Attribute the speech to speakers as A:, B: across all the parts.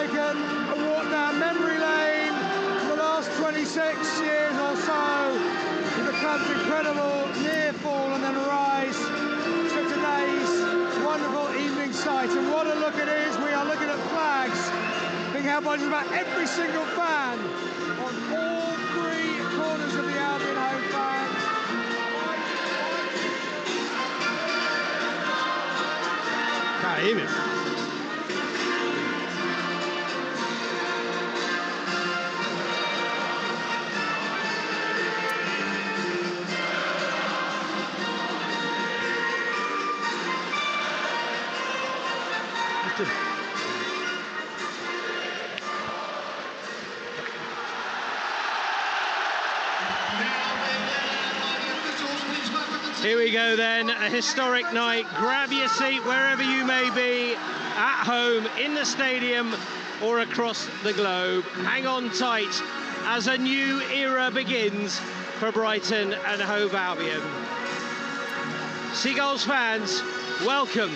A: taken a walk down memory lane for the last 26 years or so with the club's incredible near fall and then rise to today's wonderful evening sight. And what a look it is. We are looking at flags being held by just about every single fan on all three corners of the Albion home fans.
B: Can't hear him.
C: Here we go then, a historic night. Grab your seat wherever you may be, at home, in the stadium, or across the globe. Hang on tight as a new era begins for Brighton and Hove Albion. Seagulls fans, welcome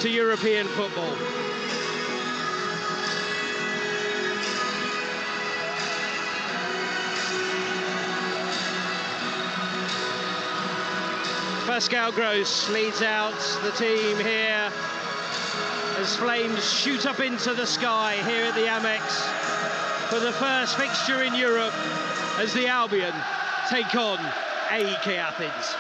C: to European football. Pascal Gross leads out the team here as flames shoot up into the sky here at the Amex for the first fixture in Europe as the Albion take on AEK Athens.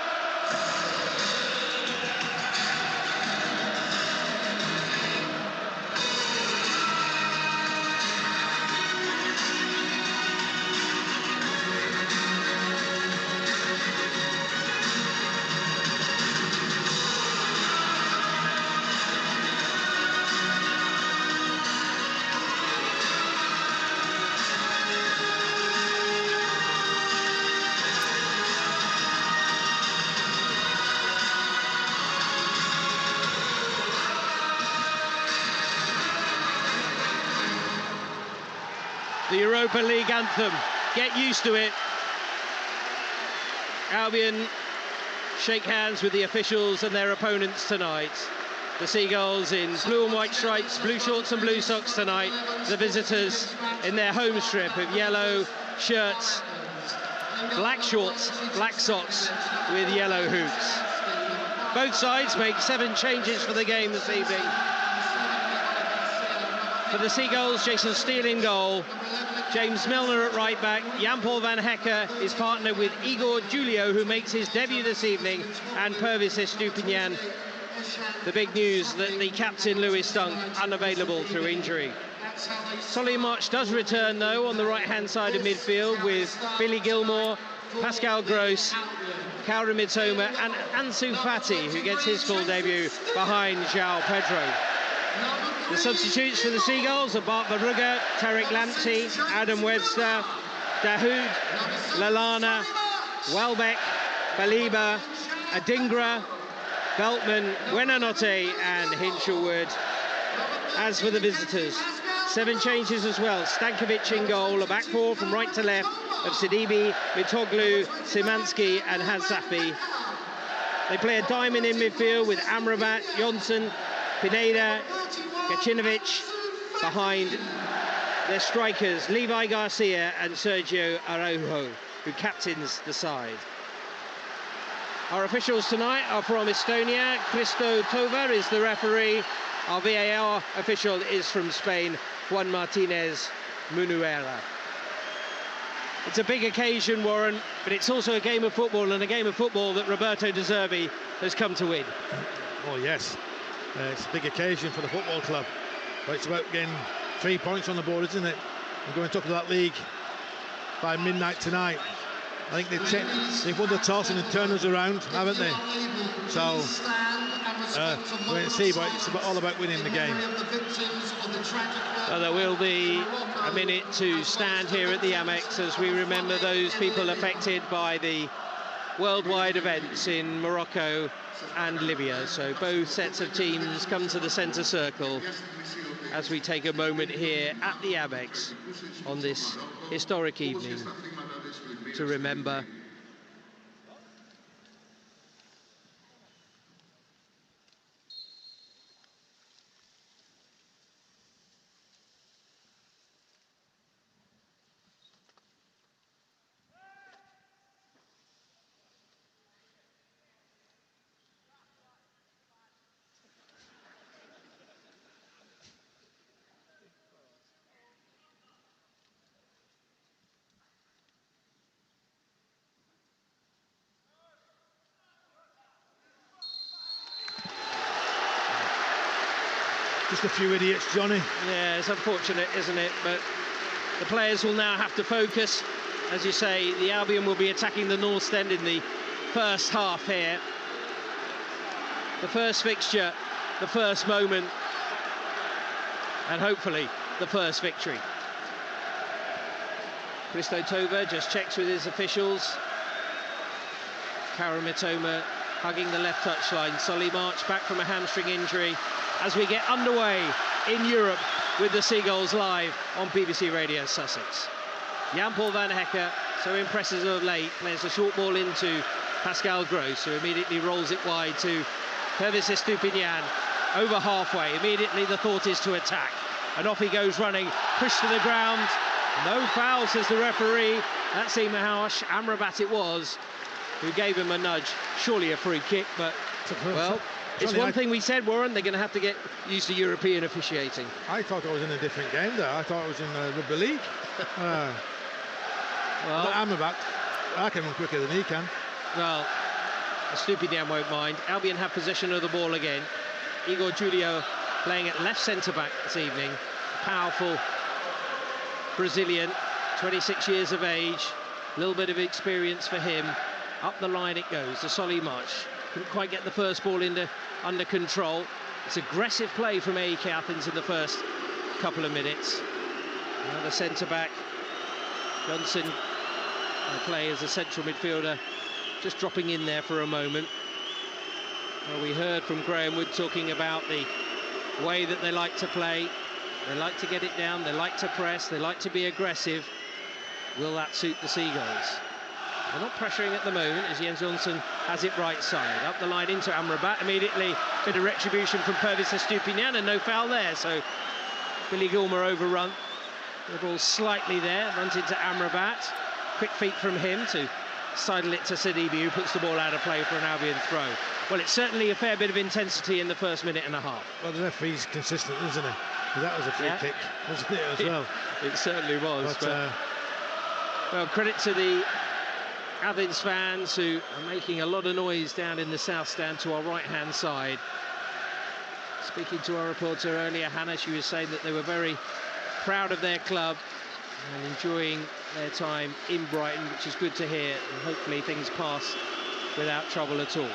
C: The Europa League anthem, get used to it. Albion shake hands with the officials and their opponents tonight. The Seagulls in blue and white stripes, blue shorts and blue socks tonight. The visitors in their home strip of yellow shirts, black shorts, black socks with yellow hoops. Both sides make 7 changes for the game this evening. For the Seagulls, Jason Steele in goal, James Milner at right back, Jan-Paul van Hecke is partnered with Igor Julio, who makes his debut this evening, and Pervis Estupinian. The big news that the captain, Lewis Dunk, unavailable through injury. Solly March does return, though, on the right-hand side of midfield with Billy Gilmore, Pascal Gross, Kaoru Mitoma, and Ansu Fati, who gets his full debut behind João Pedro. The substitutes for the Seagulls are Bart Verbrugge, Tarek Lamptey, Adam Webster, Dahoud, Lallana, Welbeck, Baliba, Adingra, Veltman, Buenanotte and Hinchelwood. As for the visitors, 7 changes as well. Stankovic in goal, a back four from right to left of Sidibe, Mitoglu, Szymanski and Hadzafi. They play a diamond in midfield with Amrabat, Johnson, Pineda, Gacinovic behind their strikers Levi Garcia and Sergio Araujo, who captains the side. Our officials tonight are from Estonia. Christo Tovar is the referee. Our VAR official is from Spain, Juan Martinez Munuera. It's a big occasion, Warren, but it's also a game of football, and a game of football that Roberto De Zerbi has come to win.
B: Oh yes, it's a big occasion for the football club, but it's about getting 3 points on the board, isn't it, and going top of that league by midnight tonight. I think they've won the toss and turned us around, haven't they? So wait and see, but it's all about winning the game.
C: Well, there will be a minute to stand here at the Amex as we remember those people affected by the worldwide events in Morocco and Libya. So both sets of teams come to the centre circle as we take a moment here at the Amex on this historic evening to remember
B: Just a few idiots, Johnny.
C: Yeah, it's unfortunate, isn't it? But the players will now have to focus. As you say, the Albion will be attacking the North Stand in the first half here. The first fixture, the first moment, and hopefully the first victory. Christo Tova just checks with his officials. Kara Mitoma hugging the left touchline. Solly March back from a hamstring injury as we get underway in Europe with the Seagulls live on BBC Radio Sussex. Jan-Paul van Hecke, so impressive of late, plays a short ball into Pascal Gross, who immediately rolls it wide to Pervis Estupiñán, over halfway. Immediately the thought is to attack, and off he goes running, pushed to the ground. No foul, says the referee. That seemed how Amrabat it was who gave him a nudge. Surely a free kick, but well, it's one thing we said, Warren, they're going to have to get used to European officiating.
B: I thought I was in a different game there. I thought I was in rugby league.
C: Well,
B: Amrabat, I can run quicker than he can.
C: Well, Estupiñán won't mind. Albion have possession of the ball again. Igor Julio playing at left centre-back this evening. Powerful Brazilian, 26 years of age. A little bit of experience for him. Up the line it goes to Solly March. Couldn't quite get the first ball under control. It's aggressive play from AEK Athens in the first couple of minutes. Now the centre-back, Johnson, play as a central midfielder, just dropping in there for a moment. Well, we heard from Graham Wood talking about the way that they like to play. They like to get it down, they like to press, they like to be aggressive. Will that suit the Seagulls? They're not pressuring at the moment as Jens Johnson has it right side. Up the line into Amrabat. Immediately, bit of retribution from Pervis Estupiñán, and no foul there. So Billy Gilmer overrun. The ball slightly there, runs into Amrabat. Quick feet from him to sidle it to Sidibe, who puts the ball out of play for an Albion throw. Well, it's certainly a fair bit of intensity in the first minute and a half.
B: Well, the referee's consistent, isn't he? That was a free kick, wasn't it, as well?
C: It certainly was. But well, credit to the Athens fans who are making a lot of noise down in the south stand to our right-hand side. Speaking to our reporter earlier, Hannah, she was saying that they were very proud of their club and enjoying their time in Brighton, which is good to hear, and hopefully things pass without trouble at all.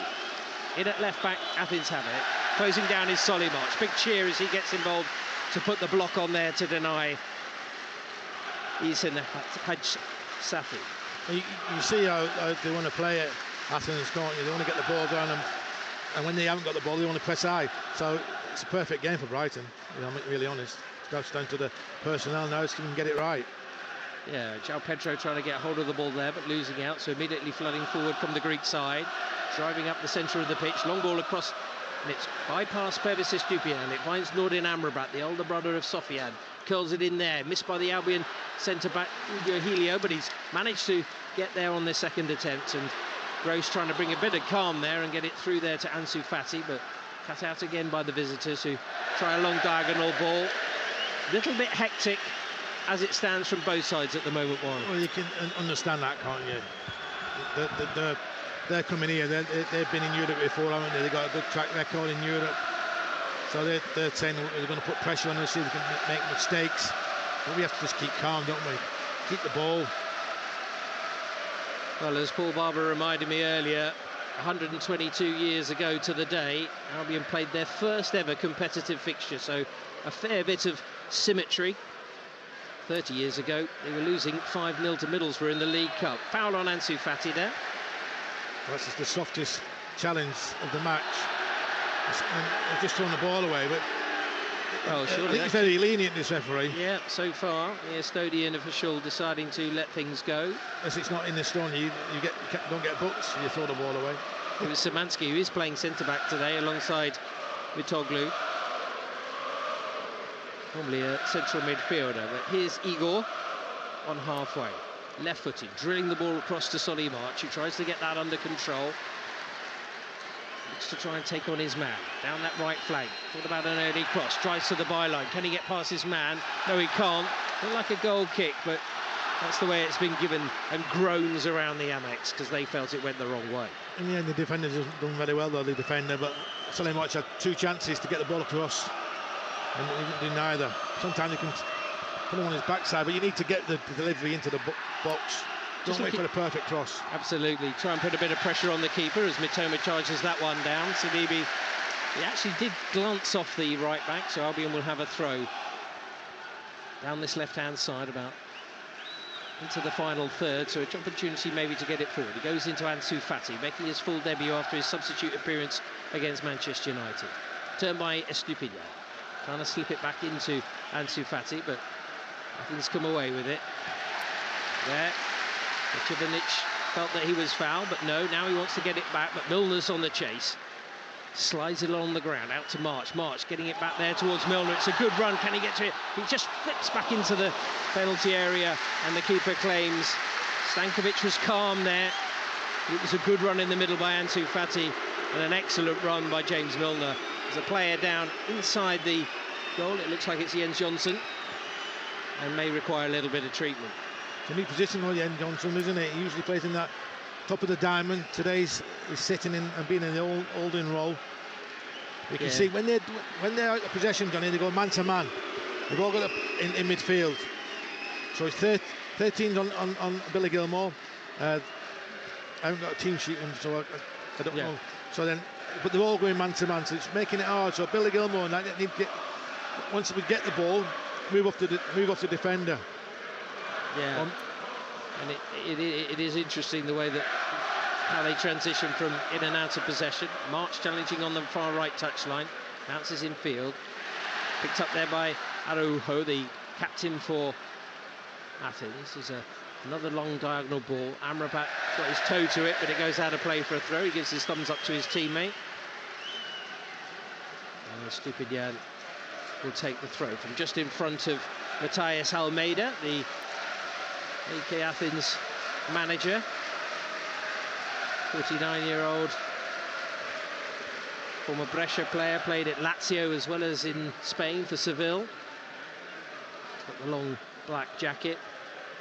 C: In at left back, Athens have it. Closing down is Solly March. Big cheer as he gets involved to put the block on there to deny Isan Haj Safi.
B: You see how they want to play it, Athens, can't you? They want to get the ball down, and when they haven't got the ball, they want to press high. So it's a perfect game for Brighton, you know, I'm really honest. It goes down to the personnel now, so can get it right.
C: Yeah, João Pedro trying to get hold of the ball there, but losing out, so immediately flooding forward from the Greek side. Driving up the centre of the pitch, long ball across, and it's bypassed Pervis Estupiñán. It finds Nordin Amrabat, the older brother of Sofian. Curls it in there, missed by the Albion centre-back Ugo Helio, but he's managed to get there on this second attempt, and Gross trying to bring a bit of calm there and get it through there to Ansu Fati, but cut out again by the visitors who try a long diagonal ball. Little bit hectic as it stands from both sides at the moment, Warren.
B: Well, you can understand that, can't you? They're coming here, they've been in Europe before, haven't they? They've got a good track record in Europe. So they're saying they're going to put pressure on us, see if we can make mistakes. But we have to just keep calm, don't we? Keep the ball.
C: Well, as Paul Barber reminded me earlier, 122 years ago to the day, Albion played their first ever competitive fixture, so a fair bit of symmetry. 30 years ago, they were losing 5-0 to Middlesbrough in the League Cup. Foul on Ansu Fati there.
B: Well, this is the softest challenge of the match. They've just thrown the ball away, but
C: well, surely
B: I think he's very lenient, this referee.
C: Yeah, so far, the Estonian official deciding to let things go.
B: As it's not in the stone, you don't get booked, you throw the ball away.
C: It was Szymanski, who is playing centre-back today, alongside Vitoglu. Normally a central midfielder, but here's Igor on halfway. Left-footed, drilling the ball across to Solly March, who tries to get that under control. Looks to try and take on his man. Down that right flank. Thought about an early cross. Drives to the byline. Can he get past his man? No, he can't. Looked like a goal kick, but that's the way it's been given, and groans around the Amex because they felt it went the wrong way.
B: In the end, the defenders have done very well, though, the defender, but Solly March had 2 chances to get the ball across. and he didn't do neither. Sometimes he can put him on his backside, but you need to get the delivery into the box. Don't wait for the perfect cross.
C: Absolutely. Try and put a bit of pressure on the keeper as Mitoma charges that one down. Sidibe, he actually did glance off the right back, so Albion will have a throw down this left-hand side, about into the final third, so an opportunity maybe to get it forward. He goes into Ansu Fati, making his full debut after his substitute appearance against Manchester United. Turned by Estupiñán, trying to slip it back into Ansu Fati, but Athens come away with it. There, Mitrovic felt that he was fouled, but no, now he wants to get it back, but Milner's on the chase. Slides it along the ground, out to March. March getting it back there towards Milner. It's a good run. Can he get to it? He just flips back into the penalty area, and the keeper claims. Stankovic was calm there. It was a good run in the middle by Ansu Fati, and an excellent run by James Milner. There's a player down inside the goal. It looks like it's Jens Johnson, and may require a little bit of treatment.
B: It's a new position for Jens Johnson, isn't it? He usually plays in that top of the diamond. Today's is sitting in and being in the holding role. You can see when they're out of possession, Johnny, they go man to man. They've all got up in midfield. So it's 13 on Billy Gilmore. I haven't got a team sheet, so I don't know. So then, but they're all going man to man, so it's making it hard. So Billy Gilmore, once we get the ball, move off the defender.
C: Yeah. And it is interesting the way that how they transition from in and out of possession. March challenging on the far right touchline, bounces in field, picked up there by Araujo, the captain for Athens. There's another long diagonal ball. Amrabat got his toe to it, but it goes out of play for a throw. He gives his thumbs up to his teammate. And Estupiñán will take the throw from just in front of Matthias Almeida, the AEK Athens manager, 49-year-old former Brescia player, played at Lazio as well as in Spain for Seville. Got the long black jacket.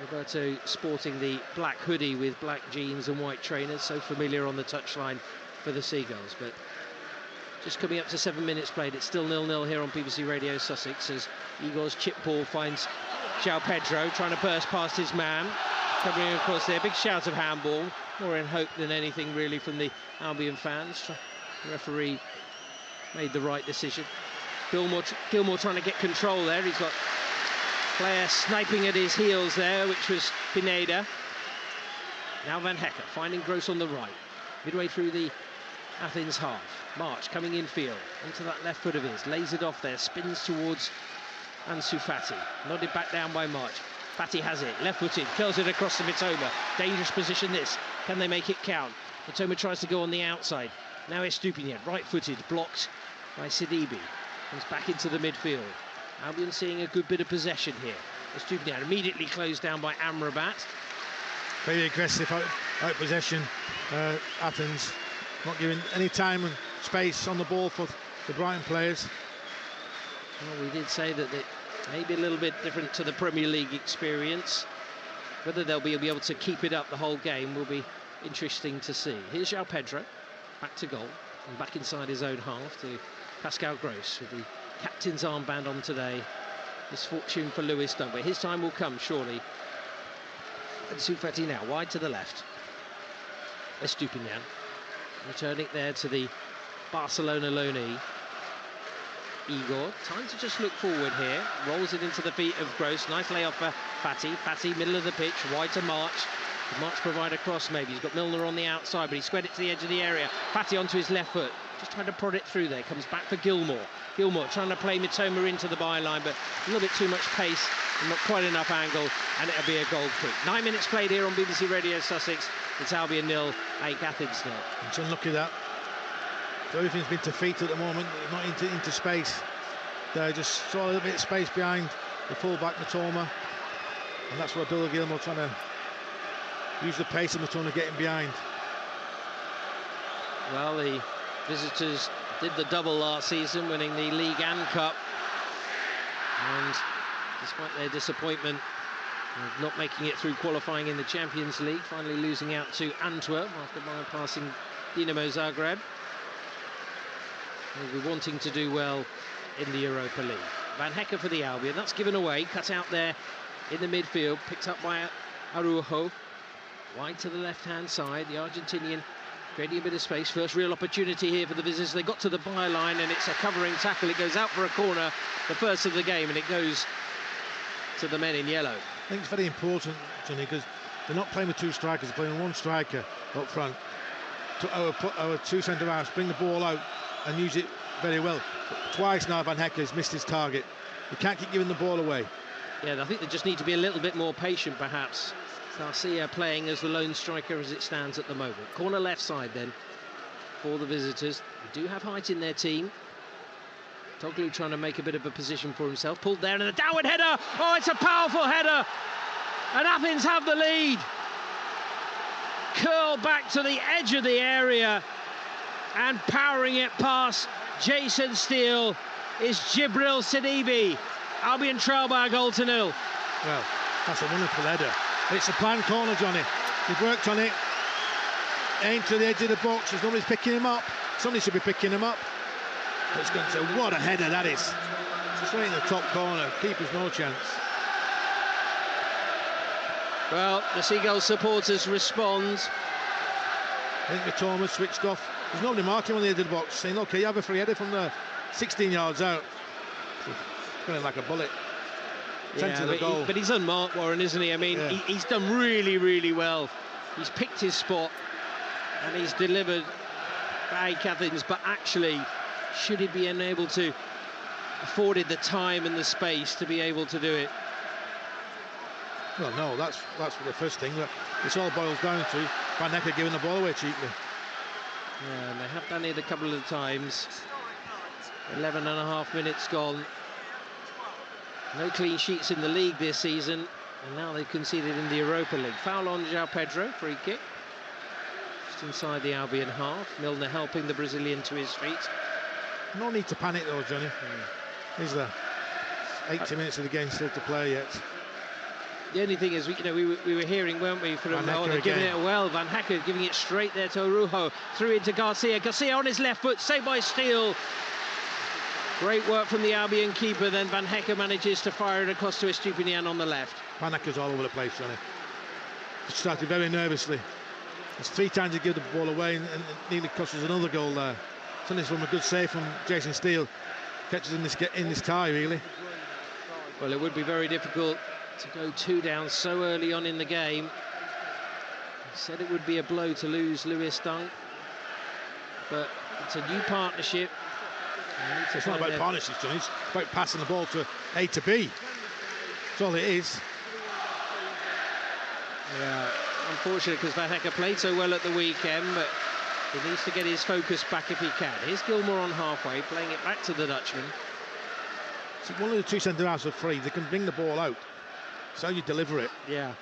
C: Roberto sporting the black hoodie with black jeans and white trainers, so familiar on the touchline for the Seagulls. But just coming up to 7 minutes played, it's still 0-0 here on BBC Radio Sussex as Igor's chip ball finds João Pedro trying to burst past his man, covering across there. Big shout of handball, more in hope than anything really from the Albion fans. The referee made the right decision. Gilmore trying to get control there. He's got player sniping at his heels there, which was Pineda. Now Van Hecker finding Gross on the right, midway through the Athens half. March coming in field onto that left foot of his, lays it off there, spins towards Ansu Fati, nodded back down by March. Fati has it, left-footed, curls it across to Mitoma. Dangerous position this. Can they make it count? Mitoma tries to go on the outside. Now Estupiñán, right-footed, blocked by Sidibe. Comes back into the midfield. Albion seeing a good bit of possession here. Estupiñán immediately closed down by Amrabat.
B: Very aggressive out possession. Athens not giving any time and space on the ball for the Brighton players.
C: Well, we did say that it may be a little bit different to the Premier League experience. Whether they'll be able to keep it up the whole game will be interesting to see. Here's João Pedro, back to goal, and back inside his own half to Pascal Gross with the captain's armband on today. Misfortune for Lewis Dunn, but his time will come, surely. Ansu Fati now, wide to the left. Estupiñán, returning there to the Barcelona loanee. Igor, time to just look forward here. Rolls it into the feet of Gross. Nice layoff for Fati. Fati, middle of the pitch, wide to March. Can March provide a cross maybe? He's got Milner on the outside, but he squared it to the edge of the area. Fati onto his left foot. Just trying to prod it through there. Comes back for Gilmore. Gilmore trying to play Mitoma into the byline, but a little bit too much pace and not quite enough angle, and it'll be a goal kick. 9 minutes played here on BBC Radio Sussex. It's Albion 0, AEK Athens 0.
B: It's unlucky that. So everything's been to feet at the moment, not into space. They just saw a little bit of space behind the full-back Mitoma, and that's where Bill Gilmore trying to use the pace of Mitoma getting behind.
C: Well, the visitors did the double last season, winning the league and cup, and despite their disappointment of not making it through qualifying in the Champions League, finally losing out to Antwerp after bypassing Dinamo Zagreb, they'll be wanting to do well in the Europa League. Van Hecke for the Albion. That's given away, cut out there in the midfield, picked up by Araujo. Wide to the left-hand side, the Argentinian creating a bit of space. First real opportunity here for the visitors. They got to the byline and it's a covering tackle. It goes out for a corner, the first of the game, and it goes to the men in yellow.
B: I think it's very important, Johnny, because they're not playing with two strikers, they're playing with one striker up front. Our two centre-halves bring the ball out and use it very well. Twice now Van Hecke has missed his target. You can't keep giving the ball away. Yeah,
C: I think they just need to be a little bit more patient, perhaps. Garcia playing as the lone striker as it stands at the moment. Corner left side then for the visitors. They do have height in their team. Toglu trying to make a bit of a position for himself. Pulled there and a downward header. Oh, it's a powerful header. And Athens have the lead. Curl back to the edge of the area and powering it past Jason Steele is Jibril Sidibe. Albion trail by a goal to nil.
B: Well, that's a wonderful header. It's a planned corner, Johnny. They've worked on it. Aimed to the edge of the box. There's nobody's picking him up. Somebody should be picking him up. But it's going to, what a header that is. Straight in the top corner. Keeper's no chance.
C: Well, the Seagulls supporters respond.
B: I think the Thomas switched off. There's nobody marking on the edge of the box, saying, OK, you have a free header from the 16 yards out. Going like a bullet.
C: Yeah, but he's unmarked, Warren, isn't he? I mean, yeah. He's done really, really well. He's picked his spot and he's delivered by Athens, but actually, should he be able to afforded the time and the space to be able to do it?
B: Well, no, that's the first thing. This all boils down to Van Hecke giving the ball away cheaply.
C: Yeah, and they have done it a couple of times. 11.5 minutes gone. No clean sheets in the league this season, and now they've conceded in the Europa League. Foul on João Pedro, free kick. Just inside the Albion half. Milner helping the Brazilian to his feet.
B: No need to panic though, Johnny. Is there? 80 minutes of the game still to play yet.
C: The only thing is, we were hearing, weren't we, from they're giving it well. Van Hecke giving it straight there to Araujo, through into Garcia. Garcia on his left foot, saved by Steele. Great work from the Albion keeper. Then Van Hecke manages to fire it across to Estupinian on the left.
B: Van Hecke's all over the place, Johnny. He started very nervously. It's 3 times he gave the ball away, and it nearly cost us another goal there. Something from a good save from Jason Steele. Catches in this tie, really.
C: Well, it would be very difficult to go 2 down so early on in the game. He said it would be a blow to lose Lewis Dunk, but it's a new partnership.
B: It's not about partnerships, Johnny. It's about passing the ball to A to B. That's all it is.
C: Yeah, unfortunate because Van Hecke played so well at the weekend, but he needs to get his focus back if he can. Here's Gilmour on halfway, playing it back to the Dutchman.
B: So one of the 2 centre-halves are free. They can bring the ball out. So you deliver it.
C: Yeah.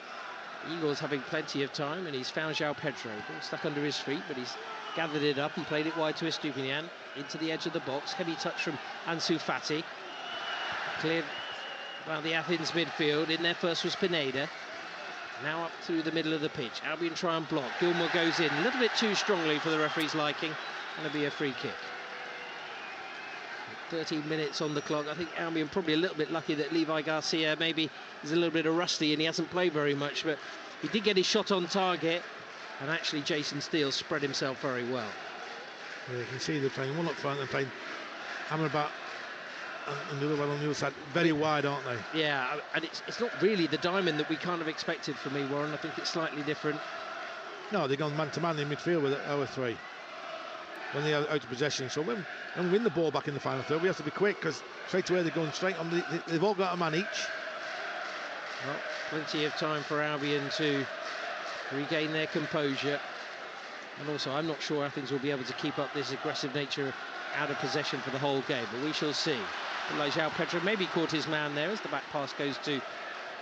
C: Eagles having plenty of time, and he's found João Pedro. Ball stuck under his feet, but he's gathered it up and played it wide to Estupinian. Into the edge of the box. Heavy touch from Ansu Fati. Cleared by the Athens midfield. In there first was Pineda. Now up through the middle of the pitch. Albion try and block. Gilmour goes in a little bit too strongly for the referee's liking. Going to be a free kick. 13 minutes on the clock. I think Albion probably a little bit lucky that Levi Garcia maybe is a little bit rusty and he hasn't played very much, but he did get his shot on target, and actually Jason Steele spread himself very well.
B: Yeah, you can see they're playing one up front and playing Amrabat and the other one on the other side. Very wide, aren't they?
C: Yeah, and it's not really the diamond that we kind of expected from me, Warren. I think it's slightly different.
B: No, they've gone man-to-man in midfield with our 3. When they're out of possession. So when we win the ball back in the final third, we have to be quick, because straight away they're going straight on. They've all got a man each.
C: Well, plenty of time for Albion to regain their composure. And also, I'm not sure Athens will be able to keep up this aggressive nature out of possession for the whole game, but we shall see. João Pedro maybe caught his man there as the back pass goes to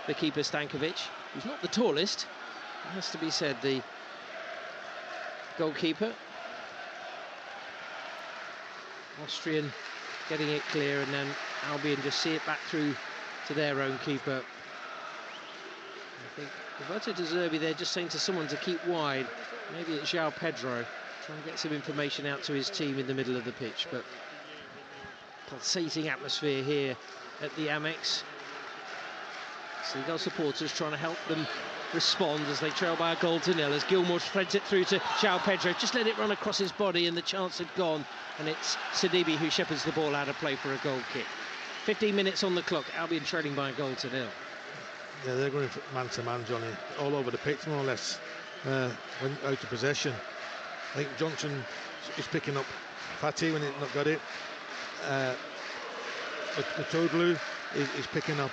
C: the keeper Stankovic, who's not the tallest, it has to be said, the goalkeeper. Austrian getting it clear, and then Albion just see it back through to their own keeper. I think Roberto De Zerbi there just saying to someone to keep wide. Maybe it's João Pedro, trying to get some information out to his team in the middle of the pitch, but pulsating atmosphere here at the Amex. Seagull supporters trying to help them respond as they trail by a goal to nil, as Gilmour threads it through to João Pedro. Just let it run across his body and the chance had gone, and it's Sidibe who shepherds the ball out of play for a goal kick. 15 minutes on the clock, Albion trailing by a goal to nil.
B: Yeah, they're going man-to-man, Johnny, all over the pitch more or less, when out of possession. I think Johnson is picking up Fatty when he's not got it. Matoglu is picking up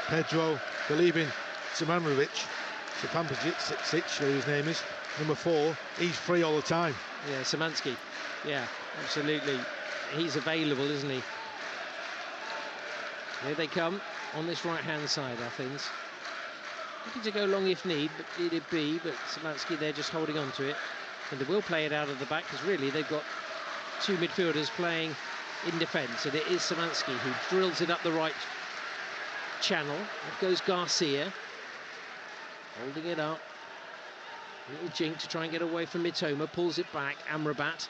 B: Pedro. They're leaving Samamovic, whatever his name is, number 4. He's free all the time.
C: Yeah, Szymanski. Yeah, absolutely. He's available, isn't he? Here they come on this right-hand side, Athens. Looking to go long if need be, but Szymanski there just holding on to it. And they will play it out of the back, because really they've got 2 midfielders playing in defence, and it is Szymanski who drills it up the right channel. Up goes Garcia, holding it up. Little jink to try and get away from Mitoma, pulls it back. Amrabat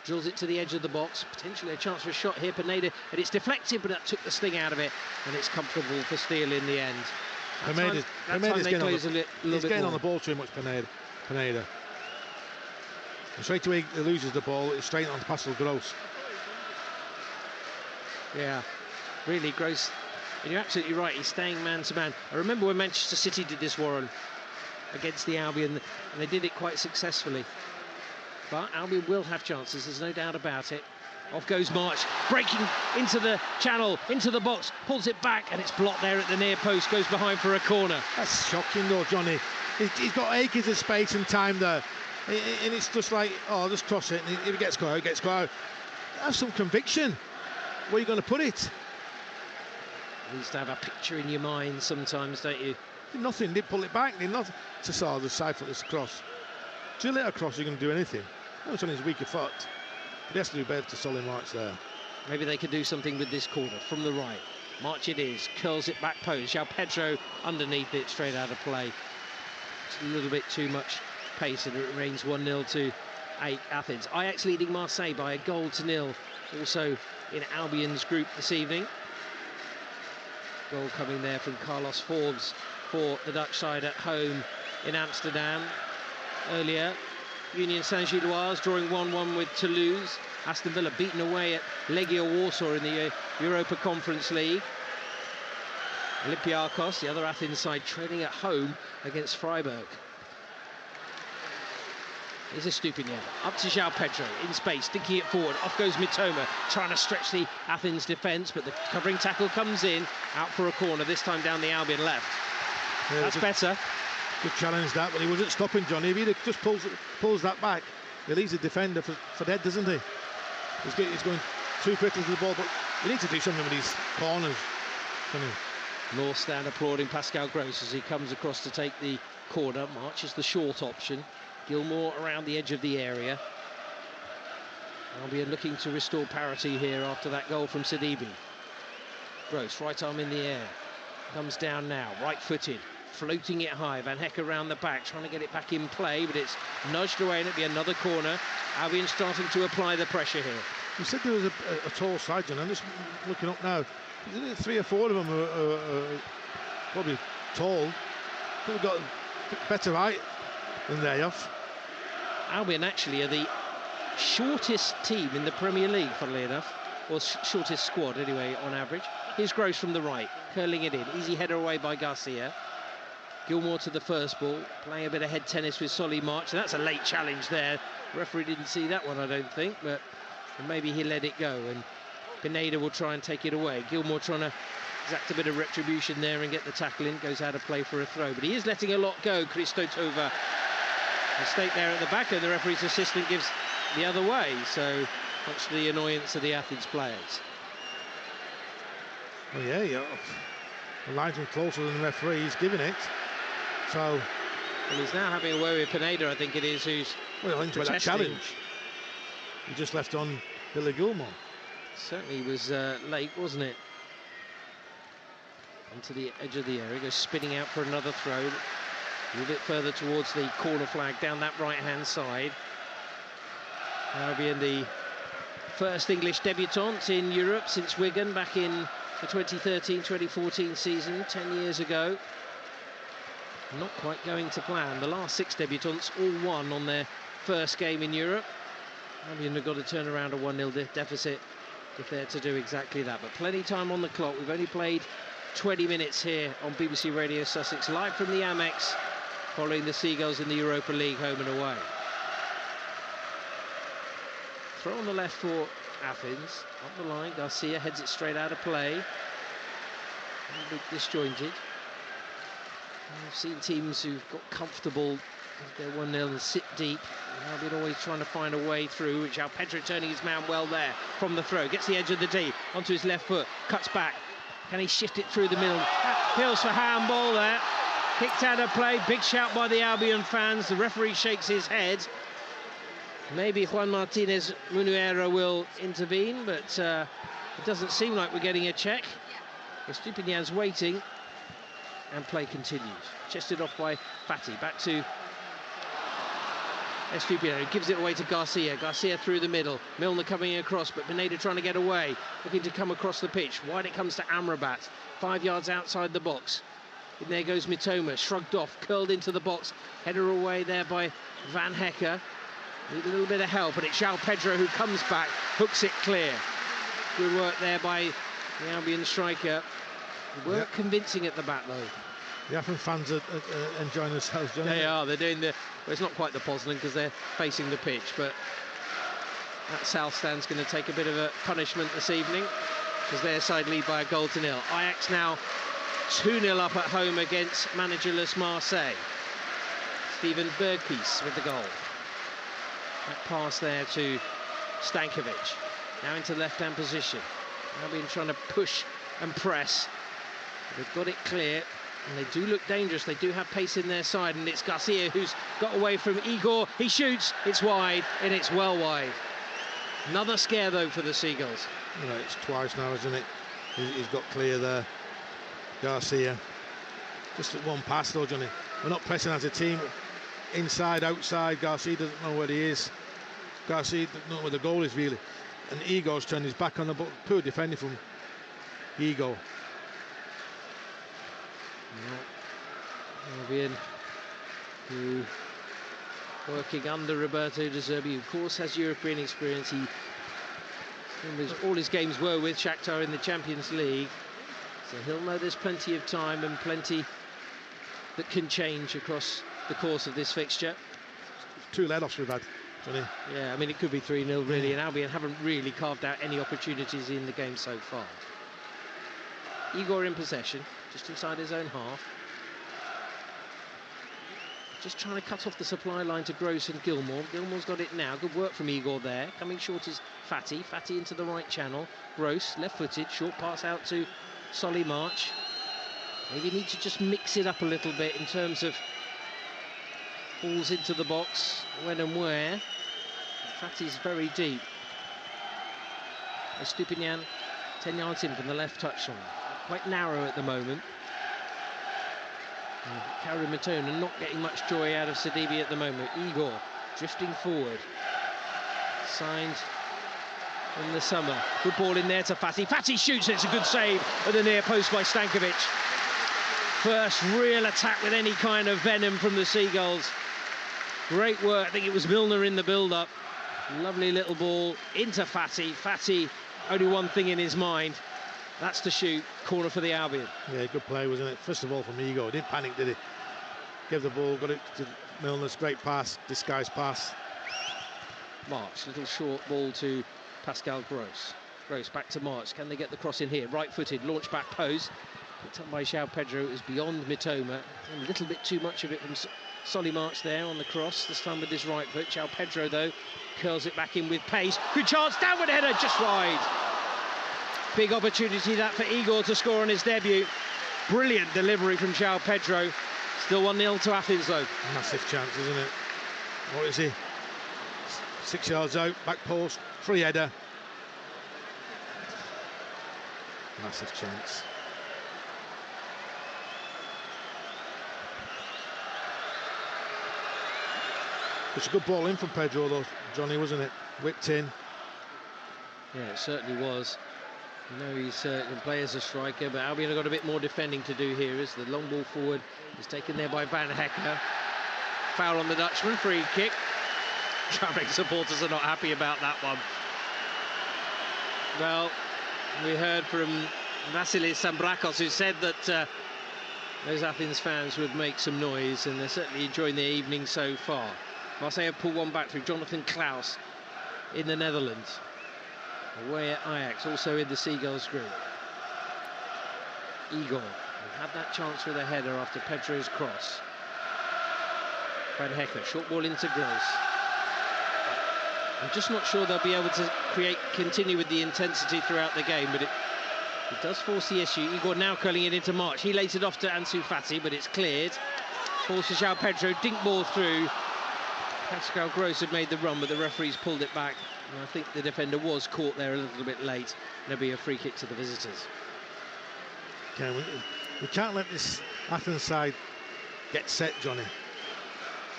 C: drills it to the edge of the box, potentially a chance for a shot here. Pineda, and it's deflected, but that took the sting out of it, and it's comfortable for Steele in the end.
B: Pineda's getting on the ball too much, Pineda. And straight away he loses the ball, it's straight on Pascal Gross. Yeah,
C: really Gross. And you're absolutely right, he's staying man-to-man. I remember when Manchester City did this, Warren, against the Albion, and they did it quite successfully. But Albion will have chances, there's no doubt about it. Off goes March, breaking into the channel, into the box, pulls it back, and it's blocked there at the near post, goes behind for a corner.
B: That's shocking though, Johnny. He's got acres of space and time there, and it's just like, oh, just cross it, and if it gets caught out, it gets caught out. Have some conviction. Where are you going to put it?
C: You used to have a picture in your mind sometimes, don't you?
B: Did nothing, did pull it back, did nothing. To saw the side foot this cross. Drill it across, you're going to do anything. No, it's on his weaker foot. But he has to do better to solid March there.
C: Maybe they could do something with this corner from the right. March it is, curls it back post. João Pedro underneath it, straight out of play. It's a little bit too much pace, and it remains 1-0 to Athens. Ajax leading Marseille by a goal to nil. Also in Albion's group this evening. Goal coming there from Carlos Forbes for the Dutch side at home in Amsterdam. Earlier, Union Saint-Gilloise drawing 1-1 with Toulouse. Aston Villa beaten away at Legia Warsaw in the Europa Conference League. Olympiakos, the other Athens side, trailing at home against Freiburg. Here's a Stupinian, up to João Pedro, in space, sticking it forward. Off goes Mitoma, trying to stretch the Athens defence, but the covering tackle comes in, out for a corner, this time down the Albion left. Yeah, that's better.
B: Good challenge that, but he wasn't stopping, Johnny. If he just pulls that back, he leaves the defender for dead, doesn't he? He's going too quickly to the ball, but you need to do something with these corners.
C: North Stand applauding Pascal Gross as he comes across to take the corner. March is the short option. Gilmour around the edge of the area. Albion looking to restore parity here after that goal from Sidibe. Gross, right arm in the air. Comes down now, right-footed, floating it high. Van Hecke around the back, trying to get it back in play, but it's nudged away, and it'll be another corner. Albion starting to apply the pressure here.
B: You said there was a tall side, John. I'm just looking up now. 3 or 4 of them are probably tall. Could have got better height than they have.
C: Albion actually are the shortest team in the Premier League, funnily enough, or shortest squad anyway on average. Here's Gross from the right, curling it in. Easy header away by Garcia. Gilmour to the first ball, playing a bit of head tennis with Solly March. And that's a late challenge there. The referee didn't see that one, I don't think, but maybe he let it go. And Pineda will try and take it away. Gilmour trying to exact a bit of retribution there and get the tackle in. Goes out of play for a throw, but he is letting a lot go. Christo Tova. Mistake there at the back, and the referee's assistant gives the other way. So much to the annoyance of the Athens players.
B: Well, yeah. The line's closer than the referee. He's giving it. So.
C: Well, he's now having a way with Pineda, I think it is, who's
B: into that challenge. He just left on Billy Gilmour.
C: Certainly was late, wasn't it? Onto the edge of the area, goes spinning out for another throw. A little bit further towards the corner flag down that right-hand side. Albion, the first English debutant in Europe since Wigan back in the 2013-2014 season, 10 years ago. Not quite going to plan. The last 6 debutants all won on their first game in Europe. Albion have got to turn around a 1-0 deficit if they're to do exactly that. But plenty of time on the clock. We've only played 20 minutes here on BBC Radio Sussex, live from the Amex, following the Seagulls in the Europa League, home and away. Throw on the left for Athens, up the line. Garcia heads it straight out of play. A bit disjointed. I've seen teams who've got comfortable with their 1-0 and sit deep. Albion always trying to find a way through. João Pedro turning his man well there from the throw. Gets the edge of the D onto his left foot. Cuts back. Can he shift it through the middle? Appeals for handball there. Kicked out of play. Big shout by the Albion fans. The referee shakes his head. Maybe Juan Martinez Munuera will intervene, but it doesn't seem like we're getting a check. Estupinian's waiting, and play continues. Chested off by Fati. Back to Estupinian, gives it away to Garcia. Garcia through the middle. Milner coming across, but Pineda trying to get away. Looking to come across the pitch. Wide it comes to Amrabat. 5 yards outside the box. And there goes Mitoma. Shrugged off, curled into the box. Header away there by Van Hecke. Need a little bit of help, and it's João Pedro who comes back, hooks it clear. Good work there by the Albion striker. They weren't convincing at the back, though.
B: The Athens fans are enjoying themselves, don't they?
C: They are. They're doing the... Well, it's not quite the Poznan because they're facing the pitch, but that south stand's going to take a bit of a punishment this evening because their side lead by a 1-0. Ajax now 2-0 up at home against managerless Marseille. Steven Berghuis with the goal. That pass there to Stankovic. Now into left-hand position. Albion trying to push and press. They've got it clear, and they do look dangerous. They do have pace in their side, and it's Garcia who's got away from Igor. He shoots, it's wide, and it's well wide. Another scare, though, for the Seagulls.
B: You know, it's twice now, isn't it? He's got clear there. Garcia. Just at one pass, though, Johnny. We're not pressing as a team. Inside, outside, Garcia doesn't know where he is. Garcia doesn't know where the goal is, really. And Igor's turned his back on the ball. Poor defending from Igor.
C: Albion, who working under Roberto De Zerbi, of course has European experience. All his games were with Shakhtar in the Champions League, so he'll know there's plenty of time and plenty that can change across the course of this fixture.
B: 2 let-offs we've had, Johnny.
C: Yeah, I mean, it could be 3-0 really, and Albion haven't really carved out any opportunities in the game so far. Igor in possession, just inside his own half. Just trying to cut off the supply line to Gross and Gilmour. Gilmour's got it now. Good work from Igor there. Coming short is Fati. Fati into the right channel. Gross, left-footed. Short pass out to Solly March. Maybe need to just mix it up a little bit in terms of balls into the box, when and where. Fati's very deep. Estupinian 10 yards in from the left touchline. Quite narrow at the moment. Karim Mitoma not getting much joy out of Sidibe at the moment. Igor drifting forward. Signed in the summer. Good ball in there to Fati. Fati shoots, it's a good save at the near post by Stankovic. First real attack with any kind of venom from the Seagulls. Great work. I think it was Milner in the build-up. Lovely little ball into Fati. Fati, only one thing in his mind. That's to shoot. Corner for the Albion.
B: Yeah, good play, wasn't it? First of all from Igor. Didn't panic, did he? Gave the ball, got it to Milner's. Great pass, disguised pass.
C: March, little short ball to Pascal Gross. Gross back to March. Can they get the cross in here? Right-footed, launch back pose. Picked up by João Pedro. It was beyond Mitoma. A little bit too much of it from Solly March there on the cross. This time with his right foot. João Pedro, though, curls it back in with pace. Good chance, downward header, just wide. Big opportunity that for Igor to score on his debut. Brilliant delivery from João Pedro. Still 1-0 to Athens, though.
B: Massive chance, isn't it? What is he? 6 yards out, back post, free header. Massive chance. It's a good ball in from Pedro, though, Johnny, wasn't it? Whipped in.
C: Yeah, it certainly was. No, he can play as a striker, but Albion have got a bit more defending to do here as the long ball forward is taken there by Van Hecker. Foul on the Dutchman, free kick. Travelling supporters are not happy about that one. Well, we heard from Vasilis Sambrakos, who said that those Athens fans would make some noise, and they're certainly enjoying their evening so far. Marseille have pulled one back through Jonathan Klaus in the Netherlands. Away at Ajax, also in the Seagulls group. Igor had that chance with a header after Pedro's cross. Van Hecker, short ball into Gross. I'm just not sure they'll be able to continue with the intensity throughout the game, but it does force the issue. Igor now curling it into March. He lays it off to Ansu Fati, but it's cleared. Falls to João Pedro, dink ball through. Pascal Gross had made the run, but the referee's pulled it back. And I think the defender was caught there a little bit late. There'll be a free kick to the visitors.
B: Okay, we can't let this Athens side get set, Johnny.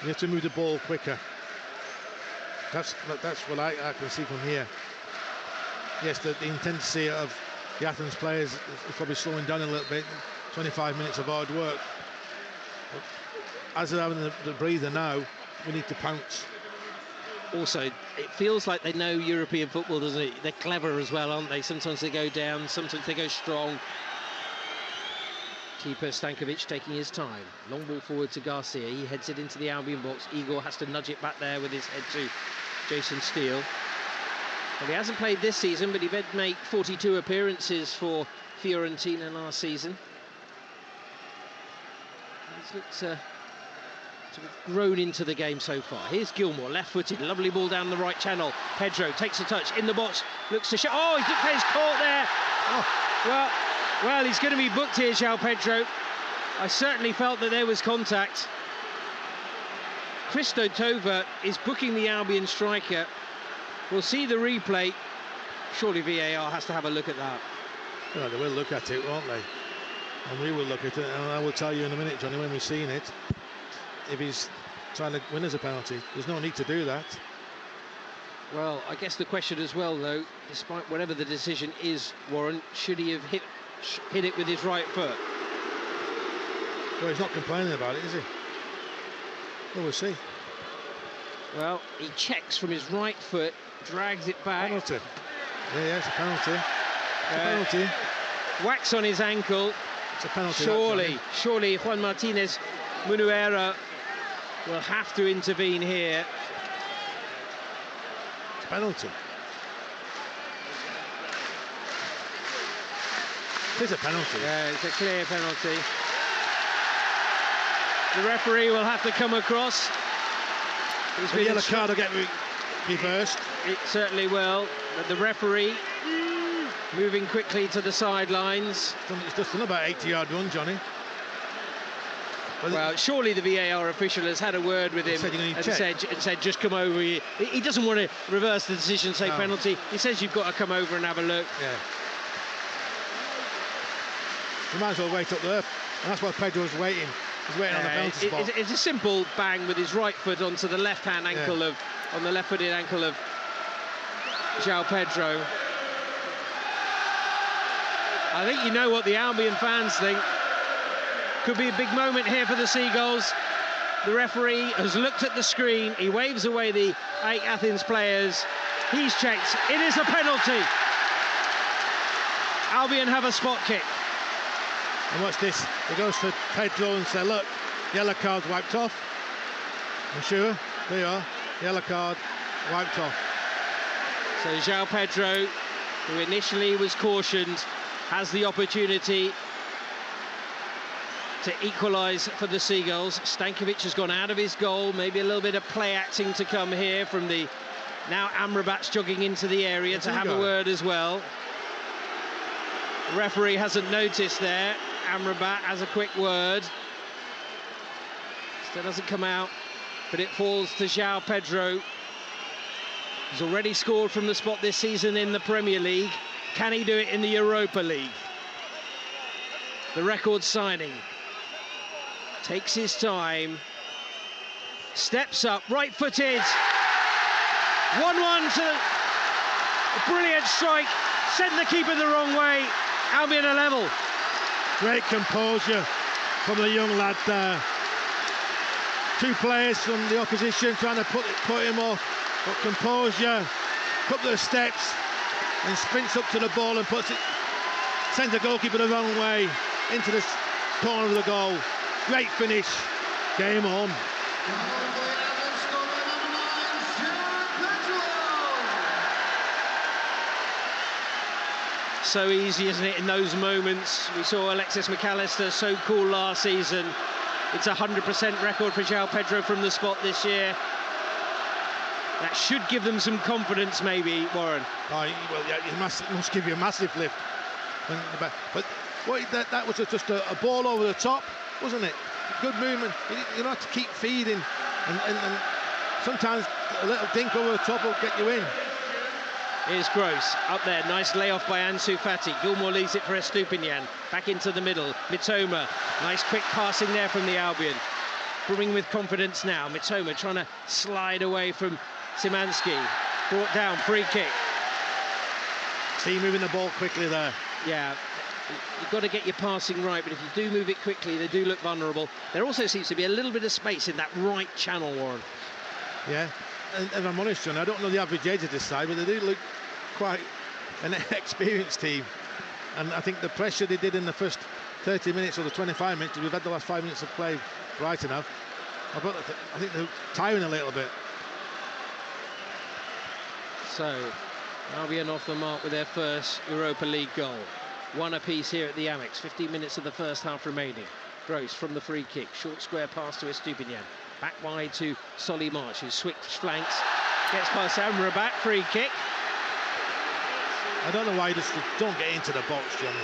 B: You have to move the ball quicker. That's what I can see from here. Yes, the intensity of the Athens players is probably slowing down a little bit. 25 minutes of hard work. But as they're having the breather now, we need to pounce.
C: Also, it feels like they know European football, doesn't it? They're clever as well, aren't they? Sometimes they go down, sometimes they go strong. Keeper Stankovic taking his time. Long ball forward to Garcia. He heads it into the Albion box. Igor has to nudge it back there with his head to Jason Steele. Well, he hasn't played this season, but he did make 42 appearances for Fiorentina last season. He's looked to have grown into the game so far. Here's Gilmour, left-footed, lovely ball down the right channel. Pedro takes a touch in the box, looks to shot. Oh, he didn't play his court there. Oh, well, he's going to be booked here, João Pedro. I certainly felt that there was contact. Christo Tova is booking the Albion striker. We'll see the replay. Surely VAR has to have a look at that.
B: Yeah, they will look at it, won't they? And we will look at it, and I will tell you in a minute, Johnny, when we've seen it, if he's trying to win as a penalty. There's no need to do that.
C: Well, I guess the question as well, though, despite whatever the decision is, Warren, should he have hit it with his right foot?
B: Well, he's not complaining about it, is he? Well, we'll see.
C: Well, he checks from his right foot, drags it back.
B: Penalty. Yeah, it's a penalty. It's a penalty.
C: Wax on his ankle.
B: It's a penalty.
C: Surely Juan Martinez Munuera will have to intervene here.
B: It's a penalty. It is a penalty.
C: Yeah, it's a clear penalty. The referee will have to come across.
B: The yellow card will get reversed.
C: It certainly will. But the referee moving quickly to the sidelines.
B: It's just done about 80-yard run, Johnny.
C: Well, surely the VAR official has had a word with him and said, just come over here. He doesn't want to reverse the decision, say penalty. He says you've got to come over and have a look.
B: Yeah. You might as well wait up there. And that's why Pedro's waiting. He's waiting on the penalty spot.
C: It's a simple bang with his right foot onto the left-hand ankle on the left-footed ankle of João Pedro. I think you know what the Albion fans think. Could be a big moment here for the Seagulls. The referee has looked at the screen. He waves away the 8 Athens players. He's checked. It is a penalty. Albion have a spot kick.
B: And watch this. He goes to Pedro and says, look, yellow card's wiped off. I'm sure. There you are. Yellow card wiped off.
C: So João Pedro, who initially was cautioned, has the opportunity to equalise for the Seagulls. Stankovic has gone out of his goal. Maybe a little bit of play acting to come here from the now Amrabat's jogging into the area to have a word as well. The referee hasn't noticed there. Amrabat has a quick word. Still doesn't come out, but it falls to João Pedro. He's already scored from the spot this season in the Premier League. Can he do it in the Europa League? The record signing. Takes his time. Steps up, right-footed. 1-1 to a brilliant strike Sent the keeper the wrong way. Albion a level.
B: Great composure from the young lad there. Two players from the opposition trying to put him off, but composure, couple of steps, and sprints up to the ball and sends the goalkeeper the wrong way into the corner of the goal. Great finish. Game on.
C: So easy, isn't it, in those moments? We saw Alexis McAllister so cool last season. It's a 100% record for João Pedro from the spot this year. That should give them some confidence, maybe, Warren.
B: Oh, well, yeah, it must give you a massive lift. But that was just a ball over the top, wasn't it? Good movement. You don't have to keep feeding, and sometimes a little dink over the top will get you in.
C: Here's Gross up there, nice layoff by Ansu Fati. Gilmour leaves it for Estupinian, back into the middle. Mitoma, nice quick passing there from the Albion. Brimming with confidence now. Mitoma trying to slide away from Szymanski. Brought down, free kick.
B: See, moving the ball quickly there.
C: Yeah, you've got to get your passing right, but if you do move it quickly, they do look vulnerable. There also seems to be a little bit of space in that right channel, Warren.
B: Yeah, and I'm honest, John, I don't know the average age of this side, but they do look quite an experienced team. And I think the pressure they did in the first 30 minutes or the 25 minutes, we've had the last 5 minutes of play, Brighton have. I think they're tiring a little bit.
C: So, Albion off the mark with their first Europa League goal. One apiece here at the Amex. 15 minutes of the first half remaining. Gross from the free kick. Short square pass to Estupinian. Back wide to Solly March, who switch flanks. Gets past Amrabat, free kick.
B: I don't know why you just don't get into the box, Johnny.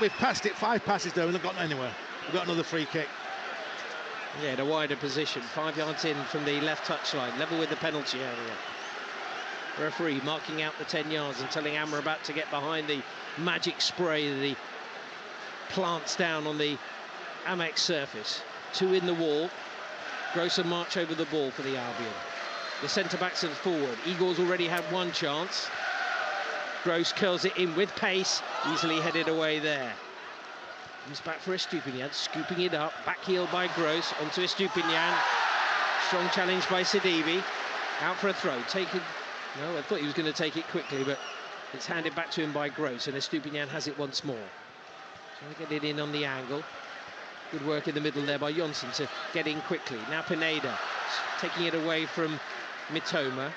B: We've passed it, 5 passes there, and they've gotten anywhere. We've got another free kick.
C: Yeah, in a wider position. 5 yards in from the left touchline, level with the penalty area. Referee marking out the 10 yards and telling Amrabat to get behind the magic spray that he plants down on the Amex surface. 2 in the wall. Gross and March over the ball for the Albion. The centre-backs are forward. Igor's already had 1 chance. Gross curls it in with pace, easily headed away there. He's back for Estupinian, scooping it up, back heel by Gross, onto Estupinian. Strong challenge by Sidibe. Out for a throw, taken. No, I thought he was going to take it quickly, but it's handed back to him by Gross, and Estupinian has it once more. Trying to get it in on the angle. Good work in the middle there by Jonsson to get in quickly. Now Pineda taking it away from Mitoma.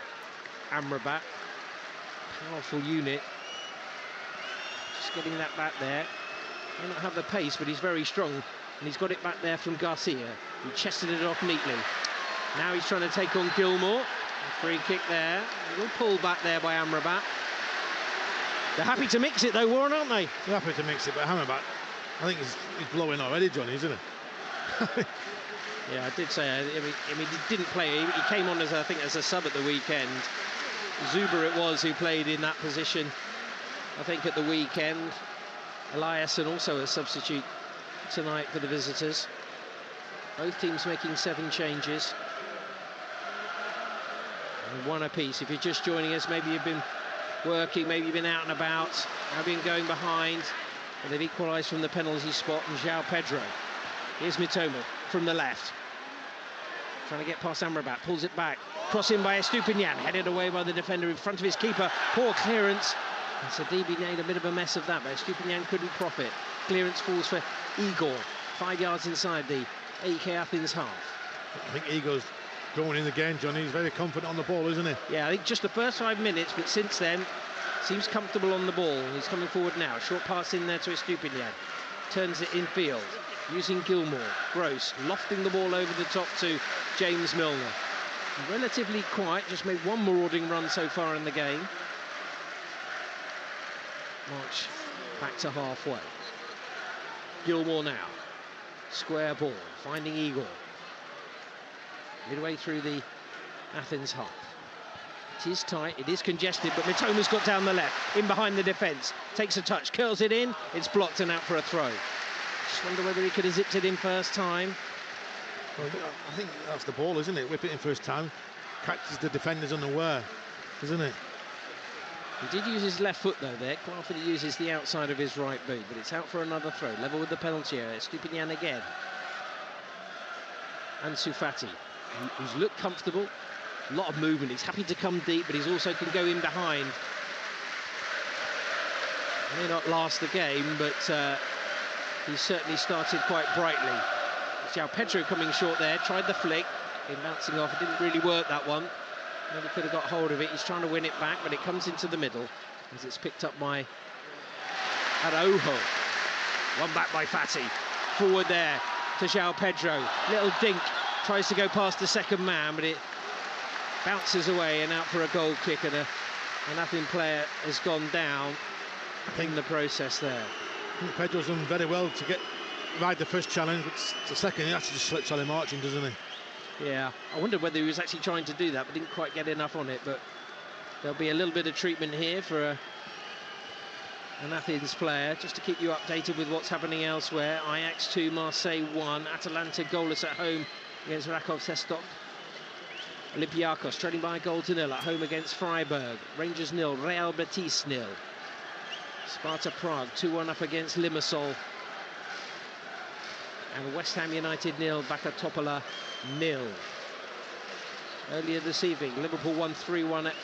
C: Amrabat, powerful unit. Just getting that back there. May not have the pace, but he's very strong, and he's got it back there from Garcia, who chested it off neatly. Now he's trying to take on Gilmour. A free kick there. A little pull back there by Amrabat. They're happy to mix it though, Warren, aren't they?
B: They're happy to mix it, but Amrabat, I think he's blowing already, Johnny, isn't he?
C: Yeah, I did say. I mean, he didn't play. He came on as, I think, as a sub at the weekend. Zuber it was who played in that position, I think, at the weekend. Eliasson also a substitute tonight for the visitors. Both teams making 7 changes. And 1 apiece. If you're just joining us, maybe you've been working, maybe you've been out and about. Albion going behind. But they've equalised from the penalty spot, and João Pedro. Here's Mitoma from the left. Trying to get past Amrabat, pulls it back. Cross in by Estupinian, headed away by the defender in front of his keeper. Poor clearance. And Sidibe made a bit of a mess of that, but Estupinian couldn't profit. Clearance falls for Igor. 5 yards inside the AEK Athens half.
B: I think Igor's going in again, Johnny. He's very confident on the ball, isn't he?
C: Yeah, I think just the first 5 minutes, but since then, seems comfortable on the ball. He's coming forward now. Short pass in there to Estupinian. Turns it infield. Using Gilmour. Gross lofting the ball over the top to James Milner. Relatively quiet, just made 1 marauding run so far in the game. March back to halfway. Gilmour now. Square ball, finding Igor. Midway through the Athens half. It is tight, it is congested, but Mitoma's got down the left, in behind the defence. Takes a touch, curls it in, it's blocked and out for a throw. Just wonder whether he could have zipped it in first time.
B: Well, I think that's the ball, isn't it? Whip it in first time. Catches the defenders unaware, isn't it?
C: He did use his left foot though there. Quite often he uses the outside of his right boot, but it's out for another throw. Level with the penalty area. Stupinian again. Ansu Fati, who's looked comfortable. A lot of movement. He's happy to come deep, but he's also can go in behind. May not last the game, but he certainly started quite brightly. João Pedro coming short there, tried the flick, in bouncing off, it didn't really work that one. Maybe could have got hold of it. He's trying to win it back, but it comes into the middle as it's picked up by Araujo. One back by Fati. Forward there to João Pedro. Little dink, tries to go past the second man, but it bounces away and out for a goal kick, and an Athens player has gone down in the process there.
B: I think Pedro's done very well to ride the first challenge, but the second he actually just slips on him marching, doesn't he?
C: Yeah, I wondered whether he was actually trying to do that, but didn't quite get enough on it. But there'll be a little bit of treatment here for an Athens player, just to keep you updated with what's happening elsewhere. Ajax 2, Marseille 1, Atalanta goalless at home against Rakov Sestok. Olympiacos trailing by a goal to nil at home against Freiburg. Rangers 0, Real Betis 0. Sparta Prague 2-1 up against Limassol. And West Ham United 0, Baka Topola 0. Earlier this evening, Liverpool won 3-1 at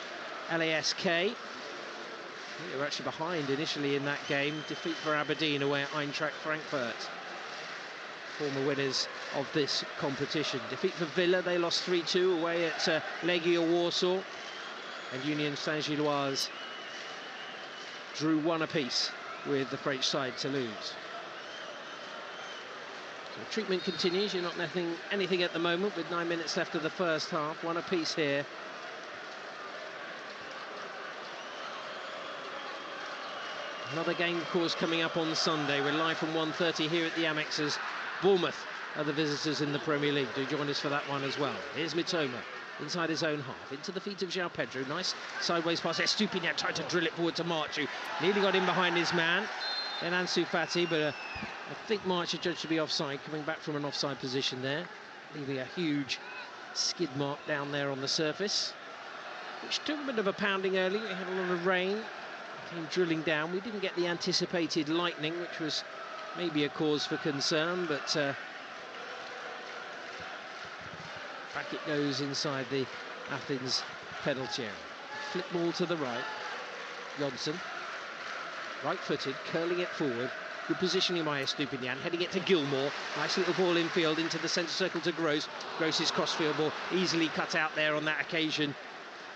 C: LASK. They were actually behind initially in that game. Defeat for Aberdeen away at Eintracht Frankfurt. Former winners of this competition. Defeat for Villa, they lost 3-2 away at Legia Warsaw. And Union Saint-Gilloise drew 1 apiece with the French side Toulouse. So treatment continues. You're not anything at the moment with 9 minutes left of the first half. 1 apiece here. Another game, of course, coming up on Sunday. We're live from 1:30 here at the Amexes. Bournemouth are the visitors in the Premier League. Do join us for that one as well. Here's Mitoma inside his own half, into the feet of João Pedro. Nice sideways pass there. Stupinian tried to drill it forward to Marchu. Nearly got in behind his man. Then Ansu Fati, but I think Marchu judged to be offside, coming back from an offside position there, leaving a huge skid mark down there on the surface, which took a bit of a pounding early. We had a lot of rain, came drilling down. We didn't get the anticipated lightning, which was maybe a cause for concern, but back it goes inside the Athens penalty area. Flip ball to the right. Jonsson, right-footed, curling it forward. Good positioning by Estupinian, heading it to Gilmour. Nice little ball in field into the centre circle to Gross. Gross's crossfield ball easily cut out there on that occasion.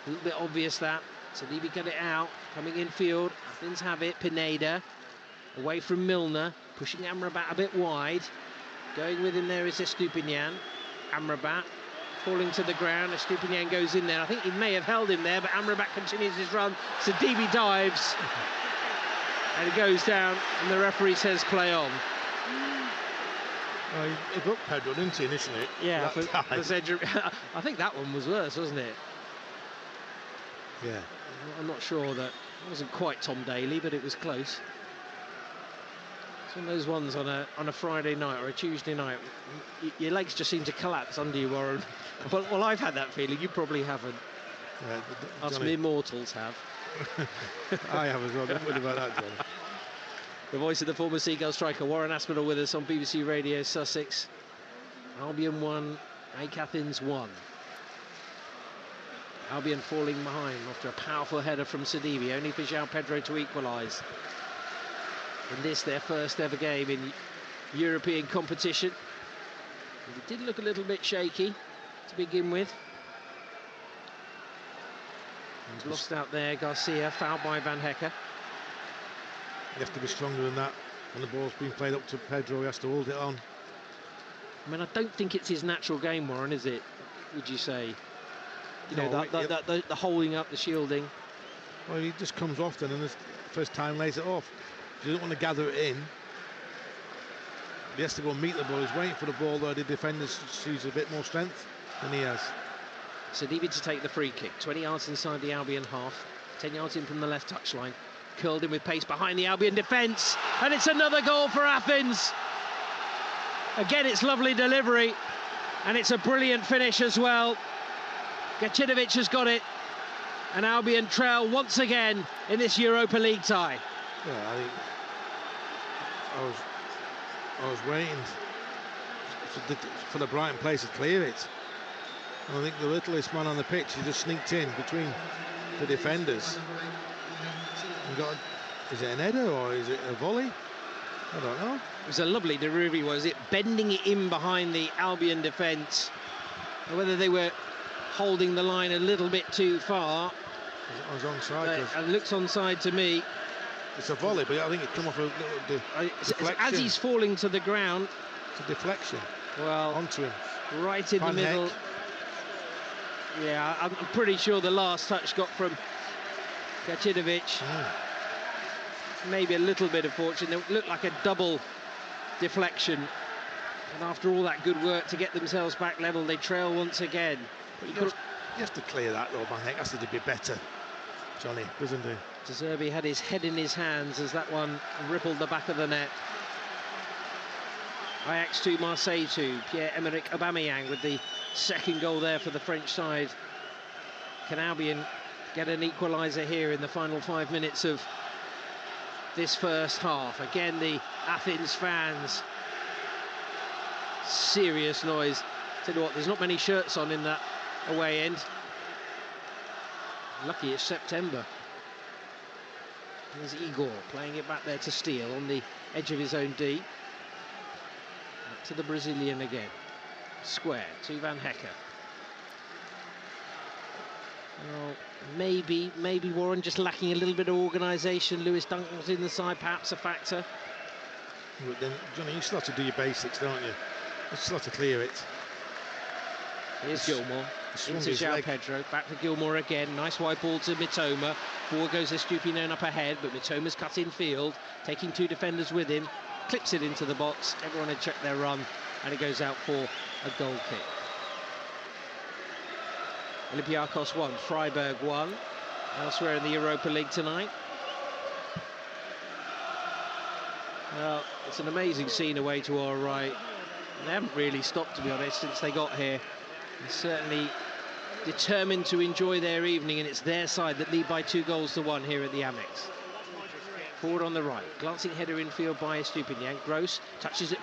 C: A little bit obvious that. Salibi got it out, coming in field. Athens have it. Pineda away from Milner, pushing Amrabat a bit wide. Going with him there is Estupinian. Amrabat falling to the ground. Estupinian goes in there. I think he may have held him there, but Amrabat continues his run. Sadibi dives. And it goes down, and the referee says play on.
B: He broke Pedro, didn't he, initially?
C: Yeah, I think that one was worse, wasn't it?
B: Yeah.
C: I'm not sure that it wasn't quite Tom Daly, but it was close. It's one of those ones on a Friday night or a Tuesday night. Your legs just seem to collapse under you, Warren. Well, I've had that feeling. You probably haven't. Yeah, us mere mortals have.
B: I have as well. Don't worry about that, Johnny.
C: The voice of the former Seagull striker Warren Aspinall with us on BBC Radio Sussex. Albion 1, AEK Athens 1. Albion falling behind after a powerful header from Sadibi, only for João Pedro to equalise. In this, their first ever game in European competition. And it did look a little bit shaky to begin with. He's lost out there, Garcia, fouled by Van Hecke.
B: You have to be stronger than that. When the ball's being played up to Pedro, he has to hold it on.
C: I mean, I don't think it's his natural game, Warren, is it? Would you say? You know, the holding up, the shielding.
B: Well, he just comes off then, and the first time lays it off. He doesn't want to gather it in. He has to go and meet the ball. He's waiting for the ball, though. The defender sees a bit more strength than he has.
C: Sadibi to take the free kick. 20 yards inside the Albion half. 10 yards in from the left touchline. Curled in with pace behind the Albion defence. And it's another goal for Athens. Again, it's lovely delivery. And it's a brilliant finish as well. Gacinovic has got it. and Albion trail once again in this Europa League tie.
B: Yeah, I think I was waiting for the Brighton players to clear it. And I think the littlest man on the pitch, he just sneaked in between the defenders. And got, is it an header or is it a volley? I don't know.
C: It was a lovely delivery, was it? Bending it in behind the Albion defence. Whether they were holding the line a little bit too far.
B: I was onside.
C: It looks onside to me.
B: It's a volley, but I think it come off a little deflection.
C: As he's falling to the ground.
B: It's a deflection.
C: Well,
B: onto him.
C: Right in the middle.
B: Heck.
C: Yeah, I'm pretty sure the last touch got from Gacinovic. Maybe a little bit of fortune. It looked like a double deflection. And after all that good work to get themselves back level, they trail once again.
B: You have to clear that though, Van Heck has to be better, Johnny, doesn't he?
C: De Zerbi had his head in his hands as that one rippled the back of the net. Ajax 2, Marseille 2. Pierre-Emerick Aubameyang with the second goal there for the French side. Can Albion get an equaliser here in the final 5 minutes of this first half? Again, the Athens fans. Serious noise. Tell you what, there's not many shirts on in that away end. Lucky it's September. There's Igor playing it back there to Steele on the edge of his own D. Back to the Brazilian again. Square to Van Hecker. Well, maybe Warren just lacking a little bit of organisation. Lewis Duncan's in the side, perhaps a factor.
B: But then, Johnny, you still have to do your basics, don't you? You still have to clear it.
C: Here's Gilmour. Into João Pedro. Back to Gilmour again. Nice wide ball to Mitoma. Forward goes Estupiñán up ahead, but Mitoma's cut in field, taking two defenders with him. Clips it into the box. Everyone had checked their run, and it goes out for a goal kick. Olympiacos 1, Freiburg 1. Elsewhere in the Europa League tonight. Well, it's an amazing scene away to our right. They haven't really stopped, to be honest, since they got here. They're certainly determined to enjoy their evening, and it's their side that lead by 2-1 here at the Amex. Forward on the right, glancing header infield by Estupiñán. Gross touches it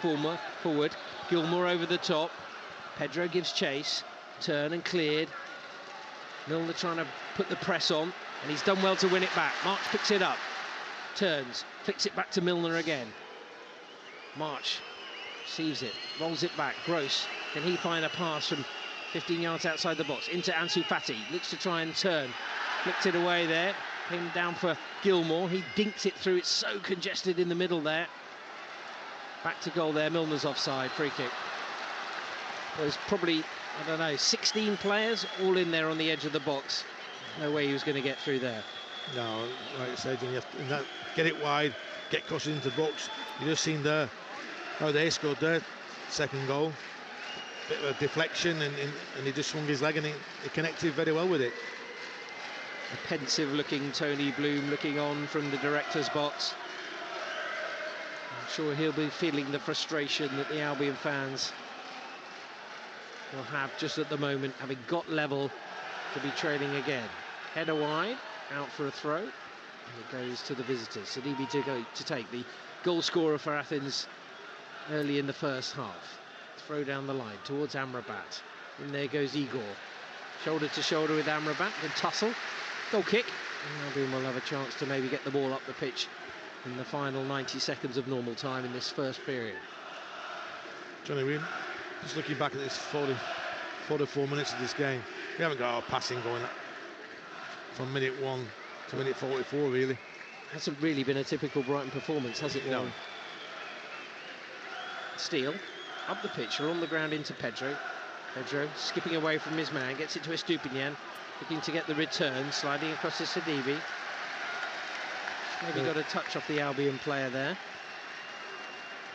C: forward. Gilmour over the top. Pedro gives chase. Turn and cleared. Milner trying to put the press on, and he's done well to win it back. March picks it up. Turns, flicks it back to Milner again. March receives it, rolls it back. Gross, can he find a pass from 15 yards outside the box into Ansu Fati? Looks to try and turn, flicked it away there. Came down for Gilmour. He dinks it through. It's so congested in the middle there. Back to goal there. Milner's offside. Free kick. There's probably, I don't know, 16 players all in there on the edge of the box. No way he was going to get through there.
B: No, like I said, you have to get it wide, get crosses into the box. You just seen there how they scored their second goal. Bit of a deflection, and he just swung his leg, and he connected very well with it.
C: A pensive-looking Tony Bloom looking on from the director's box. I'm sure he'll be feeling the frustration that the Albion fans will have just at the moment, having got level to be trailing again. Header wide, out for a throw, and it goes to the visitors. Sidibe to take the goal scorer for Athens early in the first half. Throw down the line towards Amrabat. And there goes Igor. Shoulder to shoulder with Amrabat, then tussle. Goal kick. And Albion will have a chance to maybe get the ball up the pitch in the final 90 seconds of normal time in this first period.
B: Johnny, we're just looking back at this 44 minutes of this game. We haven't got our passing going from minute 1 to minute 44, really.
C: Hasn't really been a typical Brighton performance, has it?
B: No.
C: Steele up the pitch, or on the ground into Pedro. Pedro skipping away from his man, gets it to Estupiñán, looking to get the return, sliding across to Sidibe. Maybe got a touch off the Albion player there.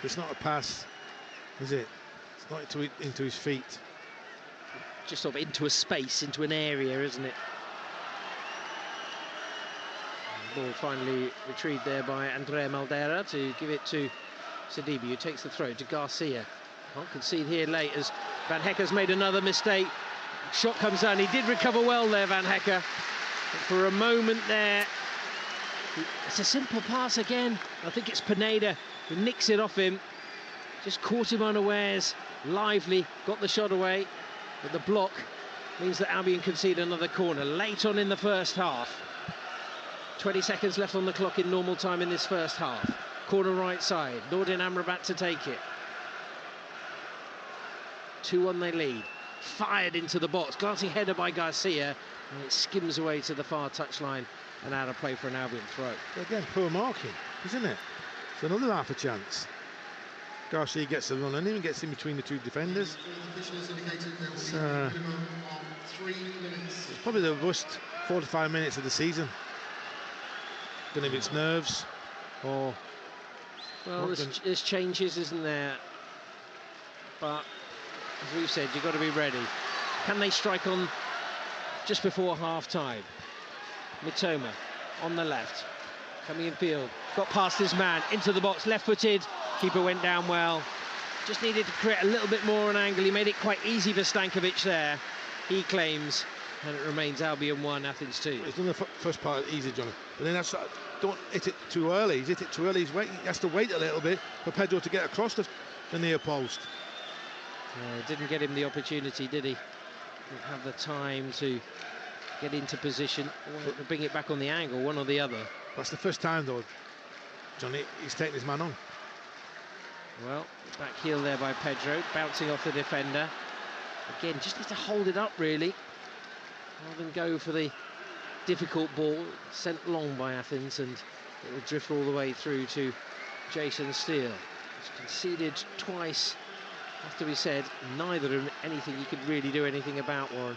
B: It's not a pass, is it? It's not into his feet.
C: Just sort of into a space, into an area, isn't it? Ball finally retrieved there by Andrea Maldera to give it to Sidibe, who takes the throw to Garcia. Can't concede here late as Van Hecker's made another mistake. Shot comes down. He did recover well there, Van Hecker. But for a moment there, it's a simple pass again. I think it's Pineda who nicks it off him. Just caught him unawares. Lively got the shot away, but the block means that Albion concede another corner late on in the first half. 20 seconds left on the clock in normal time in this first half. Corner right side, Nordin Amrabat to take it. 2-1 they lead. Fired into the box, glancing header by Garcia, and it skims away to the far touchline and out of play for an Albion throw.
B: Again, poor marking, isn't it? It's another half a chance. Garcia gets the run and even gets in between the two defenders. It's probably the worst 45 minutes of the season. Don't know if it's nerves or...
C: Well, there's changes, isn't there? But, as we've said, you've got to be ready. Can they strike on just before half-time? Mitoma on the left, coming in field. Got past his man, into the box, left-footed. Keeper went down well. Just needed to create a little bit more an angle. He made it quite easy for Stankovic there, he claims. And it remains Albion 1, Athens 2.
B: It's done the first part easy, Johnny. But then that's, don't hit it too early. He's hit it too early. He has to wait a little bit for Pedro to get across the near post.
C: Didn't get him the opportunity, did he? Didn't have the time to get into position or to bring it back on the angle, one or the other.
B: That's the first time, though, Johnny, he's taken his man on.
C: Well, back heel there by Pedro, bouncing off the defender. Again, just need to hold it up, really, rather than go for the difficult ball sent long by Athens, and it will drift all the way through to Jason Steele. He's conceded twice, has to be said, neither of anything you could really do anything about, Warren.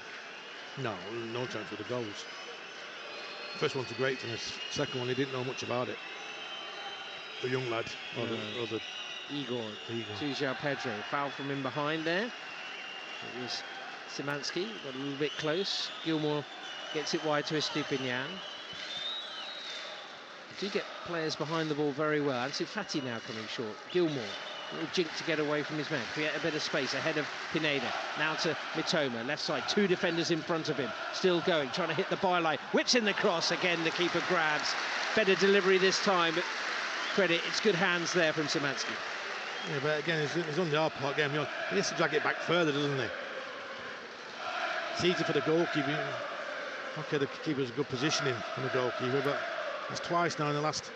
B: No chance with the goals. First one's a great and the second one he didn't know much about it. The young lad, or the
C: Igor to João Pedro. Foul from in behind there. It was Szymanski, got a little bit close. Gilmour gets it wide to Estupinian. Do get players behind the ball very well. Ansu Fati now coming short. Gilmour, a little jink to get away from his man. Create a bit of space ahead of Pineda. Now to Mitoma, left side. Two defenders in front of him. Still going, trying to hit the byline. Whips in the cross. Again, the keeper grabs. Better delivery this time, but credit, it's good hands there from Szymanski.
B: Yeah, but again, he's on the hard part game. He has to drag it back further, doesn't he? It's easy for the goalkeeper. Okay, the keeper's a good positioning from the goalkeeper, but it's twice now in the last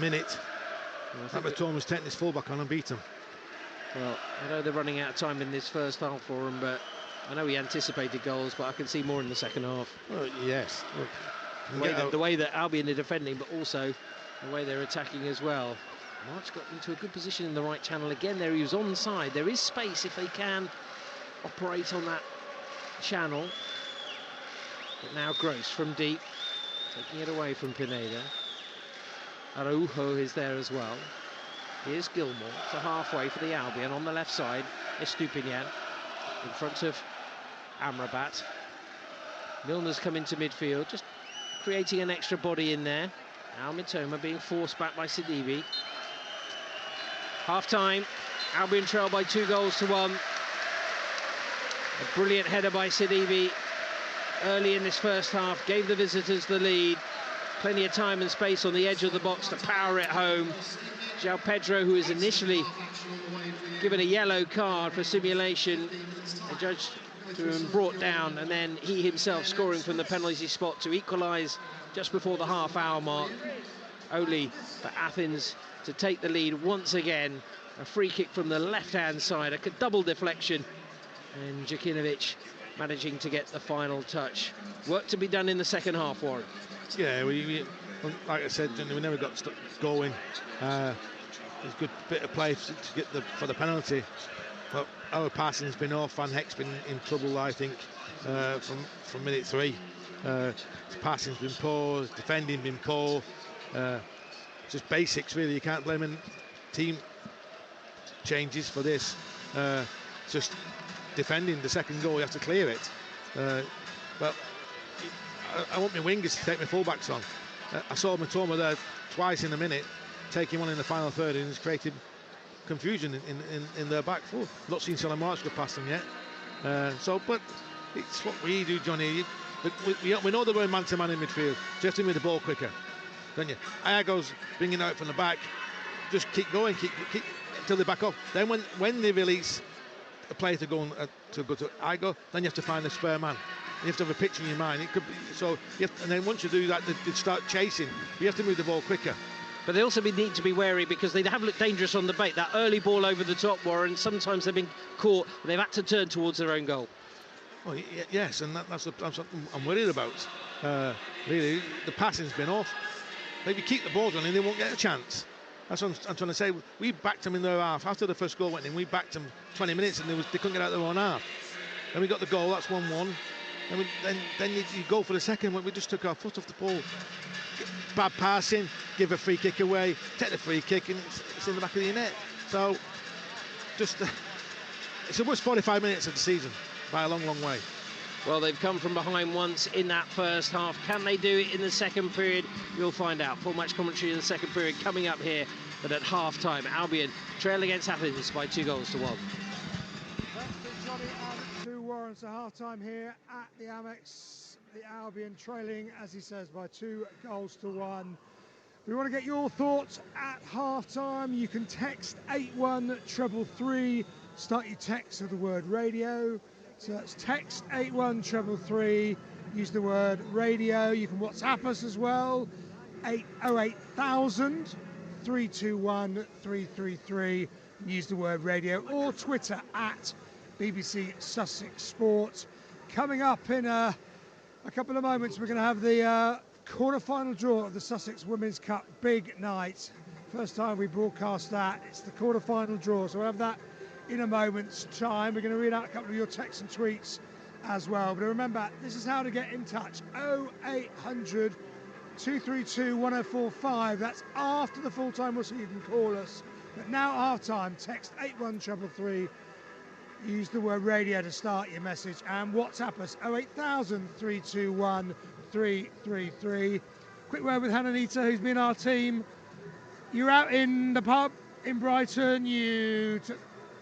B: minute that Mitoma's taken his fullback on and beat him.
C: Well, I know they're running out of time in this first half for him, but I know he anticipated goals, but I can see more in the second half.
B: Well, yes.
C: The way that Albion are defending, but also the way they're attacking as well. March got into a good position in the right channel again there. He was onside. There is space if they can operate on that channel. But now Gross from deep, taking it away from Pineda. Araujo is there as well. Here's Gilmour to halfway for the Albion on the left side. Estupinian in front of Amrabat. Milner's come into midfield, just creating an extra body in there. Now Mitoma being forced back by Sidibe. Half-time, Albion trail by 2-1. A brilliant header by Sidibe early in this first half, gave the visitors the lead. Plenty of time and space on the edge of the box to power it home. João Pedro, who is initially given a yellow card for simulation, judged to have been brought down, and then he himself scoring from the penalty spot to equalise just before the half-hour mark. Only for Athens to take the lead once again. A free kick from the left-hand side, a double deflection, and Djukinovic managing to get the final touch. Work to be done in the second half, Warren.
B: Yeah, we like I said, we never got going. It's a good bit of play to get for the penalty, but our passing's been off. Van Heck's been in trouble, I think, from minute 3. His passing's been poor, his defending been poor. Just basics, really. You can't blame any team changes for this. Just defending the second goal, you have to clear it. But I want my wingers to take my fullbacks on. I saw Mitoma there twice in a minute, taking one in the final third, and it's created confusion in their back four. Not seen March go past them yet. But it's what we do, Johnny. We know they're going man-to-man in midfield, so you have to move the ball quicker, don't you? Iago's bringing it out from the back. Just keep going, keep until they back off. Then when they release a player to go to Iago, then you have to find a spare man. You have to have a picture in your mind. It could be, so and then once you do that, they start chasing. You have to move the ball quicker.
C: But they also need to be wary because they have looked dangerous on the break. That early ball over the top, Warren, sometimes they've been caught and they've had to turn towards their own goal.
B: Well, yes, and that's something I'm worried about. Really, the passing's been off. But if you keep the ball running, they won't get a chance. That's what I'm trying to say. We backed them in their half. After the first goal went in, we backed them 20 minutes and they couldn't get out of their own half. Then we got the goal, that's 1-1. Then you go for the second one. We just took our foot off the ball. Bad passing, give a free kick away, take the free kick, and it's in the back of your net. So, it's the worst 45 minutes of the season by a long, long way.
C: Well, they've come from behind once in that first half. Can they do it in the second period? We'll find out. Full match commentary in the second period coming up here. But at half-time, Albion trail against Athens by 2-1.
A: That's Johnny and 2 Warren. So half-time here at the Amex. The Albion trailing, as he says, by 2-1. We want to get your thoughts at half-time. You can text 81333. Start your text with the word radio. So that's text 81333. Use the word radio. You can WhatsApp us as well. 808,000 321 333. Use the word radio, or Twitter at BBC Sussex Sport. Coming up in a couple of moments, we're going to have the quarter-final draw of the Sussex Women's Cup. Big night. First time we broadcast that. It's the quarter-final draw, so we'll have that in a moment's time. We're going to read out a couple of your texts and tweets as well. But remember, this is how to get in touch. 0800 232 1045. That's after the full-time whistle. You can call us. But now half-time, text 81333. Use the word radio to start your message, and WhatsApp us 08000 321 333. Quick word with Hannah-Nita, who's been our team. You're out in the pub in Brighton, you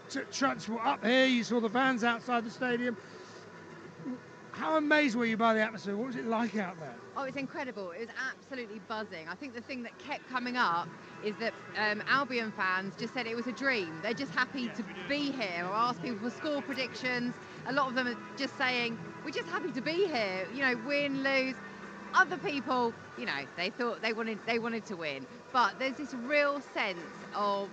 A: took transport up here, you saw the fans outside the stadium. How amazed were you by the atmosphere? What was it like out there?
D: Oh, it's incredible. It was absolutely buzzing. I think the thing that kept coming up is that Albion fans just said it was a dream. They're just happy to be here. I asked people for score predictions. A lot of them are just saying, we're just happy to be here. You know, win, lose. Other people, you know, they thought they wanted to win. But there's this real sense of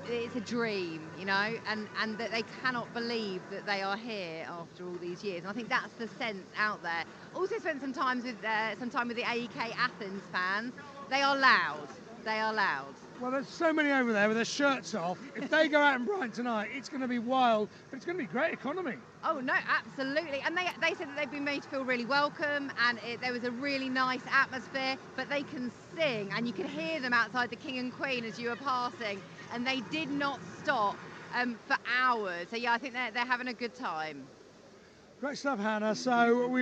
D: it's a dream, you know, and that they cannot believe that they are here after all these years. And I think that's the sense out there. Also spent some time with the AEK Athens fans. They are loud. They are loud.
A: Well, there's so many over there with their shirts off. If they go out in Brighton tonight, it's going to be wild, but it's going to be great economy.
D: Oh, no, absolutely. And they said that they've been made to feel really welcome, and there was a really nice atmosphere, but they can sing, and you can hear them outside the King and Queen as you were passing, and they did not stop for hours. So, yeah, I think they're having a good time.
A: Great stuff, Hannah. So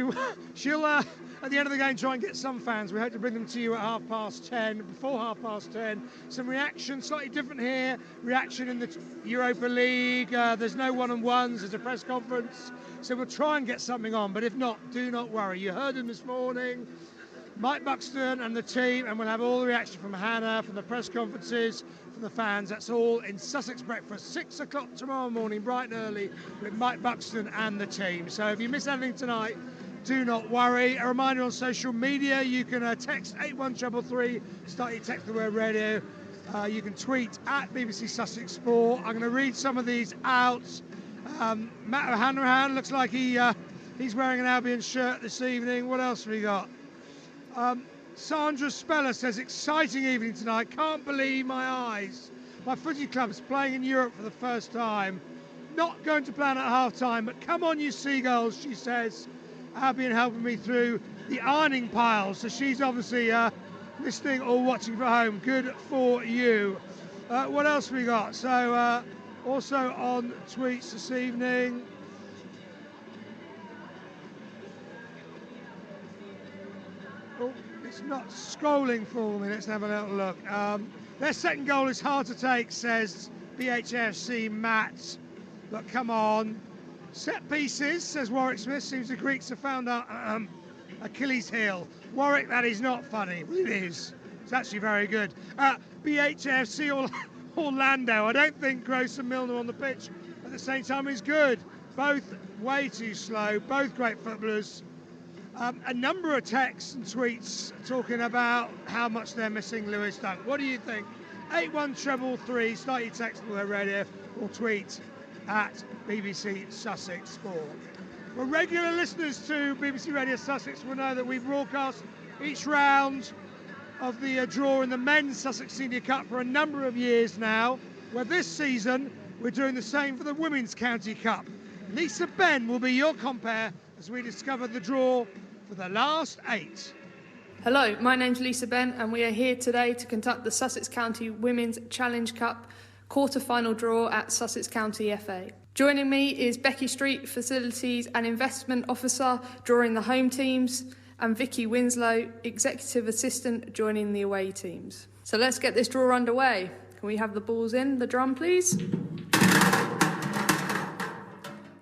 A: she'll, at the end of the game, try and get some fans. We hope to bring them to you at 10:30, before 10:30. Some reaction, slightly different here. Reaction in the Europa League. There's no one-on-ones. There's a press conference. So we'll try and get something on. But if not, do not worry. You heard him this morning. Mike Buxton and the team, and we'll have all the reaction from Hannah, from the press conferences, from the fans. That's all in Sussex Breakfast, 6 o'clock tomorrow morning, bright and early, with Mike Buxton and the team. So if you miss anything tonight, do not worry. A reminder on social media, you can text 81333, start your text the word radio. You can tweet at BBC Sussex Sport. I'm going to read some of these out. Matt O'Hanrahan looks like he's wearing an Albion shirt this evening. What else have we got? Sandra Speller says, exciting evening tonight. Can't believe my eyes. My footy club's playing in Europe for the first time. Not going to plan at half-time, but come on, you seagulls, she says. Albion helping me through the ironing pile. So she's obviously listening or watching from home. Good for you. What else we got? So also on tweets this evening. Oh, it's not scrolling for me. Let's have a little look. Their second goal is hard to take, says BHFC Matt. But come on. Set pieces, says Warwick Smith, seems the Greeks have found our Achilles heel. Warwick, that is not funny. It is. It's actually very good. BHFC Orlando, I don't think Gross and Milner on the pitch at the same time is good. Both way too slow, both great footballers. A number of texts and tweets talking about how much they're missing Lewis Dunk. What do you think? 81333, start your text on their radio or tweet at BBC Sussex Sport. Well, regular listeners to BBC Radio Sussex will know that we broadcast each round of the draw in the men's Sussex Senior Cup for a number of years now, where this season we're doing the same for the Women's County Cup. Lisa Benn will be your compere as we discover the draw for the last 8.
E: Hello, my name's Lisa Benn and we are here today to conduct the Sussex County Women's Challenge Cup quarter-final draw at Sussex County FA. Joining me is Becky Street, Facilities and Investment Officer, drawing the home teams, and Vicky Winslow, Executive Assistant, joining the away teams. So let's get this draw underway. Can we have the balls in, the drum please?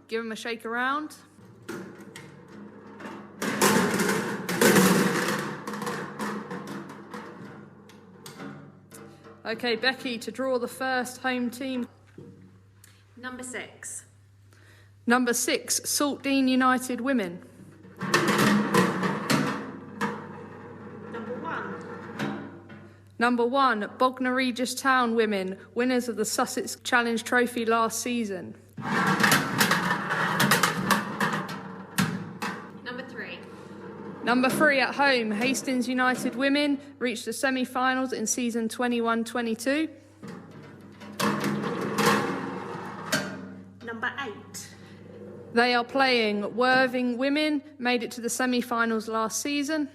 E: Give them a shake around. Okay, Becky, to draw the first home team.
F: Number 6.
E: Number 6, Saltdean United Women.
F: Number 1.
E: Number 1, Bognor Regis Town Women, winners of the Sussex Challenge Trophy last season.
F: Number 3.
E: Number 3, at home, Hastings United Women reached the semi-finals in season 21-22.
F: Number 8.
E: They are playing Worthing Women, made it to the semi-finals last season.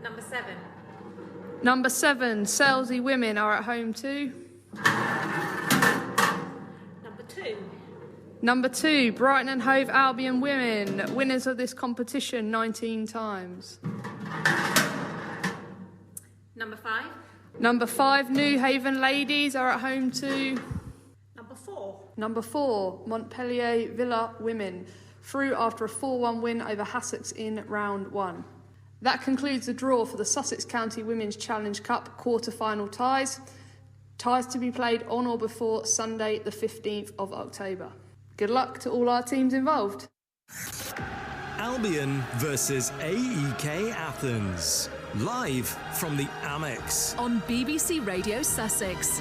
F: Number 7.
E: Number 7, Selsey Women are at home too.
F: Number 2.
E: Number 2, Brighton and Hove Albion Women, winners of this competition 19 times.
F: Number 5.
E: Number 5, New Haven Ladies are at home too.
F: Number 4.
E: Number 4, Montpellier Villa Women, through after a 4-1 win over Sussex in round 1. That concludes the draw for the Sussex County Women's Challenge Cup quarter-final ties. Ties to be played on or before Sunday the 15th of October. Good luck to all our teams involved.
G: Albion versus AEK Athens. Live from the Amex.
H: On BBC Radio Sussex.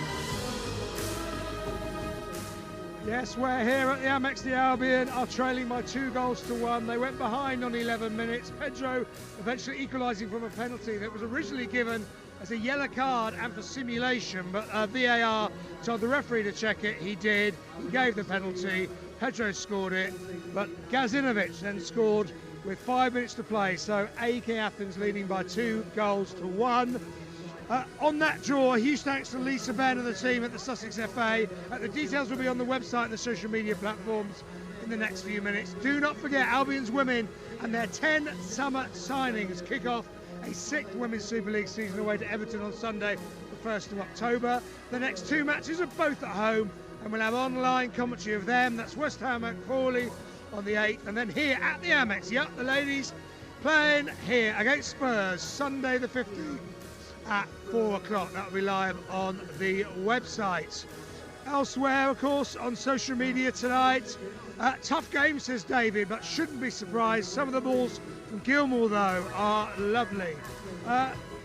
A: Yes, we're here at the Amex. The Albion are trailing by 2-1. They went behind on 11 minutes. Pedro eventually equalising from a penalty that was originally given as a yellow card and for simulation, but VAR told the referee to check it. He did. He gave the penalty. Pedro scored it, but Gazinovic then scored with 5 minutes to play. So AEK Athens leading by 2-1. On that draw, huge thanks to Lisa Benn and the team at the Sussex FA. The details will be on the website and the social media platforms in the next few minutes. Do not forget Albion's women and their 10 summer signings kick off a 6th Women's Super League season away to Everton on Sunday, the 1st of October. The next 2 matches are both at home, and we'll have online commentary of them. That's West Ham at Crawley on the 8th, and then here at the Amex, yep, the ladies playing here against Spurs Sunday the 15th at 4 o'clock. That'll be live on the website. Elsewhere, of course, on social media tonight, tough game, says David, but shouldn't be surprised. Some of the balls from Gilmore, though, are lovely.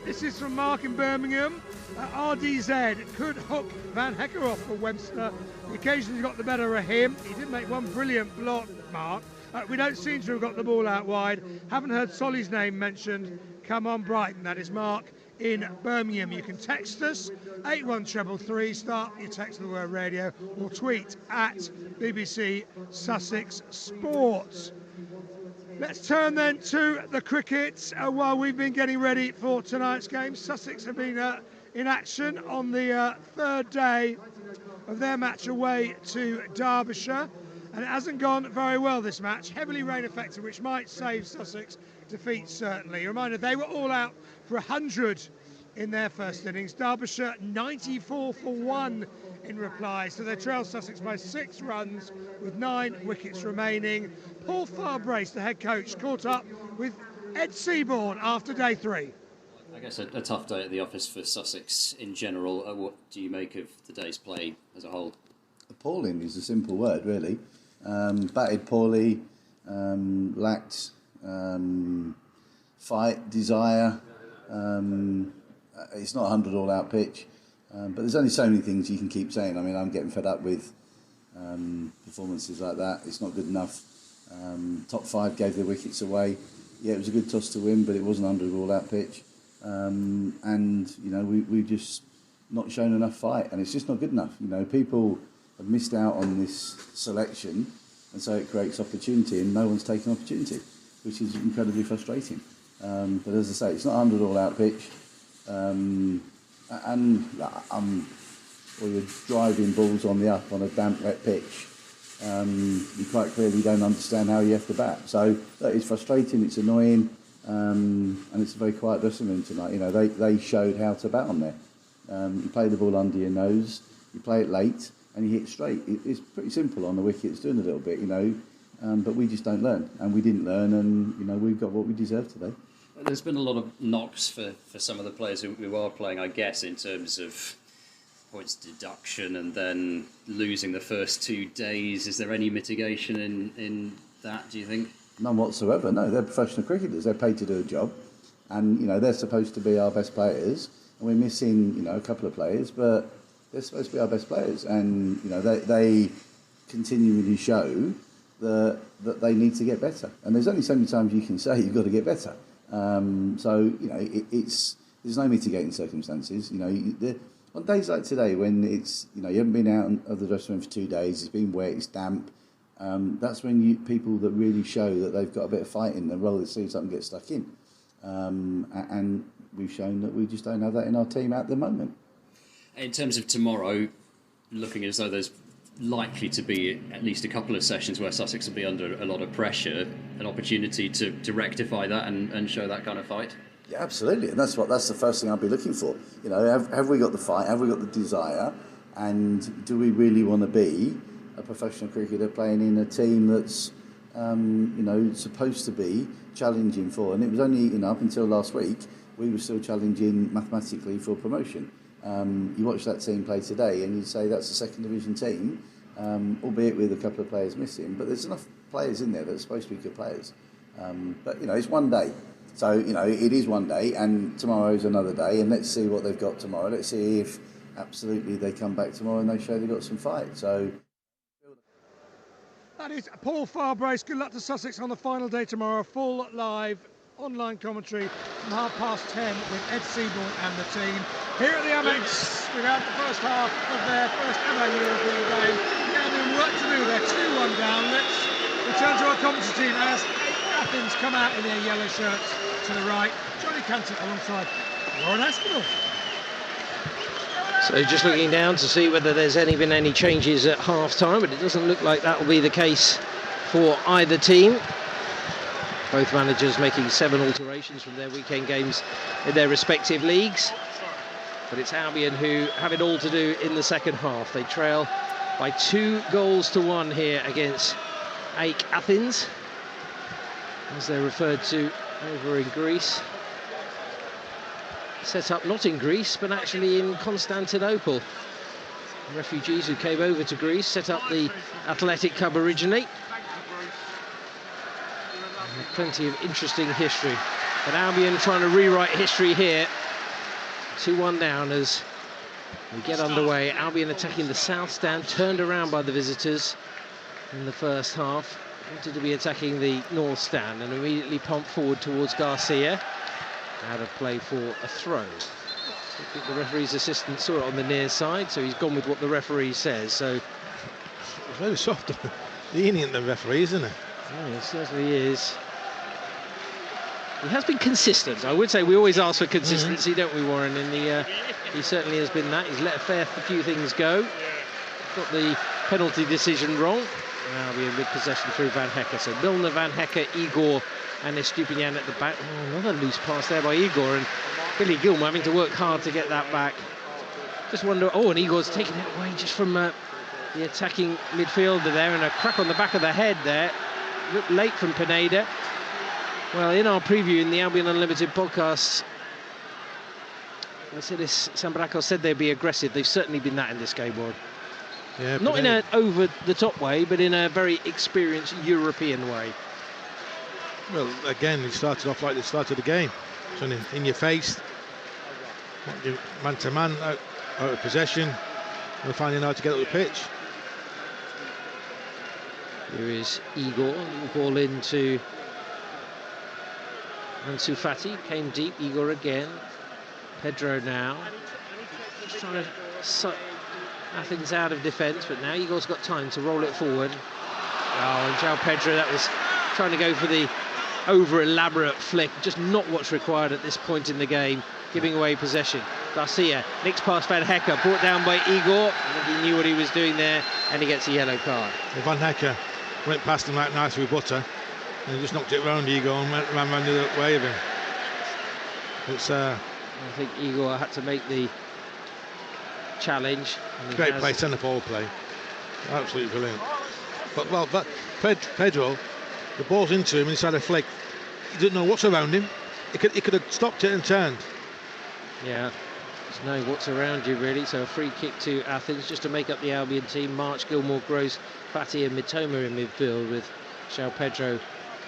A: This is from Mark in Birmingham. RDZ could hook Van Hecker off for Webster. The occasion's got the better of him. He did make one brilliant block, Mark. We don't seem to have got the ball out wide. Haven't heard Solly's name mentioned. Come on, Brighton. That is Mark in Birmingham. You can text us 81333, start your text of the word radio, or tweet at BBC Sussex Sports. Let's turn then to the cricket. While we've been getting ready for tonight's game, Sussex have been in action on the 3rd day of their match away to Derbyshire, and it hasn't gone very well this match. Heavily rain affected, which might save Sussex defeat certainly. A reminder, they were all out for 100 in their first innings. Derbyshire 94 for 1 in reply. So they trail Sussex by 6 runs with 9 wickets remaining. Paul Farbrace, the head coach, caught up with Ed Seaborn after day 3.
I: I guess a tough day at the office for Sussex in general. What do you make of the day's play as a whole?
J: Appalling is a simple word, really. Batted poorly, lacked fight, desire. It's not a 100 all-out pitch, but there's only so many things you can keep saying. I mean, I'm getting fed up with performances like that. It's not good enough. Top 5 gave the wickets away. Yeah, it was a good toss to win, but it wasn't 100 all-out pitch. And, you know, we've just not shown enough fight, and it's just not good enough. You know, people have missed out on this selection, and so it creates opportunity, and no one's taken opportunity, which is incredibly frustrating. But as I say, it's not 100 all-out pitch, and you're driving balls on the up on a damp, wet pitch. You quite clearly don't understand how you have to bat. So it's frustrating, it's annoying, and it's a very quiet dressing room tonight. You know, they showed how to bat on there. You play the ball under your nose, you play it late, and you hit straight. It's pretty simple on the wicket. It's doing a little bit, you know, but we just don't learn, and we didn't learn, and you know we've got what we deserve today.
I: There's been a lot of knocks for some of the players who are playing, I guess, in terms of points deduction and then losing the first 2 days. Is there any mitigation in that, do you think?
J: None whatsoever. No, they're professional cricketers. They're paid to do a job, and you know they're supposed to be our best players. And we're missing, you know, a couple of players, but they're supposed to be our best players. And you know they continually show that they need to get better. And there's only so many times you can say you've got to get better. So you know there's no mitigating circumstances. You know, on days like today when it's, you know, you haven't been out of the dressing room for 2 days, it's been wet, it's damp. That's when people that really show that they've got a bit of fight in them roll their sleeves up and get stuck in. And we've shown that we just don't have that in our team at the moment.
I: In terms of tomorrow, looking as though there's likely to be at least a couple of sessions where Sussex will be under a lot of pressure, an opportunity to rectify that and show that kind of fight?
J: Yeah, absolutely, and that's the first thing I'll be looking for. You know, have we got the fight? Have we got the desire? And do we really want to be a professional cricketer playing in a team that's you know, supposed to be challenging for? And it was only, you know, up until last week we were still challenging mathematically for promotion. You watch that team play today, and you'd say that's a second division team, albeit with a couple of players missing. But there's enough players in there that are supposed to be good players. But you know, it's one day. So, you know, it is one day, and tomorrow's another day, and let's see what they've got tomorrow. Let's see if absolutely they come back tomorrow and they show they've got some fight. So
A: that is Paul Farbrace. Good luck to Sussex on the final day tomorrow. Full live online commentary from 10:30 with Ed Seaborn and the team. Here at the Amex, we've had the first half of their first ever European game. The Albion work to do. They're 2-1 down. Let's return to our commentary team as Athens come out in their yellow shirts. To the right, Johnny Cantor alongside Warren Aspinall.
C: So just looking down to see whether there's been any changes at half-time, but it doesn't look like that will be the case for either team. Both managers making 7 alterations from their weekend games in their respective leagues. But it's Albion who have it all to do in the second half. They trail by 2-1 here against AEK Athens, as they're referred to over in Greece. Set up not in Greece, but actually in Constantinople. Refugees who came over to Greece set up the Athletic Club originally. And plenty of interesting history. But Albion trying to rewrite history here. 2-1 down as we get underway. Albion attacking the south stand, turned around by the visitors in the first half. Wanted to be attacking the north stand and immediately pumped forward towards Garcia. Out of play for a throw. I think the referee's assistant saw it on the near side, so he's gone with what the referee says. So
B: it's very soft, lenient, the referee, isn't it?
C: Yeah, it certainly is. He has been consistent. I would say we always ask for consistency, don't we, Warren? And he certainly has been that. He's let a few things go. Got the penalty decision wrong. Albion with possession through Van Hecker. So Milner, Van Hecker, Igor and Estupinian at the back. Oh, another loose pass there by Igor, and Billy Gilmour having to work hard to get that back. Just wonder. Oh, and Igor's taking it away just from the attacking midfielder there, and a crack on the back of the head there. Looked late from Pineda. Well, in our preview in the Albion Unlimited podcast, Sambraco said they'd be aggressive. They've certainly been that in this game, Warren.
B: Yeah,
C: not in an over-the-top way, but in a very experienced European way.
B: Well, again, he started off like they started the game. So in your face, man-to-man, out of possession. We're finding out how to get up the pitch.
C: Here is Igor, ball into Ansu Fati, came deep, Igor again. Pedro now, just trying to suck Athens out of defence, but now Igor's got time to roll it forward. Oh, and João Pedro, that was trying to go for the over-elaborate flick, just not what's required at this point in the game, giving away possession. Garcia, next pass Van Hecke, brought down by Igor. I think he knew what he was doing there, and he gets a yellow card.
B: Van Hecke went past him like nice with butter, and he just knocked it round Igor and ran the other way of him. It's
C: I think Igor had to make the challenge.
B: Great play, centre forward play, absolutely brilliant. But Pedro, the ball's into him and he's had a flick. He didn't know what's around him. He could have stopped it and turned.
C: Yeah, just know what's around you really. So a free kick to Athens just to make up the Albion team. March, Gilmour, Gross, Fati and Mitoma in midfield with João Pedro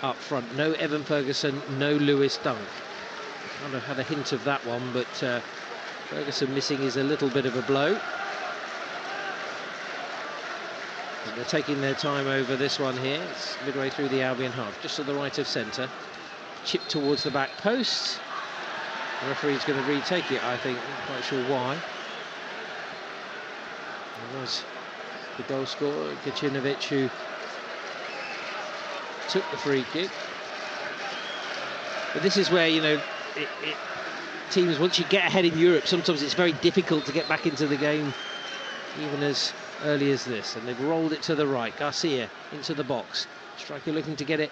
C: up front. No Evan Ferguson, no Lewis Dunk. Kind of had a hint of that one, but Ferguson missing is a little bit of a blow. But they're taking their time over this one here. It's midway through the Albion half, just to the right of centre. Chip towards the back post. The referee's going to retake it, I think. Not quite sure why. It was the goal scorer, Gacinovic, who took the free kick. But this is where, you know, teams, once you get ahead in Europe, sometimes it's very difficult to get back into the game, even as early as this. And they've rolled it to the right. Garcia into the box. Striker looking to get it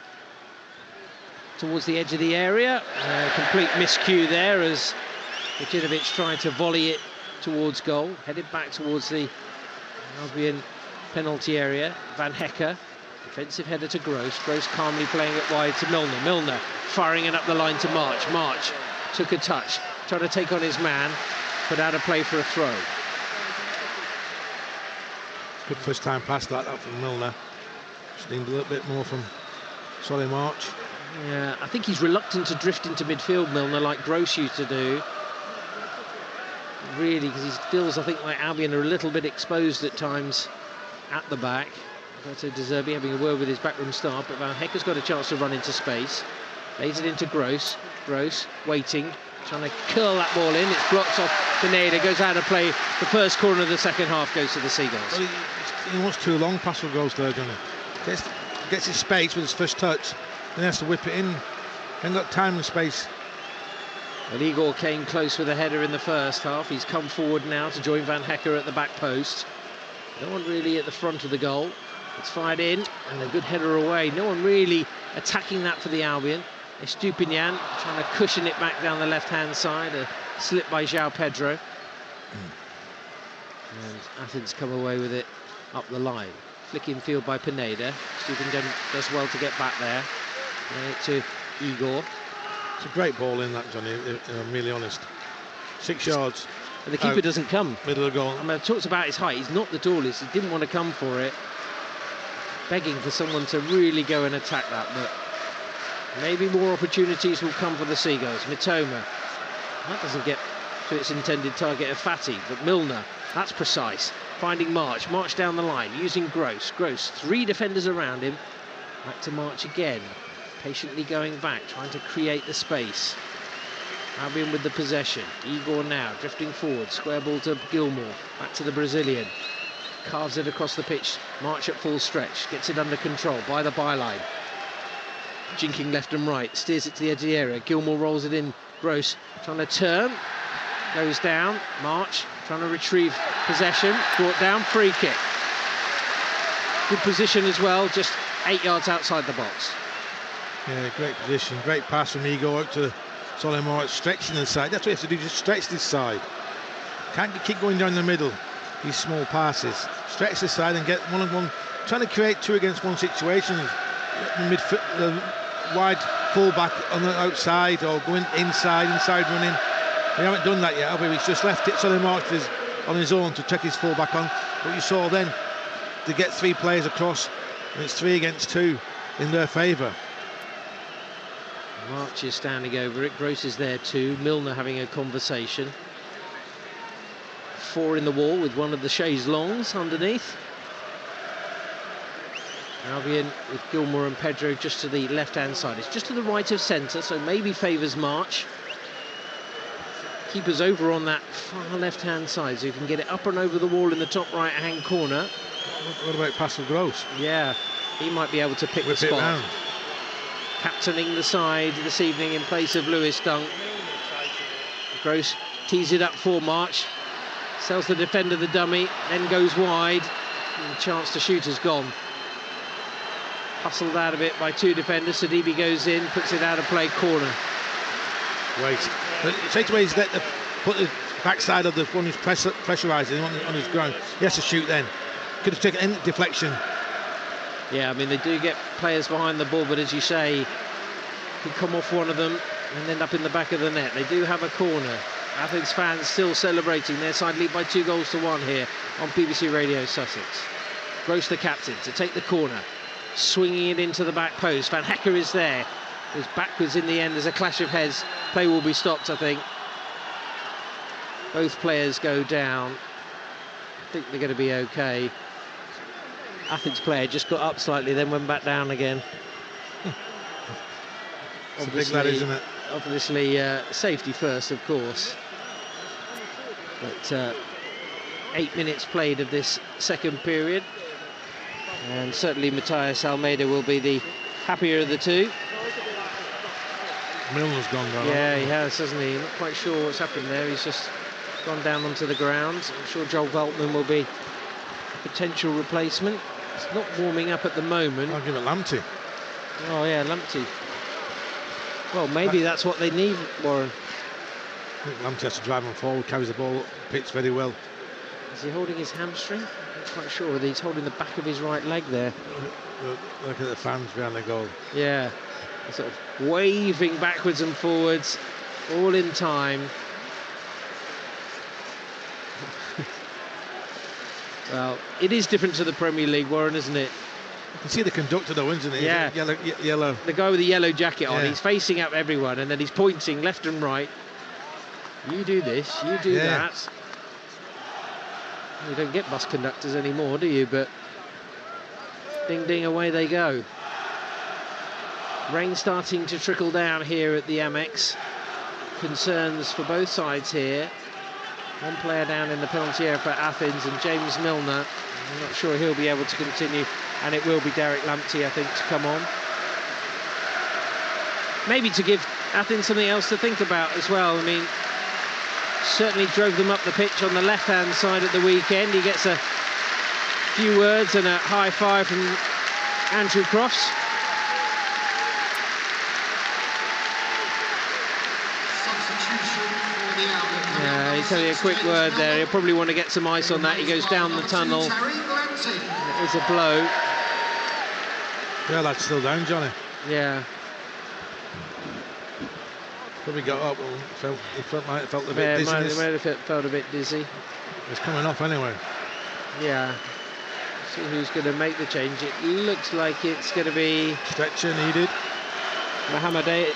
C: towards the edge of the area. Complete miscue there as Gacinovic trying to volley it towards goal. Headed back towards the Albion penalty area. Van Hecke, defensive header to Gross. Gross calmly playing it wide to Milner. Milner firing it up the line to March. March took a touch, trying to take on his man, put out a play for a throw.
B: Good first time pass that from Milner. Just needed a little bit more from Solly March.
C: Yeah, I think he's reluctant to drift into midfield, Milner, like Gross used to do. Really, because he feels, I think, like Albion are a little bit exposed at times at the back. Roberto De Zerbi having a word with his backroom staff, but Van Hecke's got a chance to run into space. Lays it into Gross. Gross waiting, trying to curl that ball in. It's blocked off Pineda, goes out of play. The first corner of the second half goes to the Seagulls.
B: Well, he wants too long pass for goals there, doesn't he? Gets his space with his first touch, then has to whip it in. Ain't got time and space.
C: Well, Igor came close with a header in the first half. He's come forward now to join Van Hecke at the back post. No one really at the front of the goal. It's fired in, and a good header away. No one really attacking that for the Albion. Estupinian trying to cushion it back down the left-hand side. A slip by João Pedro. And Athens come away with it up the line. Flick in field by Pineda. Estupinian does well to get back there. To Igor.
B: It's a great ball in that, Johnny, if I'm really honest. 6 yards.
C: And the keeper doesn't come.
B: Middle of the goal.
C: I mean, I've talked about his height. He's not the tallest. He didn't want to come for it. Begging for someone to really go and attack that, but maybe more opportunities will come for the Seagulls. Mitoma, that doesn't get to its intended target of Fati, but Milner, that's precise. Finding March down the line, using Gross. Gross, 3 defenders around him. Back to March again, patiently going back, trying to create the space. Albion with the possession. Igor now drifting forward, square ball to Gilmour, back to the Brazilian. Carves it across the pitch. March at full stretch, gets it under control by the byline. Jinking left and right, steers it to the edge of the area. Gilmour rolls it in. Gross trying to turn, goes down. March trying to retrieve possession, brought down, free kick. Good position as well, just 8 yards outside the box.
B: Yeah, great position, great pass from Igor out to Solly March, stretching the side. That's what you have to do, just stretch this side. Can't keep going down the middle. These small passes. Stretch the side and get one-on-one. Trying to create 2 against 1 situations. The wide full-back on the outside or going inside running. We haven't done that yet, have we? He's just left it so they marked on his own to check his full-back on. But you saw then, to get 3 players across, and it's 3 against 2 in their favour.
C: March is standing over it. Gross is there too. Milner having a conversation. 4 in the wall with one of the chaise longs underneath. Albion with Gilmour and Pedro just to the left-hand side. It's just to the right of centre, so maybe favours March. Keeper's over on that far left-hand side, so you can get it up and over the wall in the top right-hand corner.
B: What about Pascal Gross?
C: Yeah, he might be able to pick the spot. Captaining the side this evening in place of Lewis Dunk. Gross tees it up for March. Sells the defender the dummy, then goes wide. And the chance to shoot is gone. Hustled out of it by 2 defenders. Sidibe goes in, puts it out of play, corner.
B: Wait. Straight away he's put the backside of the one who's pressurising on his ground. He has to shoot then. Could have taken any deflection.
C: Yeah, I mean, they do get players behind the ball, but as you say, could come off one of them and end up in the back of the net. They do have a corner. Athens fans still celebrating their side lead by 2-1 here on BBC Radio Sussex. Gross, the captain, to take the corner. Swinging it into the back post. Van Hecker is there. Goes backwards in the end. There's a clash of heads. Play will be stopped, I think. Both players go down. I think they're going to be okay. Athens player just got up slightly, then went back down again.
B: It's a big lad, isn't it?
C: Obviously, safety first, of course. But 8 minutes played of this second period. And certainly Matthias Almeida will be the happier of the 2.
B: Milner's gone down.
C: Yeah, he has, hasn't he? Not quite sure what's happened there. He's just gone down onto the ground. I'm sure Joel Veltman will be a potential replacement. It's not warming up at the moment.
B: I'll give it Lamptey.
C: Oh, yeah, Lamptey. Well, maybe that's what they need, Warren.
B: I think Lamptey has to drive him forward, carries the ball up the pitch very well.
C: Is he holding his hamstring? I'm not quite sure whether he's holding the back of his right leg there.
B: Look at the fans behind the goal.
C: Yeah, sort of waving backwards and forwards, all in time. Well, it is different to the Premier League, Warren, isn't it?
B: You can see the conductor though, isn't it?
C: Yeah.
B: Yellow.
C: The guy with the yellow jacket on,
B: Yeah.
C: he's facing up everyone and then he's pointing left and right. You do this, you do that. You don't get bus conductors anymore, do you? But ding, ding, away they go. Rain starting to trickle down here at the Amex. Concerns for both sides here. One player down in the penalty area for Athens, and James Milner. I'm not sure he'll be able to continue, and it will be Derek Lamptey, I think, to come on. Maybe to give Athens something else to think about as well. I mean, certainly drove them up the pitch on the left-hand side at the weekend. He gets a few words and a high five from Andrew Crofts. Yeah, he'll tell you a quick word there. He'll probably want to get some ice on that. He goes down the tunnel. It is a blow.
B: Yeah, that's still down, Johnny.
C: Yeah.
B: Probably got up. Might have felt a bit dizzy.
C: Might have felt a bit dizzy.
B: It's coming off anyway.
C: Yeah. See who's going to make the change. It looks like it's going to be
B: stretcher needed.
C: Mohamed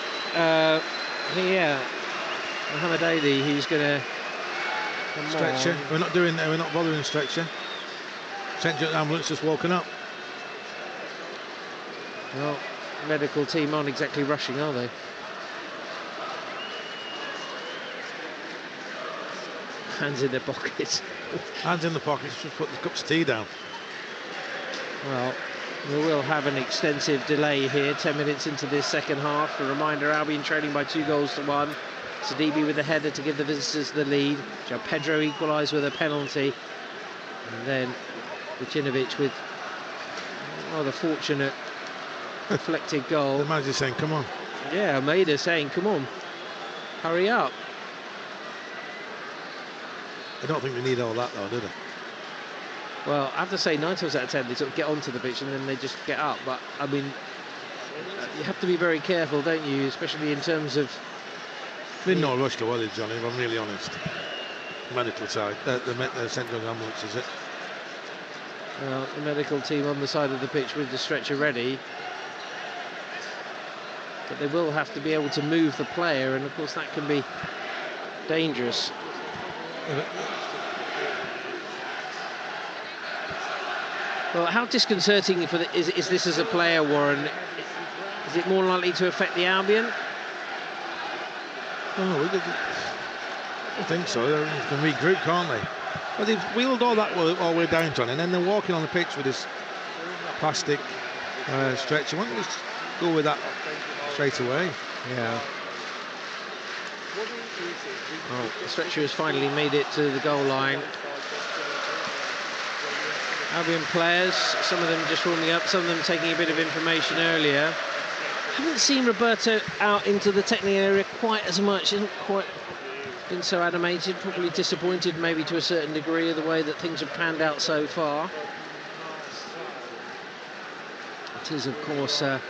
C: Mohamed Ali, who's going to
B: stretcher. We're not doing that. We're not bothering stretcher. Central ambulance just walking up.
C: Well, medical team aren't exactly rushing, are they? Hands in their pockets.
B: Hands in the pockets, just put the cups of tea down.
C: Well, we will have an extensive delay here, 10 minutes into this second half. A reminder, Albion trailing by 2-1. Sidibe with a header to give the visitors the lead. João Pedro equalised with a penalty. And then Vucinovic with a rather fortunate deflected goal.
B: The manager's saying, come on.
C: Yeah, Almeida saying, come on, hurry up.
B: I don't think they need all that, though, do they?
C: Well, I have to say, 9 times out of 10, they sort of get onto the pitch and then they just get up. But, I mean, you have to be very careful, don't you? Especially in terms of...
B: They're in no rush to worry, Johnny, if I'm really honest. Medical side, the central ambulance, is it?
C: Well, the medical team on the side of the pitch with the stretcher ready. But they will have to be able to move the player, and of course that can be dangerous. Well, how disconcerting is this as a player, Warren? Is it more likely to affect the Albion?
B: Oh, I think so. They can regroup, can't they? But they've wheeled all the way down, John, and then they're walking on the pitch with this plastic stretcher. Why don't we just go with that straight away?
C: Yeah. Well, the stretcher has finally made it to the goal line. Albion players, some of them just warming up, some of them taking a bit of information earlier. Haven't seen Roberto out into the technical area quite as much. Hasn't quite been so animated. Probably disappointed, maybe to a certain degree, of the way that things have panned out so far. It is, of course, a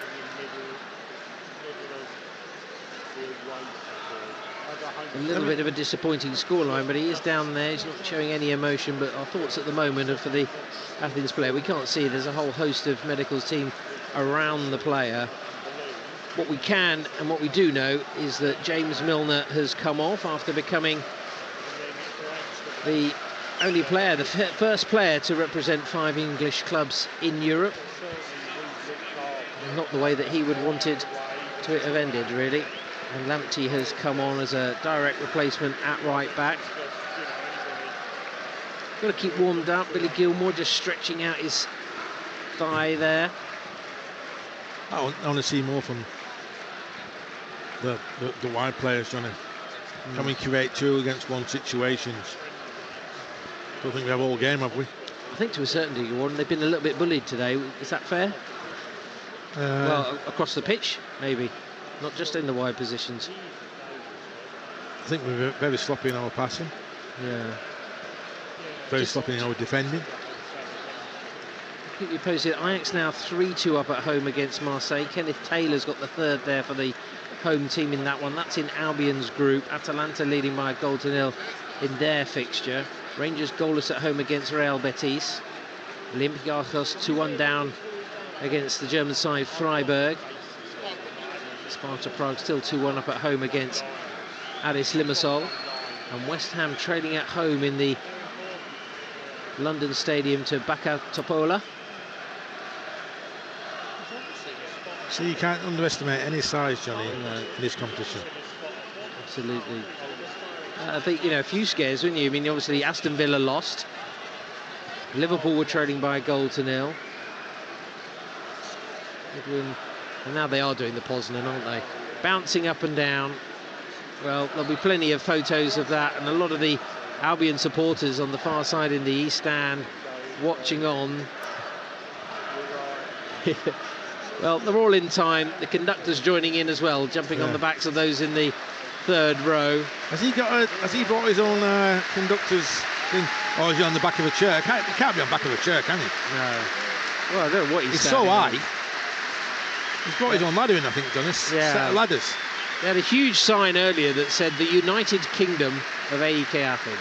C: little bit of a disappointing scoreline, but he is down there. He's not showing any emotion, but our thoughts at the moment are for the Athens player. We can't see, there's a whole host of medicals team around the player. What we can and what we do know is that James Milner has come off after becoming the only player, the first player to represent 5 English clubs in Europe. Not the way that he would wanted to have ended, really. And Lamptey has come on as a direct replacement at right back. Got to keep warmed up. Billy Gilmore just stretching out his thigh there.
B: I want to see more from the wide players, Johnny. Can we create 2 against 1 situations? Don't think we have all game, have we?
C: I think to a certain degree, Warren, they've been a little bit bullied today. Is that fair? Well, across the pitch, maybe. Not just in the wide positions.
B: I think we're very sloppy in our passing.
C: Yeah.
B: Very sloppy in our defending.
C: Keep you posted. Ajax now 3-2 up at home against Marseille. Kenneth Taylor's got the 3rd there for the home team in that one. That's in Albion's group. Atalanta leading by a 1-0 in their fixture. Rangers goalless at home against Real Betis. Olympiacos 2-1 down against the German side Freiburg. Sparta Prague still 2-1 up at home against Aris Limassol. And West Ham trailing at home in the London Stadium to Baka Topola.
B: So you can't underestimate any size, Johnny, in this competition.
C: Absolutely. I think, you know, a few scares, wouldn't you? I mean, obviously Aston Villa lost. Liverpool were trailing by a 0-0. And now they are doing the Poznan, aren't they? Bouncing up and down. Well, there'll be plenty of photos of that, and a lot of the Albion supporters on the far side in the East Stand watching on. Well, they're all in time. The conductor's joining in as well, jumping on the backs of those in the 3rd row.
B: Has he brought his own conductor's thing, or is he on the back of a chair? He can't be on the back of a chair, can he?
C: No. Well, I don't know what he's
B: so high. He's brought his own ladder in, I think, done this set of ladders.
C: They had a huge sign earlier that said the United Kingdom of AEK Athens.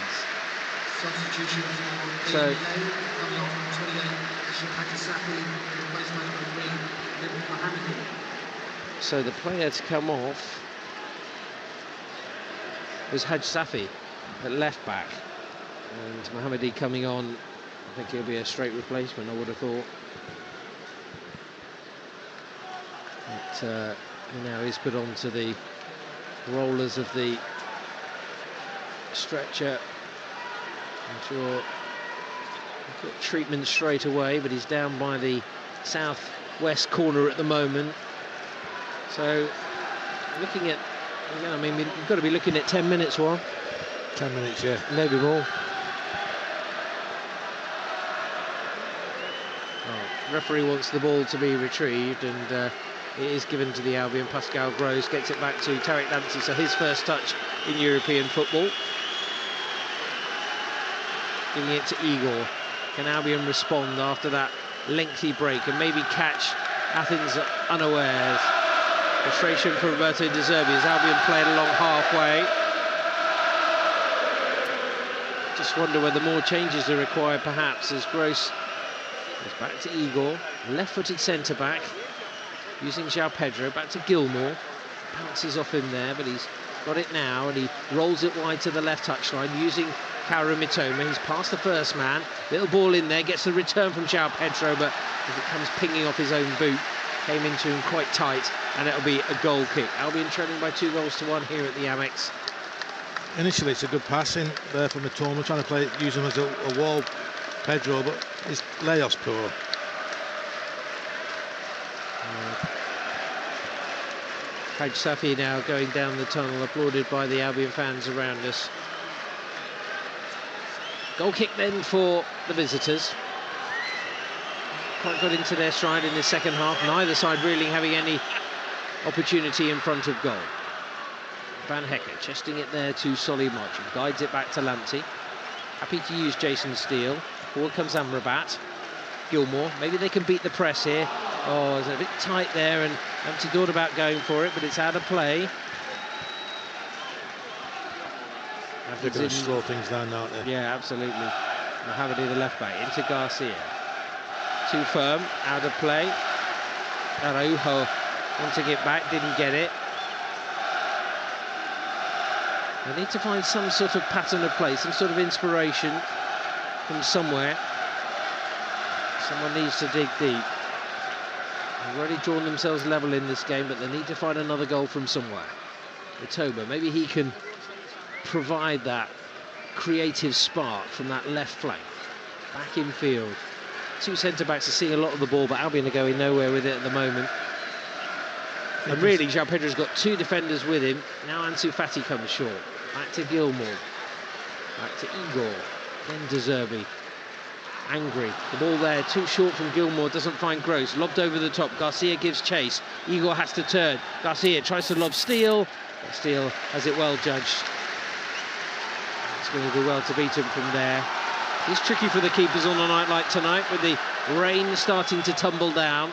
C: So, so the player to come off was Haj Safi at left back, and Mohammadi coming on. I think he'll be a straight replacement, I would have thought. But he now is put onto the rollers of the stretcher. I'm sure he'll get treatment straight away, but he's down by the southwest corner at the moment. So, looking at, again, I mean, we've got to be looking at 10 minutes, Warren.
B: 10 minutes, yeah.
C: Maybe more. Referee wants the ball to be retrieved, and it is given to the Albion. Pascal Gross gets it back to Tariq Lamptey, so his first touch in European football. giving it to Igor. Can Albion respond after that lengthy break and maybe catch Athens unawares? Frustration for Roberto De Zerbi as Albion played along halfway. Just wonder whether more changes are required perhaps, as Gross is back to Igor, left-footed centre-back, using João Pedro, back to Gilmour. Bounces off him there, but he's got it now, and he rolls it wide to the left touchline, using Kaoru Mitoma. He's past the first man, little ball in there, gets the return from João Pedro, but as it comes pinging off his own boot, came into him quite tight, and it'll be a goal kick. Albion trailing by 2-1 here at the Amex.
B: Initially, it's a good pass in there from Mitoma, trying to use him as a wall, Pedro, but his layoff's poor.
C: Haj Safi now going down the tunnel, applauded by the Albion fans around us. Goal kick then for the visitors. Quite got into their stride in the second half, neither side really having any opportunity in front of goal. Van Hecke chesting it there to Solly Marching, guides it back to Lamptey. Happy to use Jason Steele. Forward comes Amrabat. Gilmour, maybe they can beat the press here. Oh, it's a bit tight there, and Lamptey thought about going for it, but it's out of play.
B: They're going to slow things down, aren't they?
C: Yeah, absolutely. Mohamedi, the left back, into Garcia. Too firm, out of play. Araujo wanting it back, didn't get it. They need to find some sort of pattern of play, some sort of inspiration from somewhere. Someone needs to dig deep. They've already drawn themselves level in this game, but they need to find another goal from somewhere. Mitoma, maybe he can provide that creative spark from that left flank. Back in field. Two centre-backs are seeing a lot of the ball, but Albion are going nowhere with it at the moment. And really, João Pedro's got two defenders with him. Now Ansu Fati comes short. Back to Gilmour. Back to Igor. Then De Zerbi. Angry. The ball there, too short from Gilmour, doesn't find Gross. Lobbed over the top. Garcia gives chase. Igor has to turn. Garcia tries to lob Steele. But Steele has it well judged. It's going to do well to beat him from there. It's tricky for the keepers on a night like tonight, with the rain starting to tumble down.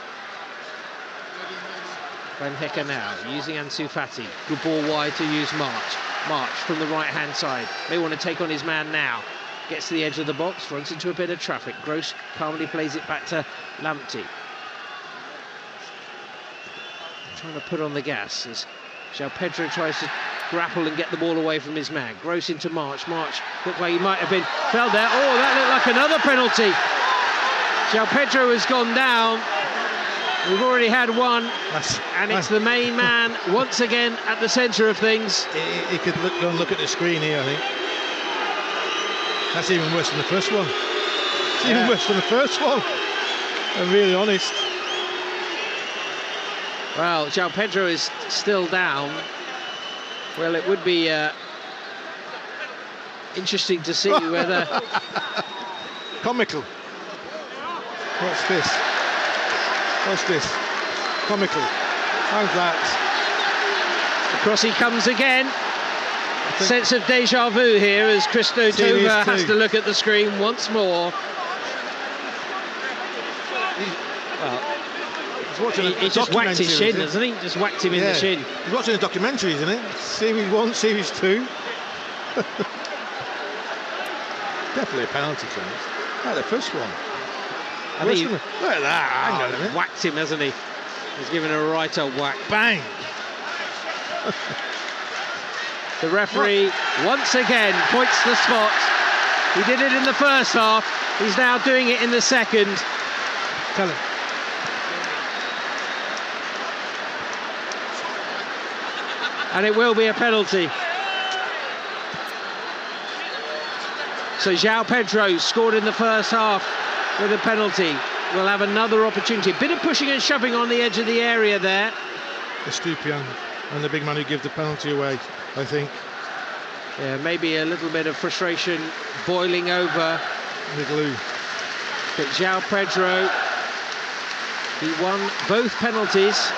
C: Van Hecke now, using Ansu Fati. Good ball wide to use March. March from the right-hand side. May want to take on his man now. Gets to the edge of the box, runs into a bit of traffic. Gross calmly plays it back to Lamptey. Trying to put on the gas as João Pedro tries to grapple and get the ball away from his man. Gross into March. March looked like he might have been fell there. Oh, that looked like another penalty. João Pedro has gone down. We've already had one, and it's the main man once again at the centre of things.
B: He could go and look at the screen here, I think. That's even worse than the first one. It's even worse than the first one. I'm really honest.
C: Well, João Pedro is still down. Well, it would be interesting to see whether...
B: Comical. What's this? What's this? Comical. How's that?
C: Across he comes again. Sense of deja vu here as Christo Tova has to look at the screen once more. He just whacked his shin, hasn't he? Just whacked him in the shin.
B: He's watching a documentary, isn't he? Series 1, Series 2. Definitely a penalty for us. Like the first one.
C: I think
B: look at that. Hang on a minute.
C: Whacked him, hasn't he? He's given a right old whack.
B: Bang!
C: The referee once again points the spot. He did it in the first half. He's now doing it in the second.
B: Tell him.
C: And it will be a penalty. So João Pedro scored in the first half with a penalty. We'll have another opportunity. A bit of pushing and shoving on the edge of the area there.
B: Estupiñán and the big man who gave the penalty away, I think.
C: Yeah, maybe a little bit of frustration boiling over.
B: The glue.
C: But João Pedro, he won both penalties.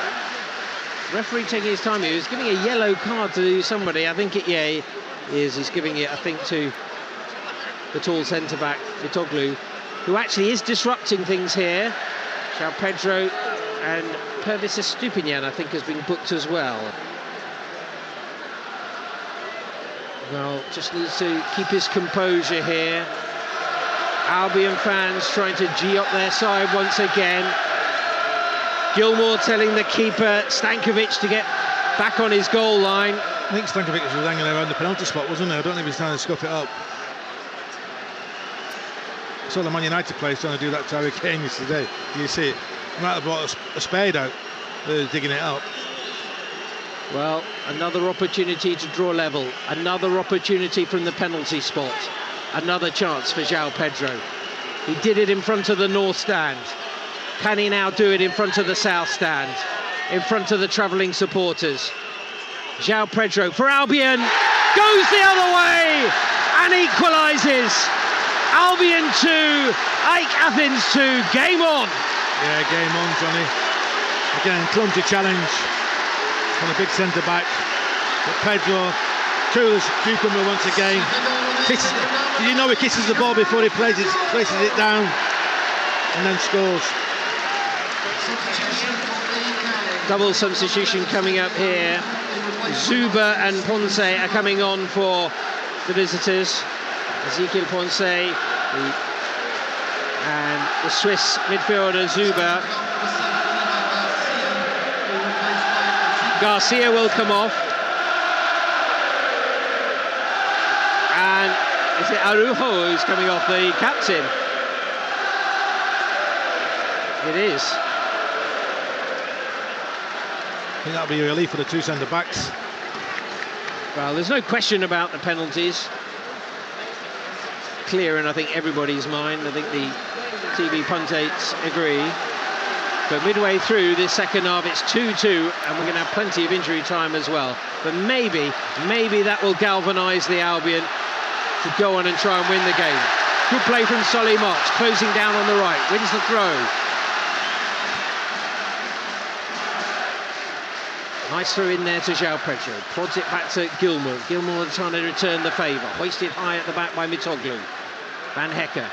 C: Referee taking his time here. He's giving a yellow card to somebody. I think he is. He's giving it, I think, to the tall centre-back, Mitoglu, who actually is disrupting things here. João Pedro and Pervis Estupinian, I think, has been booked as well. Well, just needs to keep his composure here. Albion fans trying to G up their side once again. Gilmour telling the keeper, Stankovic, to get back on his goal line.
B: I think Stankovic was hanging around the penalty spot, wasn't he? I don't know if he's trying to scuff it up. I saw the Man United players trying to do that to Harry Kane yesterday. You see it? He might have brought a spade out, digging it up.
C: Well, another opportunity to draw level. Another opportunity from the penalty spot. Another chance for João Pedro. He did it in front of the north stand. Can he now do it in front of the south stand? In front of the travelling supporters? João Pedro for Albion. Goes the other way and equalises. Albion 2, AEK Athens 2, game on.
B: Yeah, game on, Johnny. Again, clumsy challenge from the big centre-back. But Pedro, to the cucumber once again. Kisses, did you know he kisses the ball before he places it down and then scores?
C: Double substitution coming up here. Zuba and Ponce are coming on for the visitors. Ezekiel Ponce and the Swiss midfielder Zuba. Garcia will come off. And is it Araujo who's coming off, the captain? It is.
B: I think that'll be a relief for the two centre-backs.
C: Well, there's no question about the penalties. Clear in, I think, everybody's mind. I think the TV pundits agree. But midway through this second half, it's 2-2, and we're going to have plenty of injury time as well. But maybe that will galvanise the Albion to go on and try and win the game. Good play from Solly March, closing down on the right, wins the throw. Nice throw in there to João Pedro, prods it back to Gilmour. Gilmour trying to return the favour, hoisted high at the back by Mitoglu. Van Hecker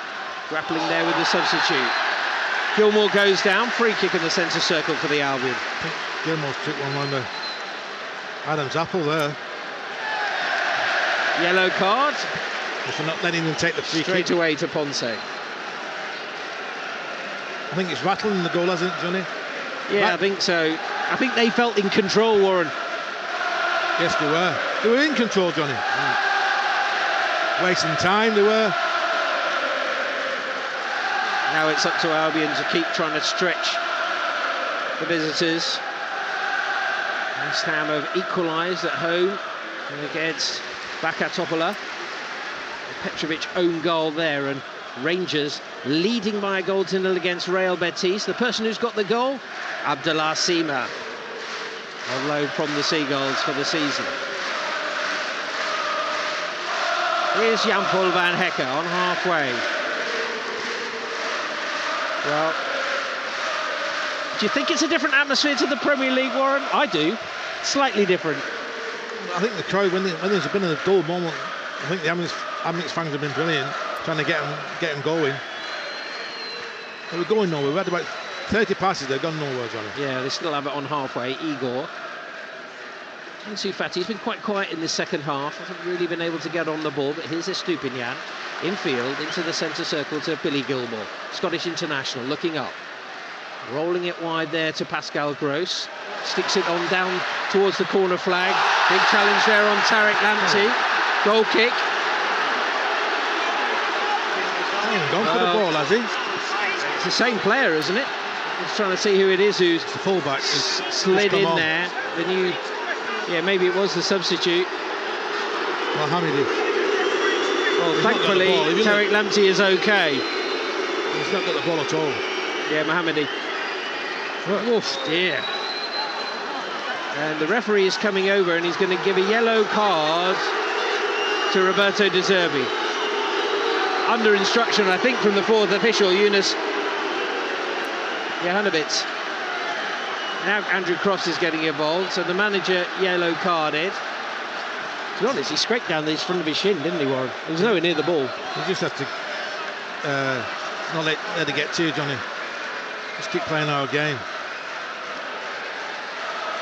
C: grappling there with the substitute. Gilmour goes down, free kick in the centre circle for the Albion.
B: I think Gilmour's took one on the Adam's apple there.
C: Yellow card.
B: For not letting them take the free
C: straight
B: kick.
C: Away to Ponce.
B: I think it's rattling the goal, hasn't it, Johnny?
C: Yeah, I think so. I think they felt in control, Warren.
B: Yes, they were. They were in control, Johnny. Wasting time, they were.
C: Now it's up to Albion to keep trying to stretch the visitors. West Ham have equalised at home against Bakatopola. Petrovic own goal there, and Rangers leading by a goal to nil against Real Betis. The person who's got the goal, Abdallah Sima, on loan from the Seagulls for the season. Here's Jan-Paul van Hecker on halfway. Well, do you think it's a different atmosphere to the Premier League, Warren? I do. Slightly different.
B: I think the crowd, when there's been a dull moment, I think the Amics fans have been brilliant, trying to get them going. They were going nowhere. We had about 30 passes, they've gone nowhere, Johnny.
C: Yeah, they still have it on halfway. Igor. Ansu Fati's been quite quiet in this second half. Hasn't really been able to get on the ball, but here's Estupinian. Infield, into the centre circle to Billy Gilmour. Scottish international, looking up. Rolling it wide there to Pascal Gross. Sticks it on down towards the corner flag. Big challenge there on Tariq Lamptey. Goal kick.
B: He hasn't gone for the ball, has he?
C: It's the same player, isn't it? Just trying to see who it is who's
B: the fullback.
C: Slid in there. The new, yeah, maybe it was the substitute.
B: Mohamedi.
C: Well, thankfully, Tariq Lamptey is okay.
B: He's not got the ball at all.
C: Yeah, Mohamedi. Oof, dear. And the referee is coming over and he's going to give a yellow card to Roberto De Zerbi. Under instruction, I think, from the fourth official, Yunus Jehanovic. Now Andrew Cross is getting involved, so the manager yellow carded. To be honest, he scraped down the front of his shin, didn't he, Warren? He was nowhere near the ball.
B: You just have to not let it get to you, Johnny. Just keep playing our game.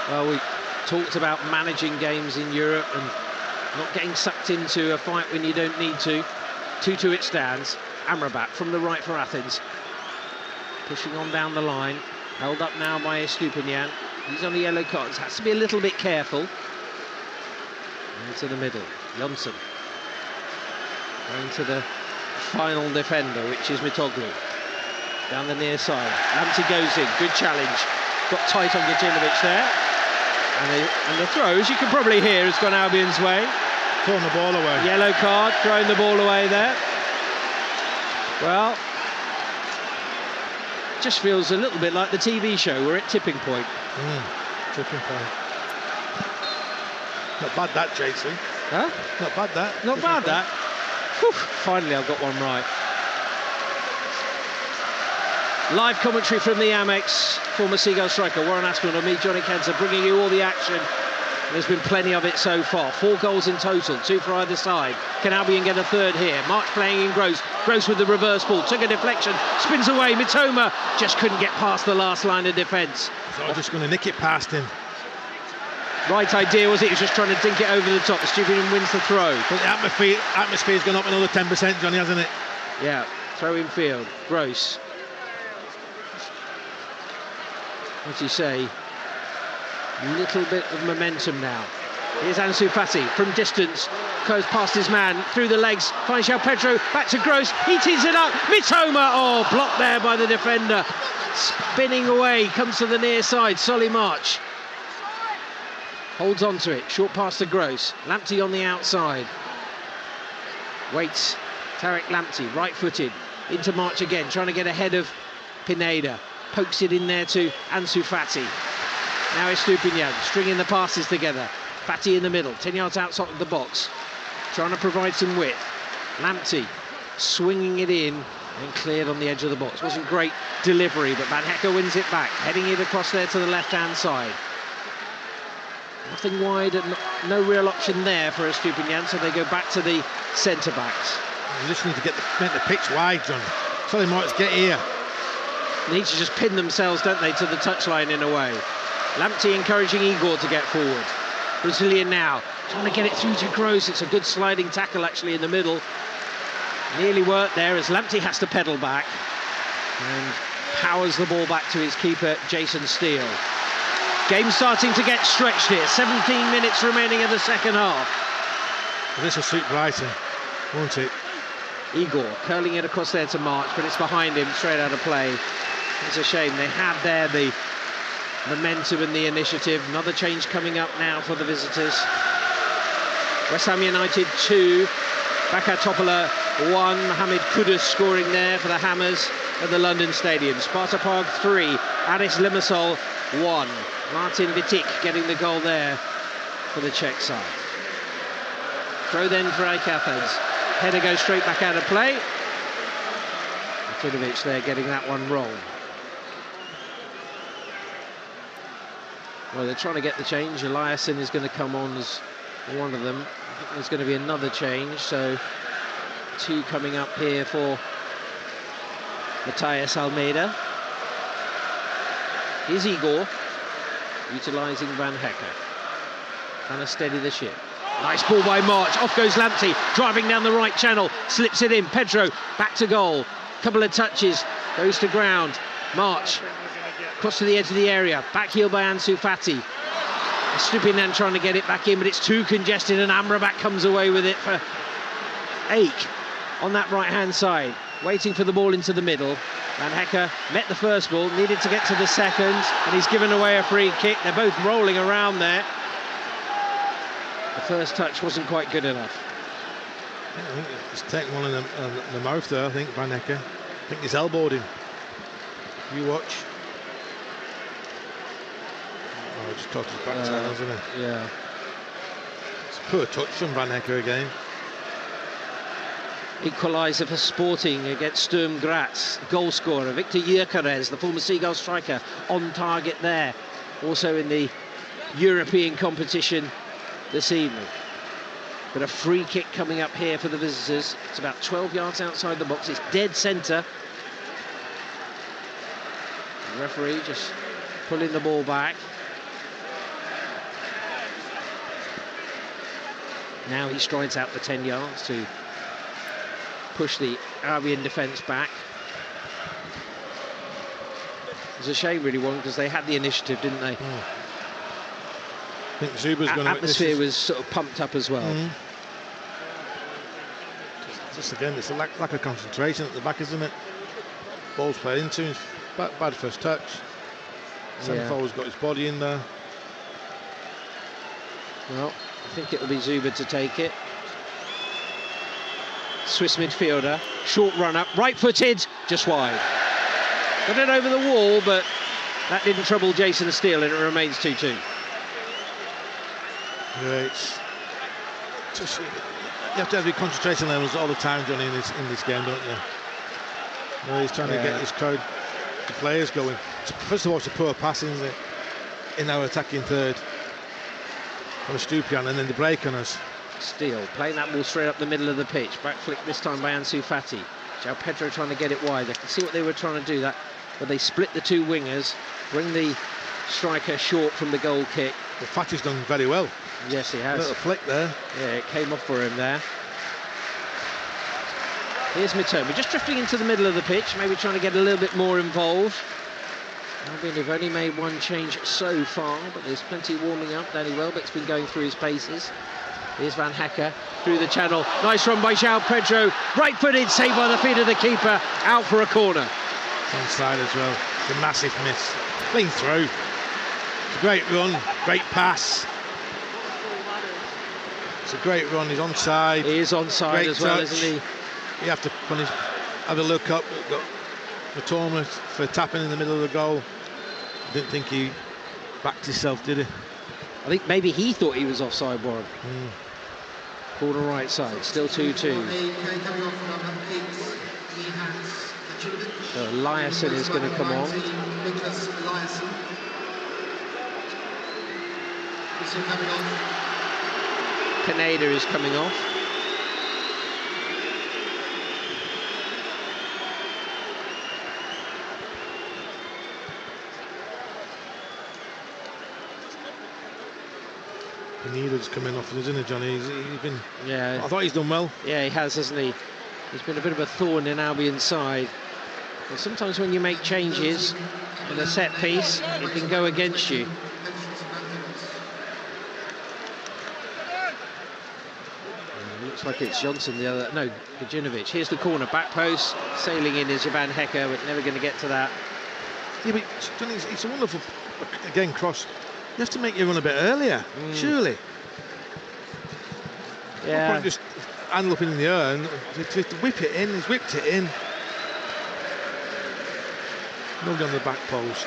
C: Well, we talked about managing games in Europe and not getting sucked into a fight when you don't need to. 2-2 it stands. Amrabat from the right for Athens. Pushing on down the line. Held up now by Estupinian. He's on the yellow cards. Has to be a little bit careful. Into the middle. Jonsson. Going to the final defender, which is Mitoglu. Down the near side. Lamptey goes in. Good challenge. Got tight on Gacinovic there. And the throw, as you can probably hear, has gone Albion's way.
B: Throwing the ball away.
C: Yellow card, throwing the ball away there. Well, just feels a little bit like the TV show. We're at tipping point.
B: Tipping point. Not bad that, Jason.
C: Huh?
B: Not bad that.
C: Not bad that. Whew, finally, I've got one right. Live commentary from the Amex. Former Seagull striker Warren Aspinall and me, Johnny Kenser, bringing you all the action. There's been plenty of it so far. 4 goals in total, 2 for either side. Can Albion get a third here? March playing in Gross. Gross with the reverse ball. Took a deflection. Spins away. Mitoma just couldn't get past the last line of defence.
B: So just going to nick it past him.
C: Right idea, was it? He was just trying to dink it over the top. The Stupian wins the throw.
B: But the atmosphere's gone up another 10%, Johnny, hasn't it?
C: Yeah, throw in field. Gross. What do you say? Little bit of momentum now. Here's Ansu Fati from distance. Goes past his man, through the legs. Finds João Pedro, back to Gross. He tees it up. Mitoma, oh, blocked there by the defender. Spinning away, comes to the near side. Solly March. Holds on to it. Short pass to Gross. Lamptey on the outside. Waits. Tarek Lamptey, right-footed. Into March again, trying to get ahead of Pineda. Pokes it in there to Ansu Fati. Now Estupinian, stringing the passes together. Fati in the middle, 10 yards outside of the box. Trying to provide some width. Lamptey swinging it in and cleared on the edge of the box. Wasn't great delivery, but Van Hecke wins it back. Heading it across there to the left-hand side. Nothing wide and no real option there for Estupinian, so they go back to the centre-backs.
B: You just need to make the pitch wide, John. Solly March, get here.
C: They need to just pin themselves, don't they, to the touchline in a way. Lamptey encouraging Igor to get forward. Brazilian now, trying to get it through to Gross. It's a good sliding tackle actually in the middle. Nearly worked there as Lamptey has to pedal back and powers the ball back to his keeper, Jason Steele. Game starting to get stretched here. 17 minutes remaining of the second half.
B: Well, this will suit Brighton, won't it?
C: Igor curling it across there to March, but it's behind him, straight out of play. It's a shame. They had there the momentum and the initiative. Another change coming up now for the visitors. West Ham United 2, Bakar Topola 1, Mohamed Kudus scoring there for the Hammers at the London Stadium. Sparta Prague 3, Aris Limassol 1. Martin Vitic getting the goal there for the Czech side. Throw then for AEK Athens. Header goes straight back out of play. Gacinovic there getting that one wrong. Well, they're trying to get the change. Eliasson is going to come on as one of them. I think there's going to be another change, so 2 coming up here for Matthias Almeida. Here's Igor, utilising Van Hecke. Trying to steady the ship. Nice ball by March. Off goes Lamptey, driving down the right channel. Slips it in. Pedro back to goal. Couple of touches. Goes to ground. March across to the edge of the area. Back heel by Ansu Fati. Stupinian trying to get it back in, but it's too congested, and Amrabat comes away with it for AEK on that right-hand side. Waiting for the ball into the middle. Van Hecke met the first ball, needed to get to the second, and he's given away a free kick. They're both rolling around there. The first touch wasn't quite good enough.
B: I think he's taken one in the mouth there, I think, Van Hecke. I think he's elbowed him. You watch. Oh, just caught his backside, hasn't it?
C: Yeah.
B: It's a poor touch from Van Hecke again.
C: Equaliser for Sporting against Sturm Graz. Goal scorer Victor Gyökeres, the former Seagull striker, on target there. Also in the European competition this evening. But a free kick coming up here for the visitors. It's about 12 yards outside the box. It's dead centre. The referee just pulling the ball back. Now he strides out the 10 yards to push the Albion defence back. It's a shame, really, one, because they had the initiative, didn't they?
B: I think Zuba's going to...
C: Atmosphere was sort of pumped up as well.
B: Just again, it's a lack of concentration at the back, isn't it? Ball's played into him. Bad first touch. Centre-forward's got his body in there.
C: Well, I think it'll be Zuba to take it. Swiss midfielder, short run up, right-footed, just wide. Got it over the wall, but that didn't trouble Jason Steele, and it remains 2-2.
B: Yeah, it's just, you have to have your concentration levels all the time, Johnny, in this game, don't you? You know, he's trying to get his crowd, the players going. First of all, it's a poor pass, isn't it? In our attacking third. On a Stupian, and then the break on us.
C: Steele playing that ball straight up the middle of the pitch. Back flick this time by Ansu Fati. João Pedro trying to get it wide. I can see what they were trying to do, that, but they split the two wingers, bring the striker short from the goal kick.
B: Well, Fati's done very well.
C: Yes, he has.
B: A little flick there.
C: Yeah, it came off for him there. Here's Mitoma, just drifting into the middle of the pitch, maybe trying to get a little bit more involved. Albion have only made one change so far, but there's plenty warming up. Danny Welbeck's been going through his paces. Here's Van Hecke through the channel. Nice run by João Pedro. Right-footed, saved by the feet of the keeper. Out for a corner.
B: It's onside as well. It's a massive miss. Clean through. It's a great run, great pass. It's a great run. He's onside.
C: He is onside great as well, touch. Isn't he?
B: You have to have a look up. We've got Matoma for tapping in the middle of the goal. I didn't think he backed himself, did he?
C: I think maybe he thought he was offside, Warren. Corner right side, still 2-2. So Eliasson is going to come on. Pineda is coming off.
B: Pineda's coming off, isn't he, Johnny? He's been.
C: Yeah.
B: I thought he's done well.
C: Yeah, he has, hasn't he? He's been a bit of a thorn in Albion's side. Well, sometimes when you make changes in a set piece, it can go against you. Looks like it's Johnson, the other. No, Gajinovic. Here's the corner, back post, sailing in is Van Hecke, but never going to get to that.
B: Yeah, but Johnny, it's a wonderful, again, cross. You have to make your run a bit earlier, surely.
C: Yeah.
B: No point just handle up in the air and to whip it in. He's whipped it in. Nobody on the back post.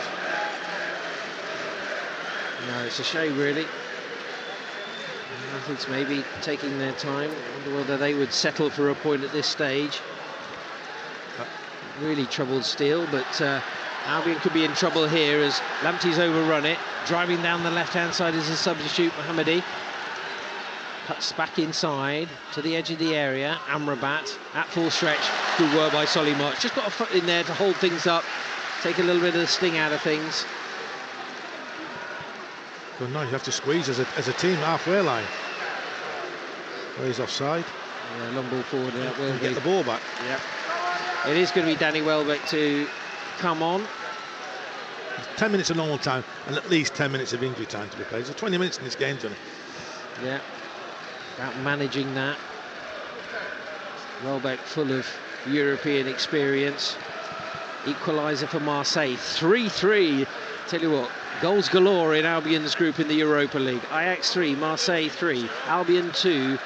C: No, it's a shame, really. Athens maybe taking their time. I wonder whether they would settle for a point at this stage. Really troubled Steele, but Albion could be in trouble here as Lamptey's overrun it. Driving down the left-hand side is a substitute, Mohammadi. Cuts back inside to the edge of the area. Amrabat at full stretch. Good work by Solly March. Just got a foot in there to hold things up, take a little bit of the sting out of things.
B: Well, no, you have to squeeze as a team, halfway line. Well, he's offside.
C: Yeah, long ball forward. Will
B: get the ball back.
C: Yep. It is going to be Danny Welbeck to come on.
B: 10 minutes of normal time and at least 10 minutes of injury time to be played. So 20 minutes in this game, Johnny.
C: Yeah, about managing that. Welbeck full of European experience. Equaliser for Marseille, 3-3. Tell you what, goals galore in Albion's group in the Europa League. Ajax 3, Marseille 3, Albion 2,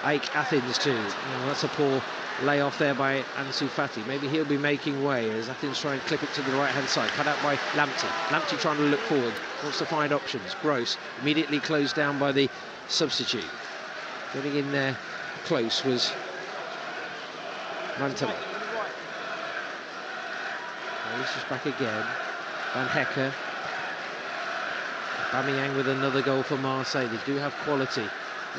C: AEK Athens 2. Oh, that's a poor layoff there by Ansu Fati. Maybe he'll be making way as Athens try and clip it to the right-hand side. Cut out by Lamptey. Lamptey trying to look forward. Wants to find options. Gross immediately closed down by the substitute. Getting in there close was Mantala. He's just back again. Van Hecke. Aubameyang with another goal for Marseille. They do have quality.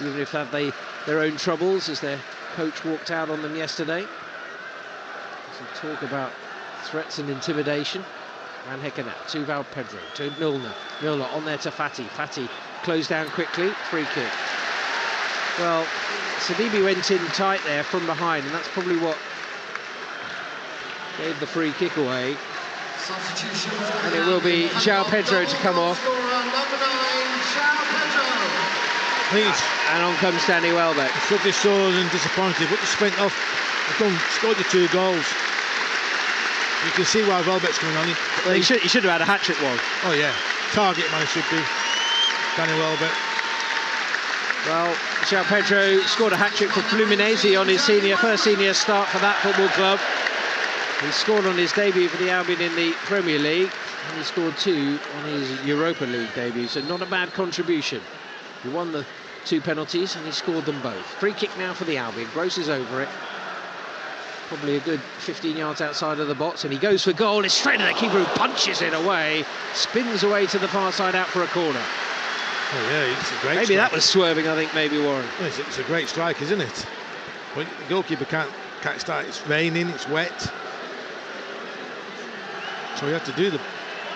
C: Even if they their own troubles as their coach walked out on them yesterday. Some talk about threats and intimidation. Van Hekken now to Val Pedro, to Milner. Milner on there to Fati. Fati closed down quickly, free kick. Well, Sidibe went in tight there from behind, and that's probably what gave the free kick away. And it will be João Pedro to come off. And on comes Danny Welbeck.
B: Shrugged his shoulders and disappointed, but the sprint off, scored the 2 goals. You can see why Welbeck's coming on.
C: He should have had a hat-trick one.
B: Oh yeah, target man it should be, Danny Welbeck.
C: Well, João Pedro scored a hat-trick for Fluminense on his first senior start for that football club. He scored on his debut for the Albion in the Premier League, and he scored 2 on his Europa League debut, so not a bad contribution. He won the 2 penalties and he scored them both. Free kick now for the Albion. Gross is over it. Probably a good 15 yards outside of the box, and he goes for goal. It's straight at the keeper, who punches it away, spins away to the far side out for a corner.
B: Oh yeah, it's a great
C: maybe
B: strike.
C: That was swerving, I think, maybe, Warren.
B: Well, it's a great strike, isn't it? But the goalkeeper can't start. It's raining, it's wet. So you have to do the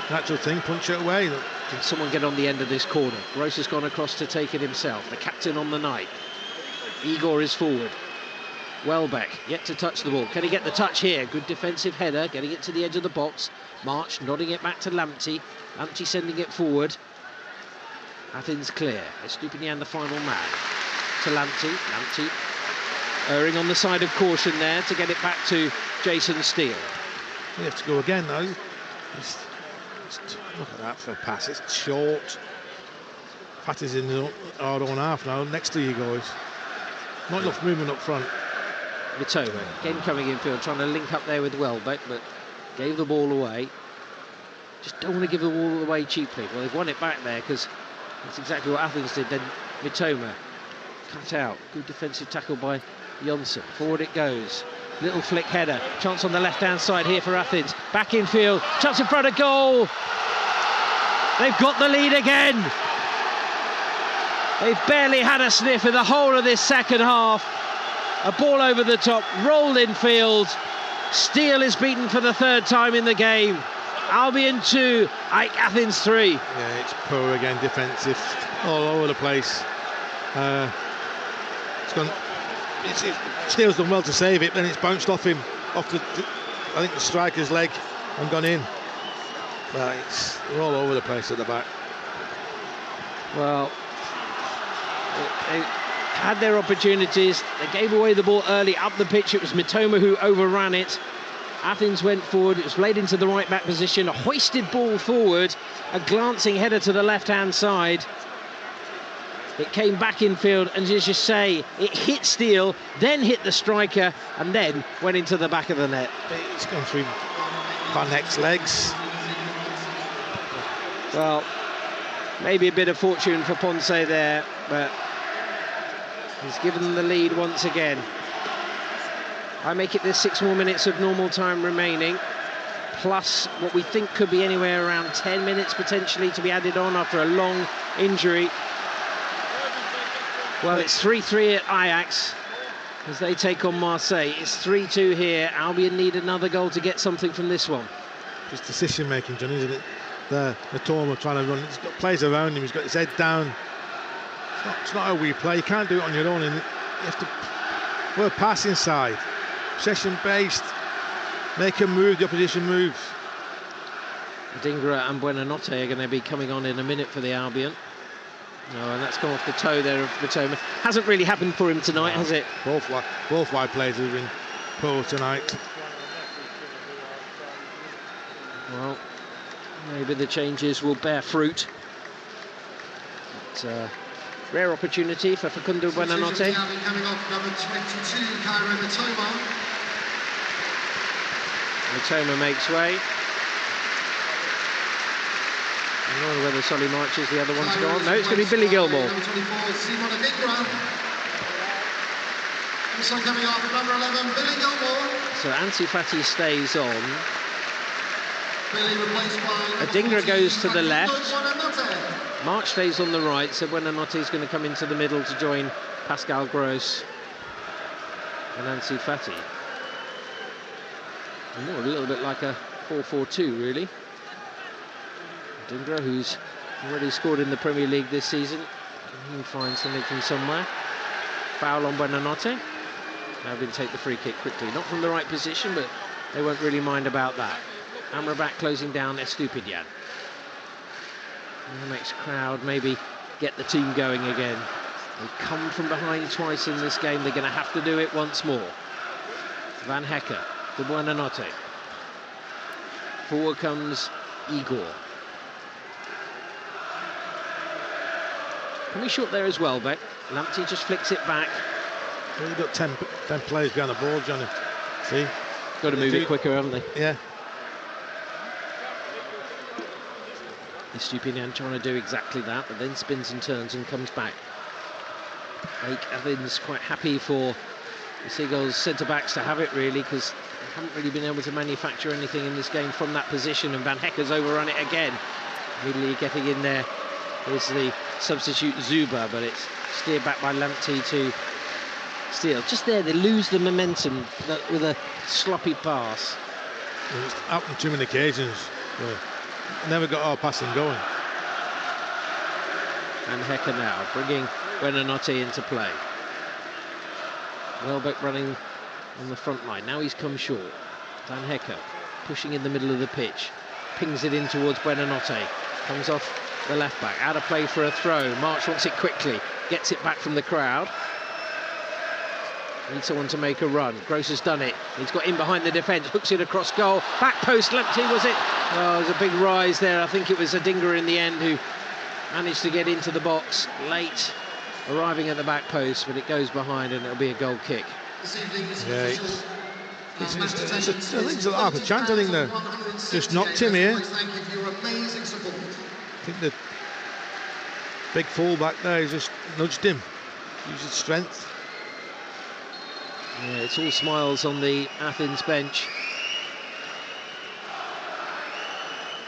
B: natural thing, punch it away.
C: Can someone get on the end of this corner? Gross has gone across to take it himself. The captain on the night. Igor is forward. Welbeck yet to touch the ball. Can he get the touch here? Good defensive header, getting it to the edge of the box. March nodding it back to Lamptey. Lamptey sending it forward. Athens clear. Estupinian the final man. To Lamptey. Lamptey erring on the side of caution there to get it back to Jason Steele.
B: You have to go again though. Look at that for a pass. It's short. Fati's in our own half now. Next to you guys. Not enough movement up front.
C: Mitoma again coming in field, trying to link up there with Welbeck, but gave the ball away. Just don't want to give the ball away cheaply. Well, they've won it back there because that's exactly what Athens did. Then Mitoma cut out. Good defensive tackle by Jonsson. Forward it goes. Little flick header. Chance on the left-hand side here for Athens. Back in field. Chance in front of goal. They've got the lead again. They've barely had a sniff in the whole of this second half. A ball over the top, rolled in field. Steele is beaten for the 3rd time in the game. Albion 2, AEK Athens 3.
B: Yeah, it's poor again, defensive, all over the place. Steele's done well to save it, then it's bounced off him, I think the striker's leg, and gone in. But they're all over the place at the back.
C: Well, they had their opportunities. They gave away the ball early up the pitch. It was Mitoma who overran it. Athens went forward. It was played into the right back position. A hoisted ball forward. A glancing header to the left-hand side. It came back in field, and as you say, it hit Steele, then hit the striker, and then went into the back of the net.
B: It's gone through Van Heck's legs.
C: Well, maybe a bit of fortune for Ponce there, but he's given them the lead once again. I make it there's 6 more minutes of normal time remaining, plus what we think could be anywhere around 10 minutes potentially to be added on after a long injury. Well, it's 3-3 at Ajax as they take on Marseille. It's 3-2 here. Albion need another goal to get something from this one.
B: Just decision making, John, isn't it? The Mitoma trying to run. He's got players around him. He's got his head down. It's not how we play. You can't do it on your own. And you have to. We're passing side, possession based. Make them move. The opposition moves.
C: Dingra and Buonanotte are going to be coming on in a minute for the Albion. No, and that's come off the toe there of Mitoma. Hasn't really happened for him tonight, has it?
B: Both wide players have been poor tonight.
C: Well, maybe the changes will bear fruit. It's a rare opportunity for Facundo Buonanotte.
K: Coming off number 22, Cairo Mitoma.
C: Mitoma makes way. I don't know whether Solly March is the other one to go on. No, it's going to be Billy Gilmore.
K: Number 24, Simon Adingra. Also coming off number 11, Billy Gilmore.
C: So Ansu Fati stays on.
K: Billy replaced by
C: Adingra goes to the left. March stays on the right, so Buonanotte is going to come into the middle to join Pascal Gross and Ansu Fati. More a little bit like a 4-4-2, really. Dingra, who's already scored in the Premier League this season, he can find something from somewhere. Foul on Buonanotte. Albion take the free kick quickly, not from the right position, but they won't really mind about that. Amrabat closing down Estupiñán. The next crowd maybe get the team going again. They've come from behind twice in this game. They're going to have to do it once more. Van Hecke to Buonanotte. Forward comes Igor. Can we short there as well, Beck? Lamptey just flicks it back.
B: Well, you've got 10 players behind the ball, Johnny. See?
C: Got to move it quicker, haven't they?
B: Yeah.
C: Estupiñán trying to do exactly that, but then spins and turns and comes back. AEK Athens quite happy for the Seagulls centre-backs to have it, really, because they haven't really been able to manufacture anything in this game from that position, and Van Hecke's overrun it again. Immediately getting in there is the substitute Zuba, but it's steered back by Lamptey to Steele. Just there, they lose the momentum with a sloppy pass.
B: It's happened too many occasions. Never got our passing going.
C: And Hecke now bringing Buonanotte into play. Welbeck running on the front line. Now he's come short. Van Hecke pushing in the middle of the pitch. Pings it in towards Buonanotte. Comes off the left back. Out of play for a throw. March wants it quickly. Gets it back from the crowd. Needs someone to make a run. Gross has done it. He's got in behind the defence. Hooks it across goal. Back post. Lamptey, was it? Oh, there's a big rise there. I think it was Adingra in the end who managed to get into the box late, arriving at the back post, but it goes behind and it'll be a goal kick.
B: Yeah, I think it's a half a chance. I think they just knocked him here. I think the big fullback there, he's just nudged him. Used his strength.
C: Yeah, it's all smiles on the Athens bench.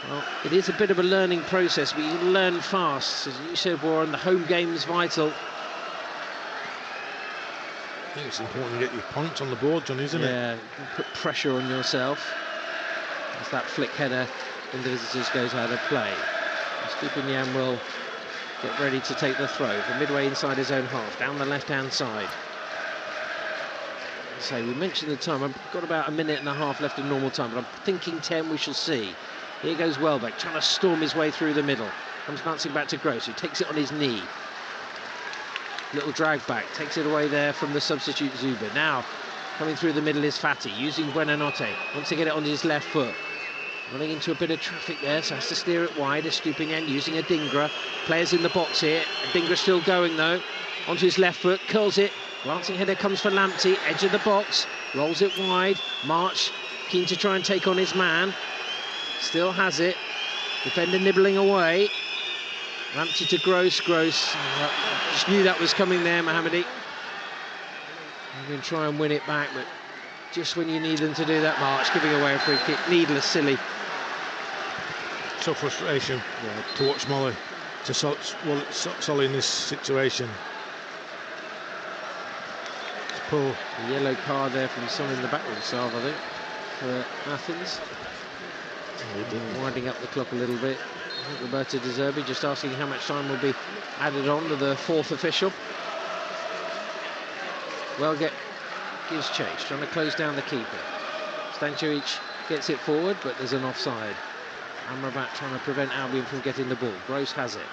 C: Well, it is a bit of a learning process, but you learn fast. As you said, Warren, the home game's vital.
B: I think it's important to get your points on the board, John, isn't it?
C: Yeah, put pressure on yourself. As that flick header when the visitors goes out of play. Estupiñán will get ready to take the throw from midway inside his own half, down the left-hand side. So we mentioned the time. I've got about a minute and a half left of normal time, but I'm thinking 10, we shall see. Here goes Welbeck, trying to storm his way through the middle. Comes bouncing back to Gross, who takes it on his knee. Little drag back, takes it away there from the substitute Zuba. Now, coming through the middle is Fati, using Buonanotte. Wants to get it on his left foot. Running into a bit of traffic there, so has to steer it wide. Estupiñán using Adingra. Players in the box here. Adingra still going, though. Onto his left foot, curls it. Glancing header comes for Lamptey, edge of the box. Rolls it wide. March, keen to try and take on his man. Still has it. Defender nibbling away. Lamptey to Gross. Just knew that was coming there, Mohammadi. I'm going to try and win it back, but just when you need them to do that, March giving away a free kick. Needless, silly.
B: So frustration to watch Molly. Solly in this situation. It's poor.
C: A yellow card there from someone in the back himself, I think, for Athens. Winding up the clock a little bit. I think Roberto De Zerbi just asking how much time will be added on to the fourth official. Welbeck gives chase, trying to close down the keeper. Stankovic gets it forward, but there's an offside. Amrabat trying to prevent Albion from getting the ball. Gross has it.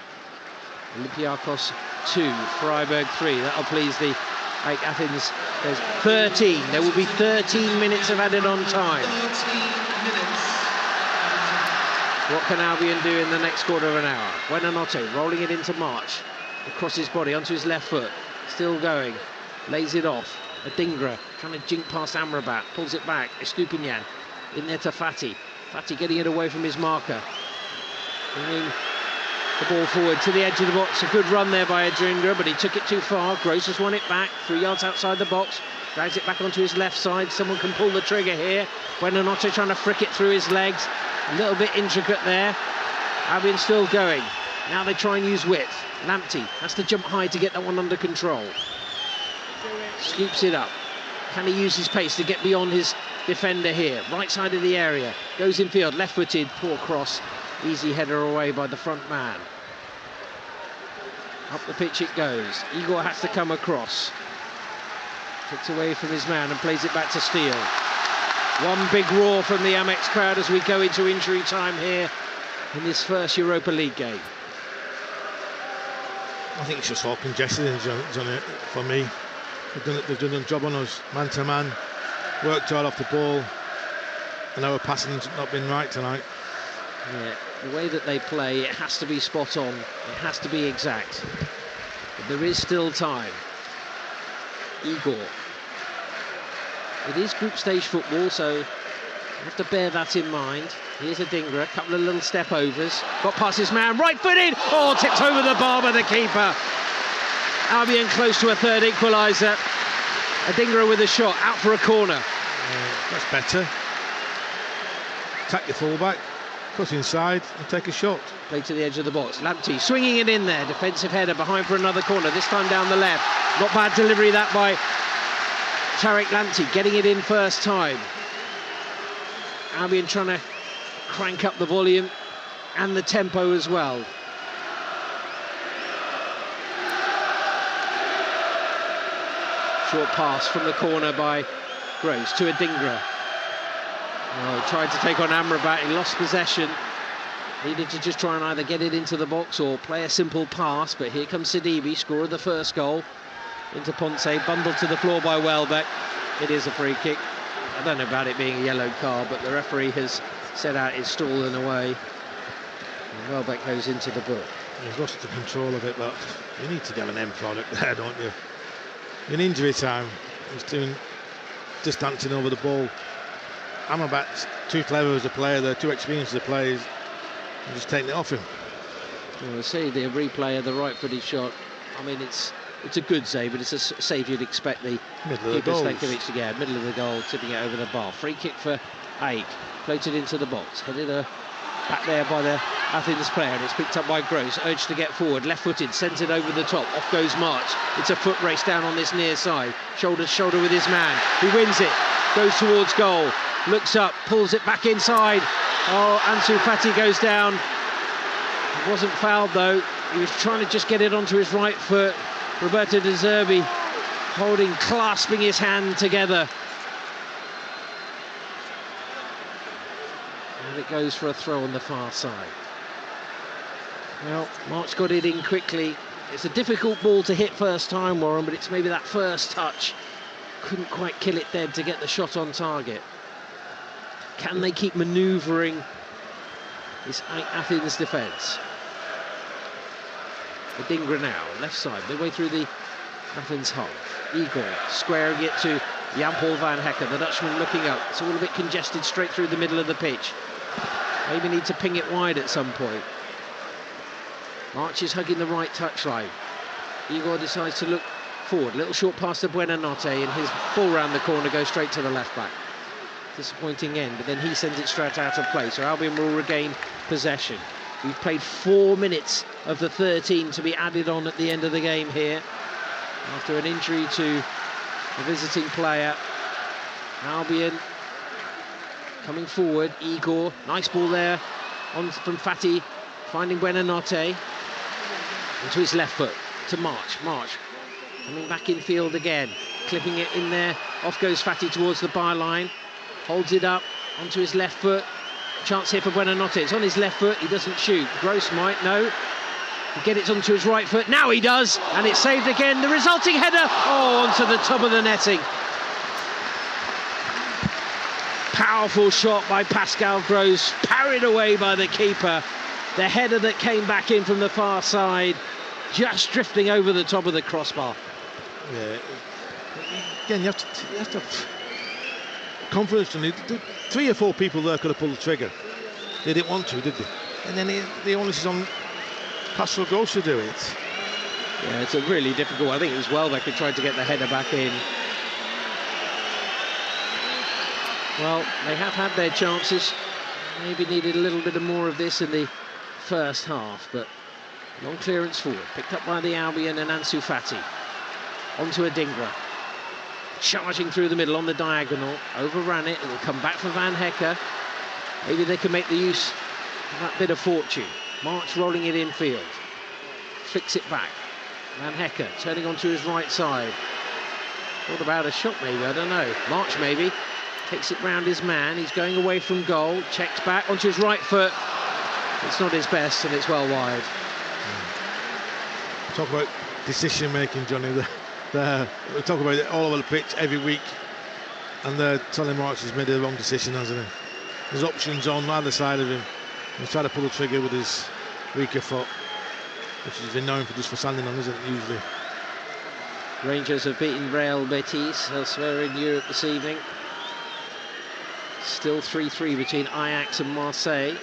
C: Olympiakos 2, Freiburg 3. That'll please the AEK Athens. There's 13. There will be 13 minutes of added on time.
K: 13 minutes.
C: What can Albion do in the next quarter of an hour? Buonanotte rolling it into March. Across his body, onto his left foot. Still going. Lays it off. Adingra trying to jink past Amrabat. Pulls it back. Estupiñán in there to Fati. Fati getting it away from his marker. Bringing the ball forward to the edge of the box. A good run there by Adingra, but he took it too far. Gross has won it back. 3 yards outside the box. Drags it back onto his left side. Someone can pull the trigger here. Buonanotte trying to frick it through his legs. A little bit intricate there. Albion still going. Now they try and use width. Lamptey has to jump high to get that one under control. Scoops it up. Can he use his pace to get beyond his defender here? Right side of the area. Goes in field, left-footed, poor cross. Easy header away by the front man. Up the pitch it goes. Igor has to come across. Kicks away from his man and plays it back to Steele. One big roar from the Amex crowd as we go into injury time here in this first Europa League game.
B: I think it's just all congested for me. They've done a job on us, man to man, worked hard off the ball, and our passing's not been right tonight.
C: Yeah, the way that they play, it has to be spot on, it has to be exact. But there is still time. Igor. It is group stage football, so you have to bear that in mind. Here's Adingra, a couple of little step overs. Got past his man, right footed! Oh, tipped over the bar by the keeper. Albion close to a third equaliser. Adingra with a shot, out for a corner.
B: That's better. Attack your fullback, cut inside and take a shot.
C: Play to the edge of the box. Lamptey swinging it in there. Defensive header behind for another corner, this time down the left. Not bad delivery that by Tarek Lamptey, getting it in first time. Albion trying to crank up the volume and the tempo as well. Short pass from the corner by Gross to Adingra. Oh, tried to take on Amrabat, he lost possession. Needed to just try and either get it into the box or play a simple pass, but here comes Sidibe, scorer of the first goal. Into Ponce, bundled to the floor by Welbeck. It is a free kick. I don't know about it being a yellow card, but the referee has set out his stall and away. And Welbeck goes into the book.
B: He's lost the control of it, but you need to get an end product there, don't you? In injury time, he's just dancing over the ball. Amrabat's too clever as a player, they're too experienced as a player. I'm just taking it off him.
C: Well, we'll see the replay of the right-footed shot. I mean, it's a good save, but it's a save you'd expect the keeper Stankovic to get. Middle of the goal, tipping it over the bar. Free kick for AEK, floated into the box, headed back there by the Athens player, and it's picked up by Gross, urged to get forward, left-footed, sent it over the top, off goes March. It's a foot race down on this near side, shoulder to shoulder with his man, he wins it, goes towards goal, looks up, pulls it back inside. Oh, Ansu Fati goes down. He wasn't fouled though, he was trying to just get it onto his right foot. Roberto De Zerbi clasping his hand together. And it goes for a throw on the far side. Well, March got it in quickly. It's a difficult ball to hit first time, Warren, but it's maybe that first touch. Couldn't quite kill it dead to get the shot on target. Can they keep manoeuvring this Athens defence? Adingra now, left side, midway through the Athens half. Igor squaring it to Jan-Paul van Hecker, the Dutchman looking up. It's all a bit congested straight through the middle of the pitch. Maybe need to ping it wide at some point. March is hugging the right touchline. Igor decides to look forward. Little short pass to Buenanotte, and his ball round the corner goes straight to the left back. Disappointing end, but then he sends it straight out of play, so Albion will regain possession. We've played 4 minutes of the 13 to be added on at the end of the game here. After an injury to a visiting player. Albion coming forward, Igor, nice ball there on from Fati, finding Buenanotte. Into his left foot, to March, coming back in field again, clipping it in there, off goes Fati towards the byline, holds it up onto his left foot. Chance here for Buenanotte, it's on his left foot, he doesn't shoot. Gross might, no. He'll get it onto his right foot, now he does, and it's saved again. The resulting header, oh, onto the top of the netting. Powerful shot by Pascal Gross, parried away by the keeper. The header that came back in from the far side, just drifting over the top of the crossbar.
B: Yeah, again, you have to have confidence in it. 3 or 4 people there could have pulled the trigger. They didn't want to, did they? And then the onus is on Pascal Gross to do it.
C: Yeah, it's a really difficult. I think it was Welbeck who tried to get the header back in. Well, they have had their chances. Maybe needed a little bit more of this in the first half, but long clearance forward, picked up by the Albion and Ansu Fati. Onto Adingra. charging through the middle on the diagonal, overran it. It will come back for Van Hecke. Maybe they can make the use of that bit of fortune. March rolling it infield, flicks it back. Van Hecke turning onto his right side. Thought about a shot maybe, I don't know. March maybe takes it round his man. He's going away from goal, checks back onto his right foot. It's not his best, and it's well wide.
B: Talk about decision making, Johnny. We talk about it all over the pitch every week, and Tony March has made the wrong decision, hasn't he? There's options on either side of him. He's trying to pull the trigger with his weaker foot, which he's been known for just for standing on, isn't it, usually?
C: Rangers have beaten Real Betis elsewhere in Europe this evening. Still 3-3 between Ajax and Marseille.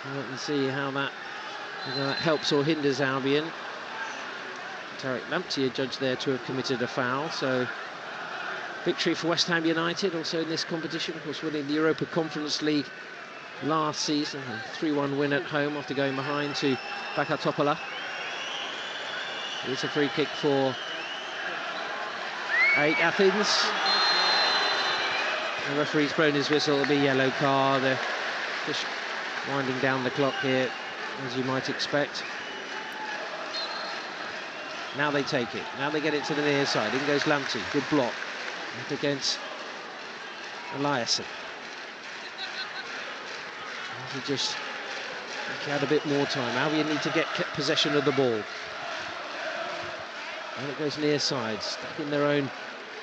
C: We'll wait and see how that helps or hinders Albion. Tarek Lamptey adjudged there to have committed a foul, so victory for West Ham United also in this competition, of course winning the Europa Conference League last season, a 3-1 win at home after going behind to Baka Topola. It's a free kick for AEK Athens. The referee's blown his whistle, it'll be yellow card. They're just winding down the clock here, as you might expect. Now they take it, now they get it to the near side. In goes Lamptey, good block. Up against Eliasson. He just had a bit more time. Albion need to get possession of the ball. And it goes near side, stuck in their own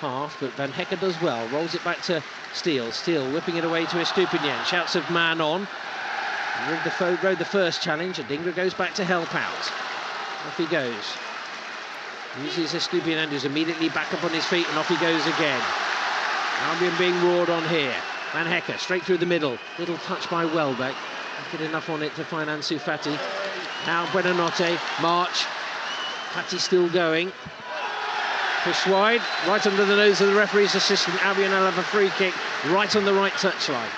C: half, but Van Hecke does well. Rolls it back to Steele. Steele whipping it away to Estupiñán. Shouts of man on. Rode the first challenge, and Dingra goes back to help out. Off he goes. Uses Estupiñán, who's immediately back up on his feet, and off he goes again. Albion being roared on here. Van Hecke straight through the middle. Little touch by Welbeck. Not get enough on it to find Ansu Fati. Now Buonanotte, March. Fati still going. Push wide, right under the nose of the referee's assistant. Albion will have a free kick right on the right touchline.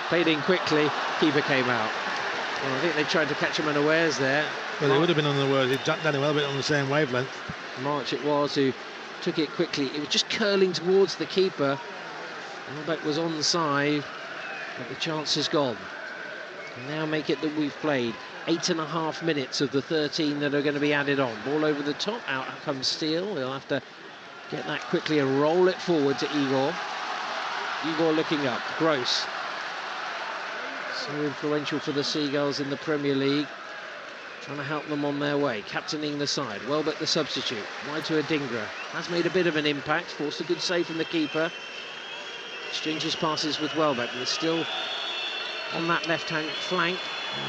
C: Played in quickly, keeper came out. Well, I think they tried to catch him unawares there.
B: Well, they would have been unawares if Jack Danny Welbeck on the same wavelength.
C: March it was who took it quickly. It was just curling towards the keeper. Welbeck was on the side, but the chance is gone. And now make it that we've played 8.5 minutes of the 13 that are going to be added on. Ball over the top, out comes Steele. They'll have to get that quickly and roll it forward to Igor. Igor looking up, Gross. So influential for the Seagulls in the Premier League. Trying to help them on their way, captaining the side. Welbeck the substitute, wide to Adingra. Has made a bit of an impact, forced a good save from the keeper. Exchanges passes with Welbeck, but still on that left-hand flank.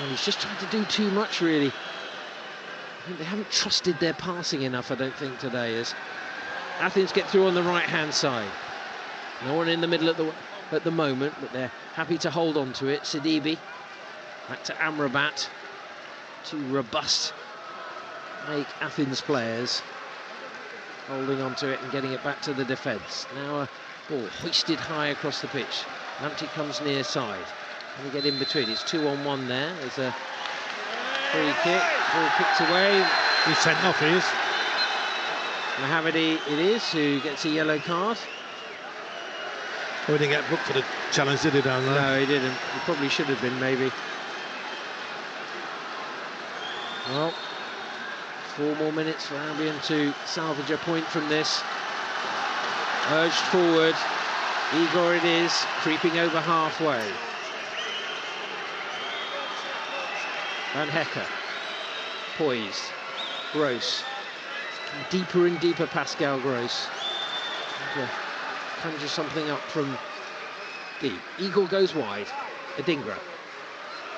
C: And he's just trying to do too much, really. I think they haven't trusted their passing enough, I don't think, today, as Athens get through on the right-hand side. No one in the middle at the moment, but they're happy to hold on to it. Sidibe, back to Amrabat. Two robust AEK Athens players holding on to it and getting it back to the defence. Now a ball hoisted high across the pitch. Lamptey comes near side. Can we get in between? It's 2-on-1 there. There's a free kick. Ball kicked away.
B: He's sent off, he is.
C: Mohamedi it is, who gets a yellow card.
B: Well, he didn't get booked for the challenge, did he, down there?
C: No, he didn't. He probably should have been, maybe. Well, 4 more minutes for Albion to salvage a point from this. Urged forward. Igor it is, creeping over halfway. Van Hecke, poised. Gross. Deeper and deeper, Pascal Gross. Conjure something up from deep. Igor goes wide. Adingra.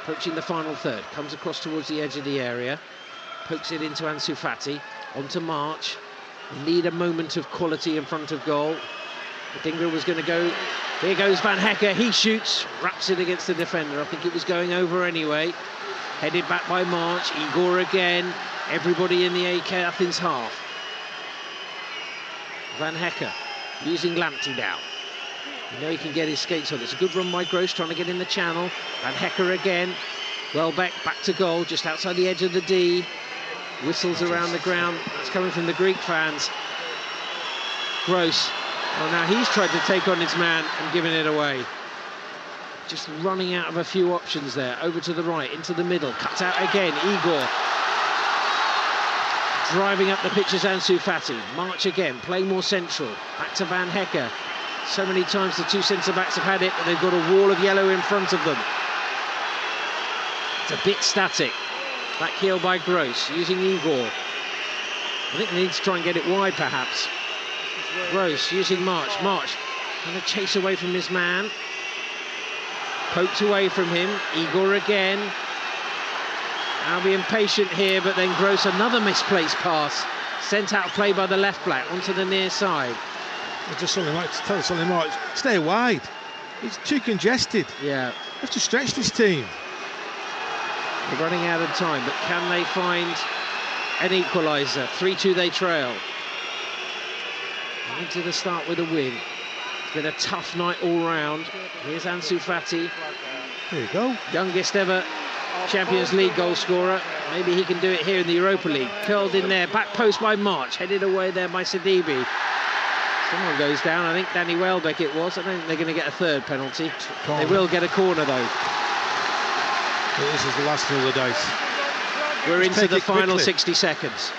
C: Approaching the final third, comes across towards the edge of the area, pokes it into Ansu Fati, onto March. They need a moment of quality in front of goal. Adingra was going to go, here goes Van Hecke, he shoots, wraps it against the defender. I think it was going over anyway. Headed back by March, Igor again, everybody in the AEK Athens half. Van Hecke using Lamptey now. You know he can get his skates on. It's a good run by Gross, trying to get in the channel. Van Hecke again. Welbeck back to goal, just outside the edge of the D. Whistles around the ground. That's coming from the Greek fans. Gross. Well, now he's tried to take on his man and giving it away. Just running out of a few options there. Over to the right, into the middle. Cuts out again. Igor. Driving up the pitch is Ansu Fati. March again, playing more central. Back to Van Hecke. So many times the two centre-backs have had it, but they've got a wall of yellow in front of them. It's a bit static. Back heel by Gross, using Igor. I think they need to try and get it wide, perhaps. Gross using March. March trying to chase away from his man. Poked away from him. Igor again. Albion patient here, but then Gross, another misplaced pass. Sent out play by the left back onto the near side.
B: Just something like to tell Solly March, stay wide. It's too congested.
C: Yeah.
B: You have to stretch this team.
C: They're running out of time, but can they find an equaliser? 3-2 they trail. Into the start with a win. It's been a tough night all round. Here's Ansu Fati.
B: There you go.
C: Youngest ever Champions League goal scorer. Maybe he can do it here in the Europa League. Curled in there, back post by March. Headed away there by Sidibe. Someone goes down. I think Danny Welbeck it was. I don't think they're going to get a third penalty. They will get a corner though.
B: But this is the last of the dice.
C: We're
B: Just
C: into the final
B: quickly.
C: 60 seconds.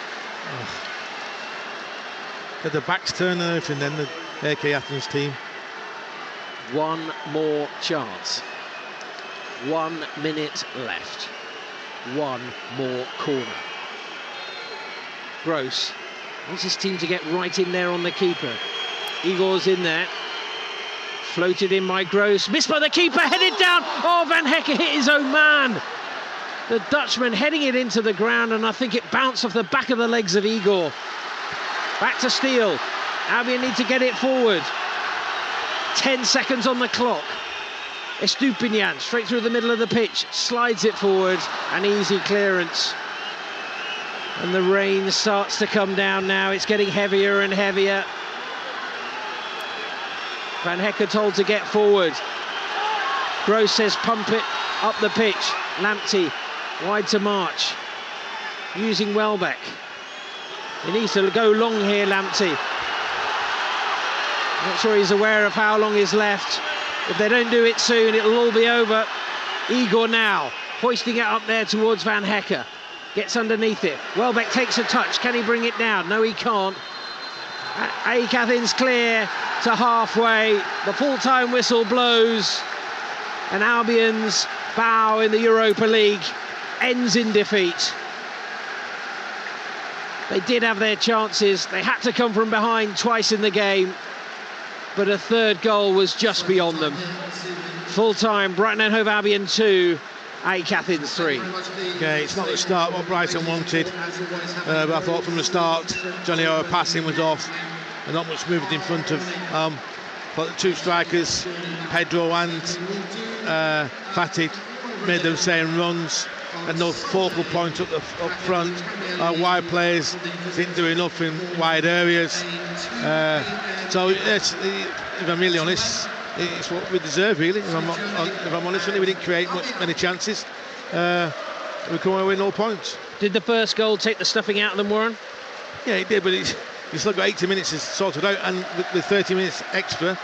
B: Get the backs turned and everything, then the AEK Athens team.
C: One more chance. 1 minute left. One more corner. Gross wants his team to get right in there on the keeper. Igor's in there. Floated in by Gross. Missed by the keeper, headed down. Oh, Van Hecke hit his own man. The Dutchman heading it into the ground, and I think it bounced off the back of the legs of Igor. Back to Steele. Albion need to get it forward. 10 seconds on the clock. Estupinian straight through the middle of the pitch. Slides it forward. An easy clearance. And the rain starts to come down now. It's getting heavier and heavier. Van Hecke told to get forward. Gross says pump it up the pitch. Lamptey wide to March. Using Welbeck. He needs to go long here, Lamptey. Not sure he's aware of how long is left. If they don't do it soon, it'll all be over. Igor now, hoisting it up there towards Van Hecke. Gets underneath it. Welbeck takes a touch. Can he bring it down? No, he can't. AEK Athens clear to halfway. The full-time whistle blows. And Albion's bow in the Europa League ends in defeat. They did have their chances. They had to come from behind twice in the game. But a third goal was just beyond them. Full-time, Brighton and Hove Albion 2, AEK Athens 3.
B: Okay, it's not the start what Brighton wanted, but I thought from the start Johnny Ower passing was off and not much movement in front of but the two strikers, Pedro and Fati, made them same runs and no focal point up front. Wide players didn't do enough in wide areas. So if I'm really honest, it's what we deserve, really. If I'm honest, really, we didn't create many chances. We come away with no points.
C: Did the first goal take the stuffing out of them, Warren?
B: Yeah, it did, but you still got 80 minutes to sort it out, and with 30 minutes extra,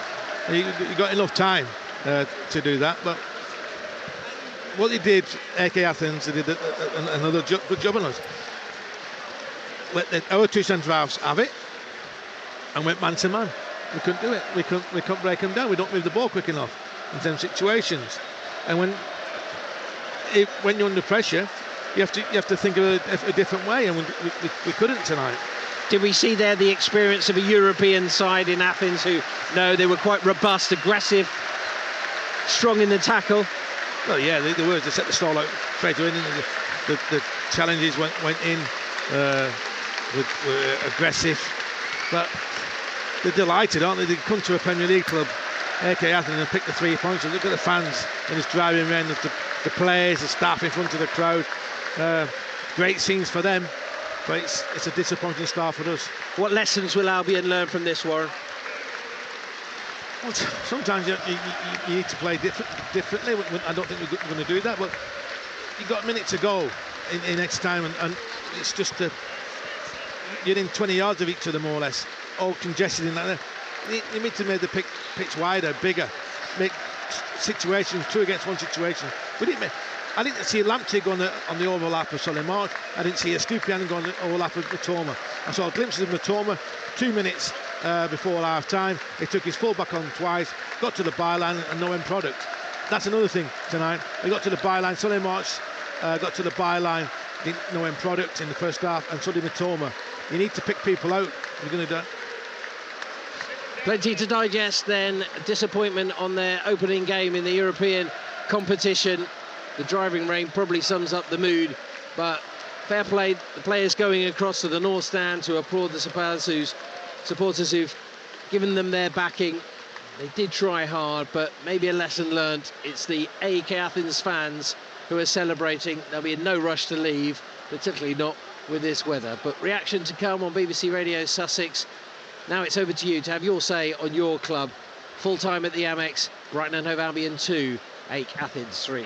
B: you got enough time to do that. But what they did, AEK Athens, they did another good job on us. Let our two centre-halves have it and went man to man. We couldn't do it. We couldn't break them down. We don't move the ball quick enough in some situations. And when you're under pressure, you have to think of a different way, and we couldn't tonight.
C: Did we see there the experience of a European side in Athens who, no, they were quite robust, aggressive, strong in the tackle?
B: Well, yeah, they were. They set the stall out straight away. The challenges went in, were aggressive, but they're delighted, aren't they? They come to a Premier League club, AEK Athens, and pick the 3 points. And look at the fans and it's driving around, the players, the staff in front of the crowd. Great scenes for them, but it's a disappointing start for us.
C: What lessons will Albion learn from this, Warren?
B: Well, sometimes you need to play differently. I don't think we're going to do that, but you've got a minute to go. in next time, and it's just you're in 20 yards of each other more or less, all congested in that. You need to make the pitch wider, bigger, make situations 2 against 1 situation. I didn't see Lamptey go on the overlap of Solly March. I didn't see a Stupian go on the overlap of Matoma. I saw glimpses of Matoma 2 minutes before half time. He took his full back on twice, got to the byline and no end product. That's another thing tonight. He got to the byline. Solly March got to the byline, no end product in the first half, and so did Matoma. You need to pick people out. You're going to do.
C: Plenty to digest then. Disappointment on their opening game in the European competition. The driving rain probably sums up the mood, but fair play, the players going across to the North Stand to applaud the supporters who've given them their backing. They did try hard, but maybe a lesson learned. It's the AEK Athens fans who are celebrating. There'll be no rush to leave, particularly not with this weather. But reaction to come on BBC Radio Sussex. Now it's over to you to have your say on your club. Full time at the Amex, Brighton and Hove Albion 2, AEK Athens 3.